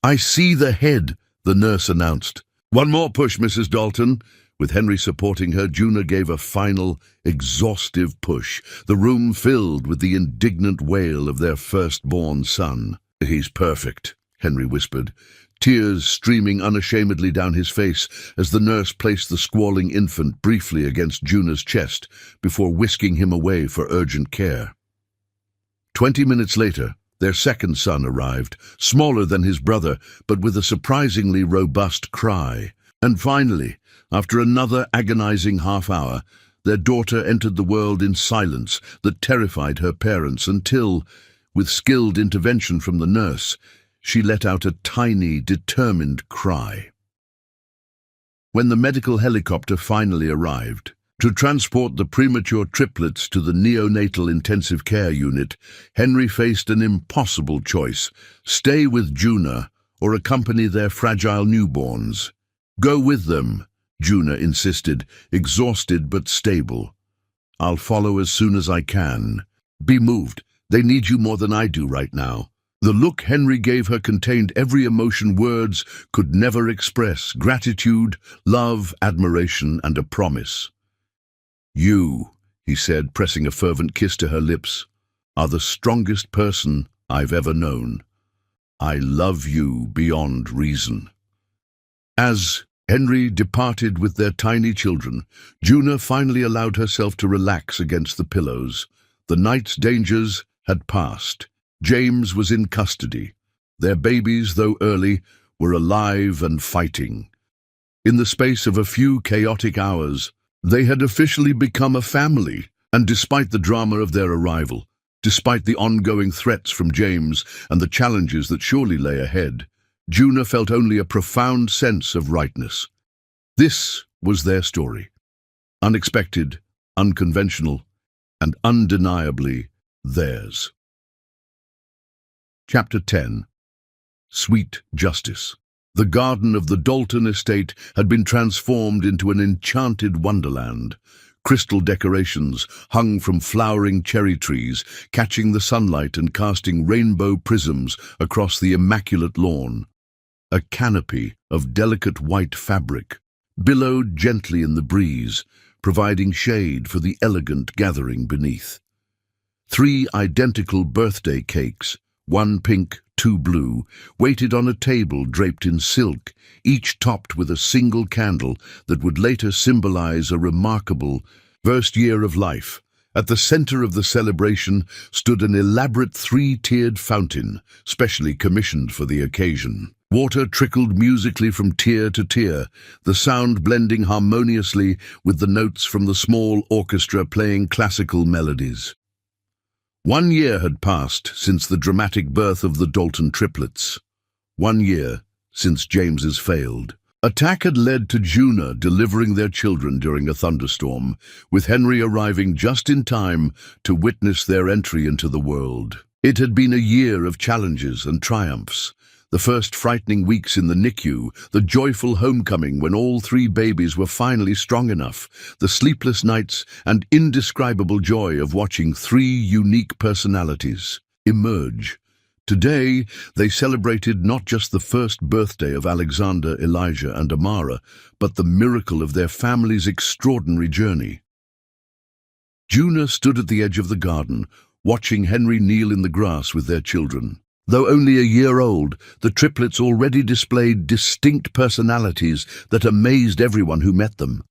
"I see the head," the nurse announced. "One more push, Mrs. Dalton." With Henry supporting her, Juna gave a final, exhaustive push, the room filled with the indignant wail of their firstborn son. "He's perfect," Henry whispered, tears streaming unashamedly down his face as the nurse placed the squalling infant briefly against Juna's chest before whisking him away for urgent care. 20 minutes later, their second son arrived, smaller than his brother, but with a surprisingly robust cry. And finally, after another agonizing half-hour, their daughter entered the world in silence that terrified her parents until, with skilled intervention from the nurse, she let out a tiny, determined cry. When the medical helicopter finally arrived, to transport the premature triplets to the neonatal intensive care unit, Henry faced an impossible choice: stay with Juna or accompany their fragile newborns. "Go with them," Juna insisted, exhausted but stable. "I'll follow as soon as I can. Be moved. They need you more than I do right now." The look Henry gave her contained every emotion words could never express: gratitude, love, admiration, and a promise. "You," he said, pressing a fervent kiss to her lips, "are the strongest person I've ever known. I love you beyond reason." As Henry departed with their tiny children, Juna finally allowed herself to relax against the pillows. The night's dangers had passed. James was in custody. Their babies, though early, were alive and fighting. In the space of a few chaotic hours, they had officially become a family, and despite the drama of their arrival, despite the ongoing threats from James and the challenges that surely lay ahead, Juna felt only a profound sense of rightness. This was their story. Unexpected, unconventional, and undeniably theirs. Chapter 10. Sweet Justice. The garden of the Dalton estate had been transformed into an enchanted wonderland. Crystal decorations hung from flowering cherry trees, catching the sunlight and casting rainbow prisms across the immaculate lawn. A canopy of delicate white fabric billowed gently in the breeze, providing shade for the elegant gathering beneath. 3 identical birthday cakes, 1 pink, 2 blue, waited on a table draped in silk, each topped with a single candle that would later symbolize a remarkable first year of life. At the center of the celebration stood an elaborate 3-tiered fountain, specially commissioned for the occasion. Water trickled musically from tier to tier, the sound blending harmoniously with the notes from the small orchestra playing classical melodies. 1 year had passed since the dramatic birth of the Dalton triplets. 1 year since James's failed attack had led to Juna delivering their children during a thunderstorm, with Henry arriving just in time to witness their entry into the world. It had been a year of challenges and triumphs. The first frightening weeks in the NICU, the joyful homecoming when all 3 babies were finally strong enough, the sleepless nights and indescribable joy of watching 3 unique personalities emerge. Today, they celebrated not just the first birthday of Alexander, Elijah, and Amara, but the miracle of their family's extraordinary journey. Juna stood at the edge of the garden, watching Henry kneel in the grass with their children. Though only a year old, the triplets already displayed distinct personalities that amazed everyone who met them.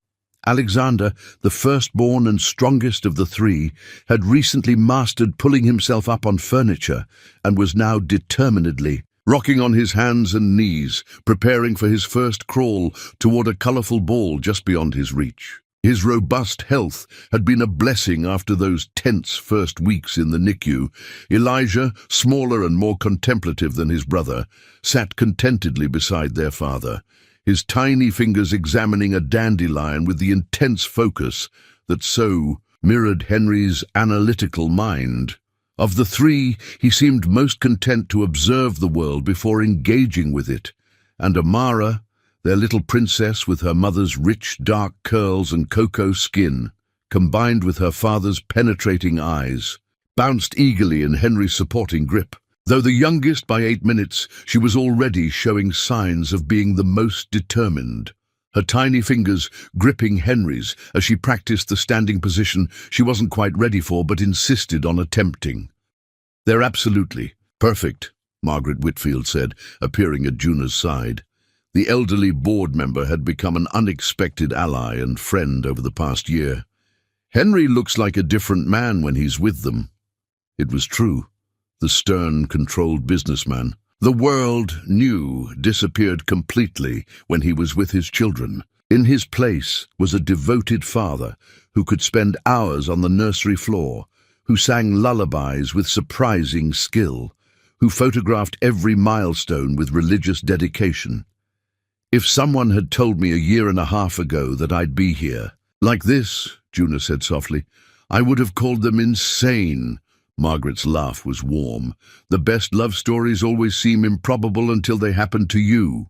Alexander, the firstborn and strongest of the 3, had recently mastered pulling himself up on furniture and was now determinedly rocking on his hands and knees, preparing for his first crawl toward a colorful ball just beyond his reach. His robust health had been a blessing after those tense first weeks in the NICU. Elijah, smaller and more contemplative than his brother, sat contentedly beside their father, his tiny fingers examining a dandelion with the intense focus that so mirrored Henry's analytical mind. Of the 3, he seemed most content to observe the world before engaging with it, and Amara, their little princess with her mother's rich dark curls and cocoa skin, combined with her father's penetrating eyes, bounced eagerly in Henry's supporting grip. Though the youngest by 8 minutes, she was already showing signs of being the most determined. Her tiny fingers gripping Henry's as she practiced the standing position she wasn't quite ready for but insisted on attempting. "They're absolutely perfect," Margaret Whitfield said, appearing at Juna's side. The elderly board member had become an unexpected ally and friend over the past year. "Henry looks like a different man when he's with them." It was true. The stern, controlled businessman the world knew disappeared completely when he was with his children. In his place was a devoted father who could spend hours on the nursery floor, who sang lullabies with surprising skill, who photographed every milestone with religious dedication. "If someone had told me a year and a half ago that I'd be here, like this," Juna said softly, "I would have called them insane." Margaret's laugh was warm. "The best love stories always seem improbable until they happen to you."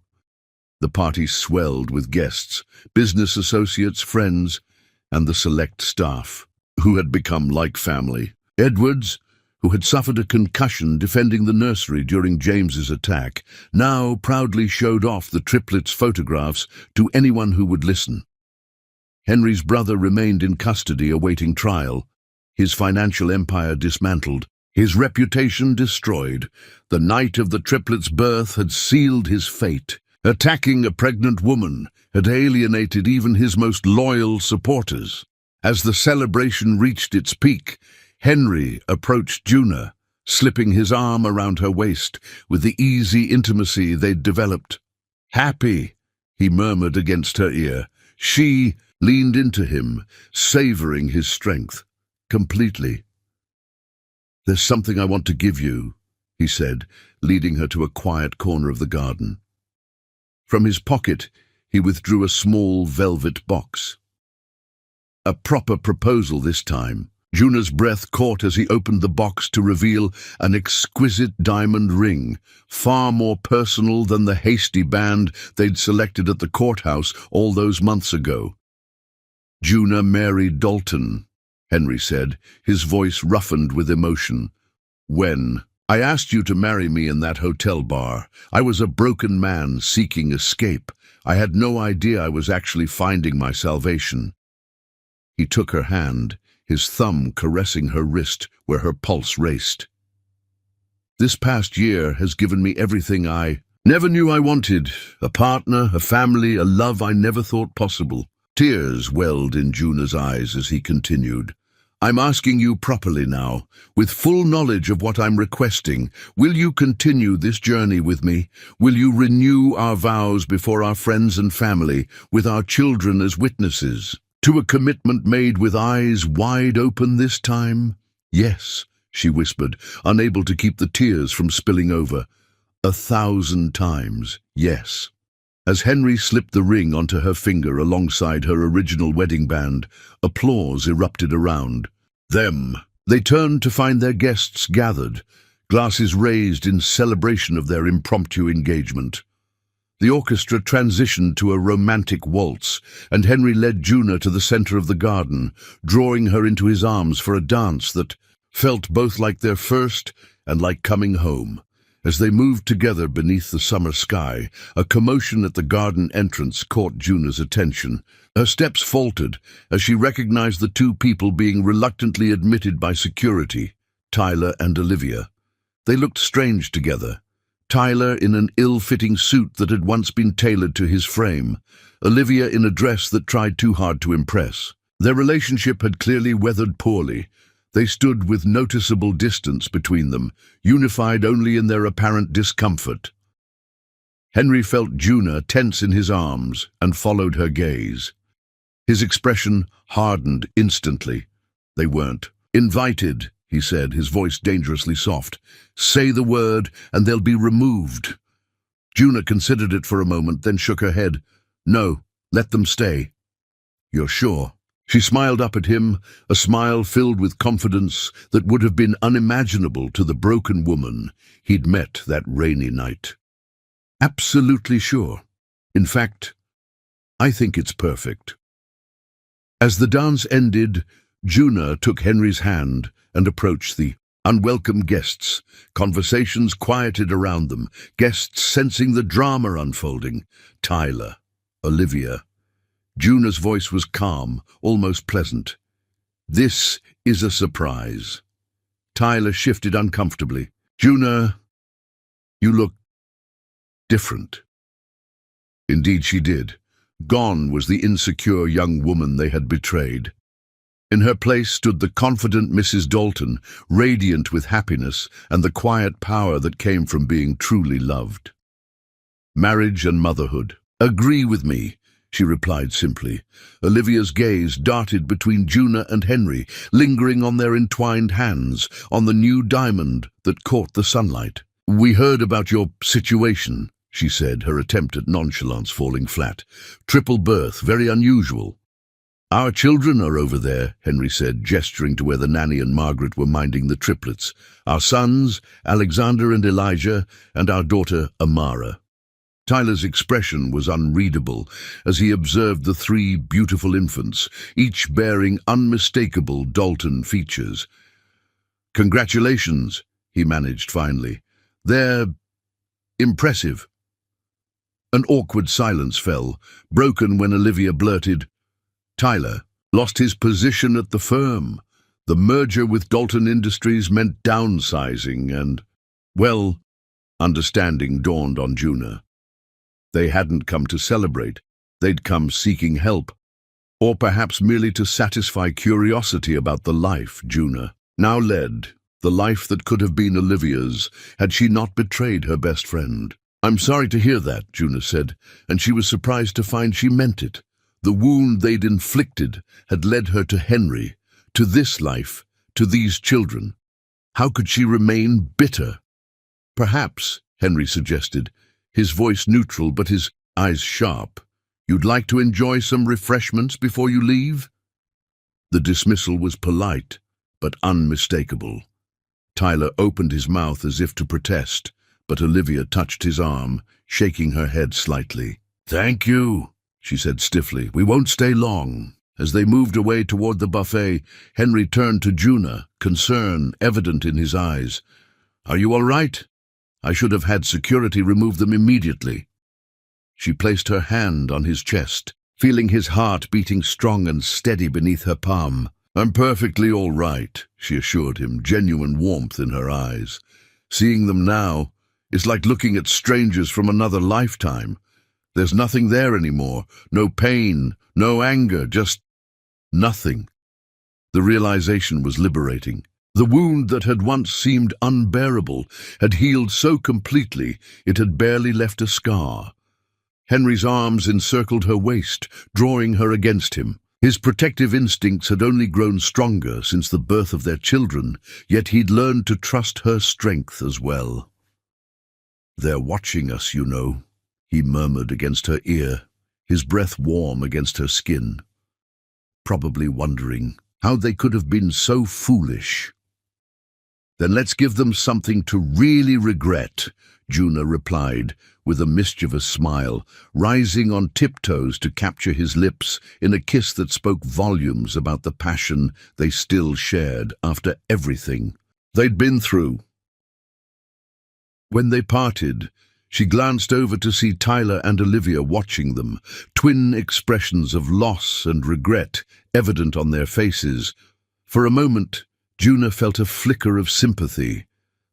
The party swelled with guests, business associates, friends, and the select staff, who had become like family. Edwards, who had suffered a concussion defending the nursery during James's attack, now proudly showed off the triplets' photographs to anyone who would listen. Henry's brother remained in custody awaiting trial, his financial empire dismantled, his reputation destroyed. The night of the triplets' birth had sealed his fate. Attacking a pregnant woman had alienated even his most loyal supporters. As the celebration reached its peak, Henry approached Juna, slipping his arm around her waist with the easy intimacy they'd developed. "Happy," he murmured against her ear. She leaned into him, savoring his strength completely. "There's something I want to give you," he said, leading her to a quiet corner of the garden. From his pocket, he withdrew a small velvet box. A proper proposal this time. Juna's breath caught as he opened the box to reveal an exquisite diamond ring, far more personal than the hasty band they'd selected at the courthouse all those months ago. "Juna Mary Dalton," Henry said, his voice roughened with emotion. "When I asked you to marry me in that hotel bar, I was a broken man seeking escape. I had no idea I was actually finding my salvation." He took her hand, his thumb caressing her wrist where her pulse raced. "This past year has given me everything I never knew I wanted. A partner, a family, a love I never thought possible." Tears welled in Juna's eyes as he continued. "I'm asking you properly now, with full knowledge of what I'm requesting. Will you continue this journey with me? Will you renew our vows before our friends and family, with our children as witnesses? To a commitment made with eyes wide open this time?" "Yes," she whispered, unable to keep the tears from spilling over. 1,000 times, yes. As Henry slipped the ring onto her finger alongside her original wedding band, applause erupted around them. They turned to find their guests gathered, glasses raised in celebration of their impromptu engagement. The orchestra transitioned to a romantic waltz, and Henry led Juna to the center of the garden, drawing her into his arms for a dance that felt both like their first and like coming home. As they moved together beneath the summer sky, a commotion at the garden entrance caught Juna's attention. Her steps faltered as she recognized the two people being reluctantly admitted by security, Tyler and Olivia. They looked strange together. Tyler in an ill-fitting suit that had once been tailored to his frame, Olivia in a dress that tried too hard to impress. Their relationship had clearly weathered poorly. They stood with noticeable distance between them, unified only in their apparent discomfort. Henry felt Juna tense in his arms and followed her gaze. His expression hardened instantly. "They weren't invited," he said, his voice dangerously soft. "Say the word and they'll be removed." Juna considered it for a moment, then shook her head. "No, let them stay." "You're sure?" She smiled up at him, a smile filled with confidence that would have been unimaginable to the broken woman he'd met that rainy night. "Absolutely sure. In fact, I think it's perfect." As the dance ended, Juna took Henry's hand and approached the unwelcome guests. Conversations quieted around them, guests sensing the drama unfolding. Tyler, Olivia. Juna's voice was calm, almost pleasant. "This is a surprise." Tyler shifted uncomfortably. "Juna, you look different." Indeed she did. Gone was the insecure young woman they had betrayed. In her place stood the confident Mrs. Dalton, radiant with happiness and the quiet power that came from being truly loved. "Marriage and motherhood. Agree with me," she replied simply. Olivia's gaze darted between Juna and Henry, lingering on their entwined hands, on the new diamond that caught the sunlight. "We heard about your situation," she said, her attempt at nonchalance falling flat. "Triple birth, very unusual." "Our children are over there," Henry said, gesturing to where the nanny and Margaret were minding the triplets. "Our sons, Alexander and Elijah, and our daughter, Amara." Tyler's expression was unreadable as he observed the 3 beautiful infants, each bearing unmistakable Dalton features. "Congratulations," he managed finally. "They're impressive." An awkward silence fell, broken when Olivia blurted, "Tyler lost his position at the firm. The merger with Dalton Industries meant downsizing and, well, understanding dawned on Juna. They hadn't come to celebrate. They'd come seeking help, or perhaps merely to satisfy curiosity about the life Juna now led, the life that could have been Olivia's had she not betrayed her best friend. "I'm sorry to hear that," Juna said, and she was surprised to find she meant it. The wound they'd inflicted had led her to Henry, to this life, to these children. How could she remain bitter? Perhaps, Henry suggested, his voice neutral but his eyes sharp, you'd like to enjoy some refreshments before you leave? The dismissal was polite, but unmistakable. Tyler opened his mouth as if to protest, but Olivia touched his arm, shaking her head slightly. "Thank you," she said stiffly. "We won't stay long." As they moved away toward the buffet, Henry turned to Juna, concern evident in his eyes. "Are you all right? I should have had security remove them immediately." She placed her hand on his chest, feeling his heart beating strong and steady beneath her palm. "I'm perfectly all right," she assured him, genuine warmth in her eyes. "Seeing them now is like looking at strangers from another lifetime. There's nothing there anymore, no pain, no anger, just nothing." The realization was liberating. The wound that had once seemed unbearable had healed so completely it had barely left a scar. Henry's arms encircled her waist, drawing her against him. His protective instincts had only grown stronger since the birth of their children, yet he'd learned to trust her strength as well. "They're watching us, you know," he murmured against her ear, his breath warm against her skin. Probably wondering how they could have been so foolish. "Then let's give them something to really regret," Juna replied, with a mischievous smile, rising on tiptoes to capture his lips in a kiss that spoke volumes about the passion they still shared after everything they'd been through. When they parted, she glanced over to see Tyler and Olivia watching them, twin expressions of loss and regret evident on their faces. For a moment, Juna felt a flicker of sympathy.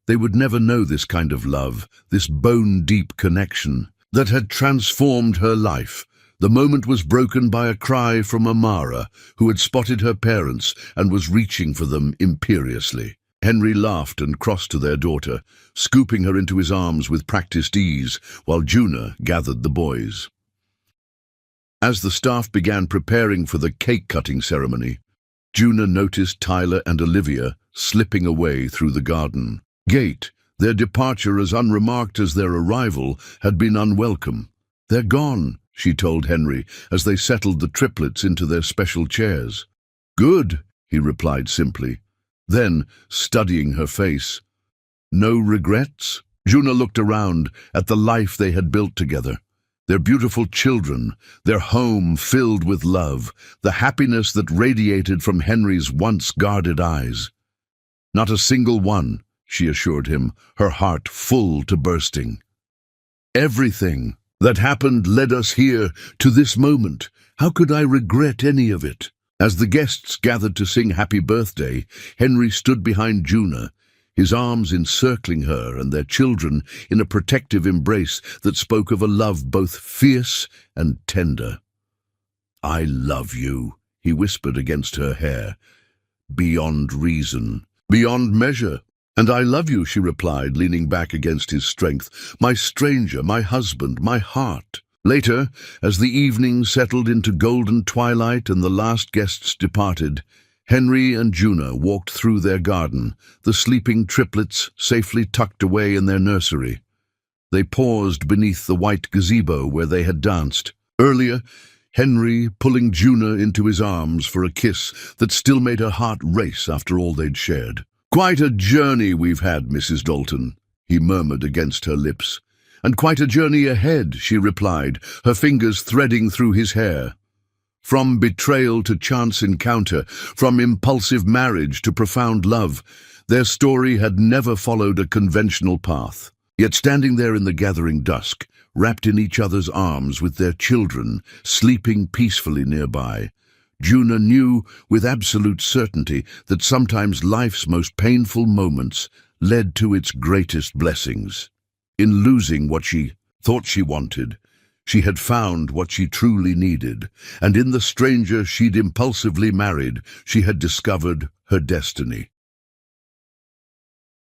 They would never know this kind of love, this bone-deep connection that had transformed her life. The moment was broken by a cry from Amara, who had spotted her parents and was reaching for them imperiously. Henry laughed and crossed to their daughter, scooping her into his arms with practiced ease, while Juna gathered the boys. As the staff began preparing for the cake-cutting ceremony, Juna noticed Tyler and Olivia slipping away through the garden gate. Their departure, as unremarked as their arrival, had been unwelcome. "They're gone," she told Henry, as they settled the triplets into their special chairs. "Good," he replied simply. Then, studying her face, "No regrets?" Juna looked around at the life they had built together. Their beautiful children, their home filled with love, the happiness that radiated from Henry's once guarded eyes. "Not a single one," she assured him, her heart full to bursting. "Everything that happened led us here to this moment. How could I regret any of it?" As the guests gathered to sing happy birthday, Henry stood behind Juna, his arms encircling her and their children in a protective embrace that spoke of a love both fierce and tender. "I love you," he whispered against her hair, "beyond reason, beyond measure." "And I love you," she replied, leaning back against his strength, "my stranger, my husband, my heart." Later, as the evening settled into golden twilight and the last guests departed, Henry and Juna walked through their garden, the sleeping triplets safely tucked away in their nursery. They paused beneath the white gazebo where they had danced. Earlier, Henry pulling Juna into his arms for a kiss that still made her heart race after all they'd shared. "Quite a journey we've had, Mrs. Dalton," he murmured against her lips. "And quite a journey ahead," she replied, her fingers threading through his hair. From betrayal to chance encounter, from impulsive marriage to profound love, their story had never followed a conventional path. Yet standing there in the gathering dusk, wrapped in each other's arms with their children, sleeping peacefully nearby, Juna knew with absolute certainty that sometimes life's most painful moments led to its greatest blessings. In losing what she thought she wanted, she had found what she truly needed, and in the stranger she'd impulsively married, she had discovered her destiny.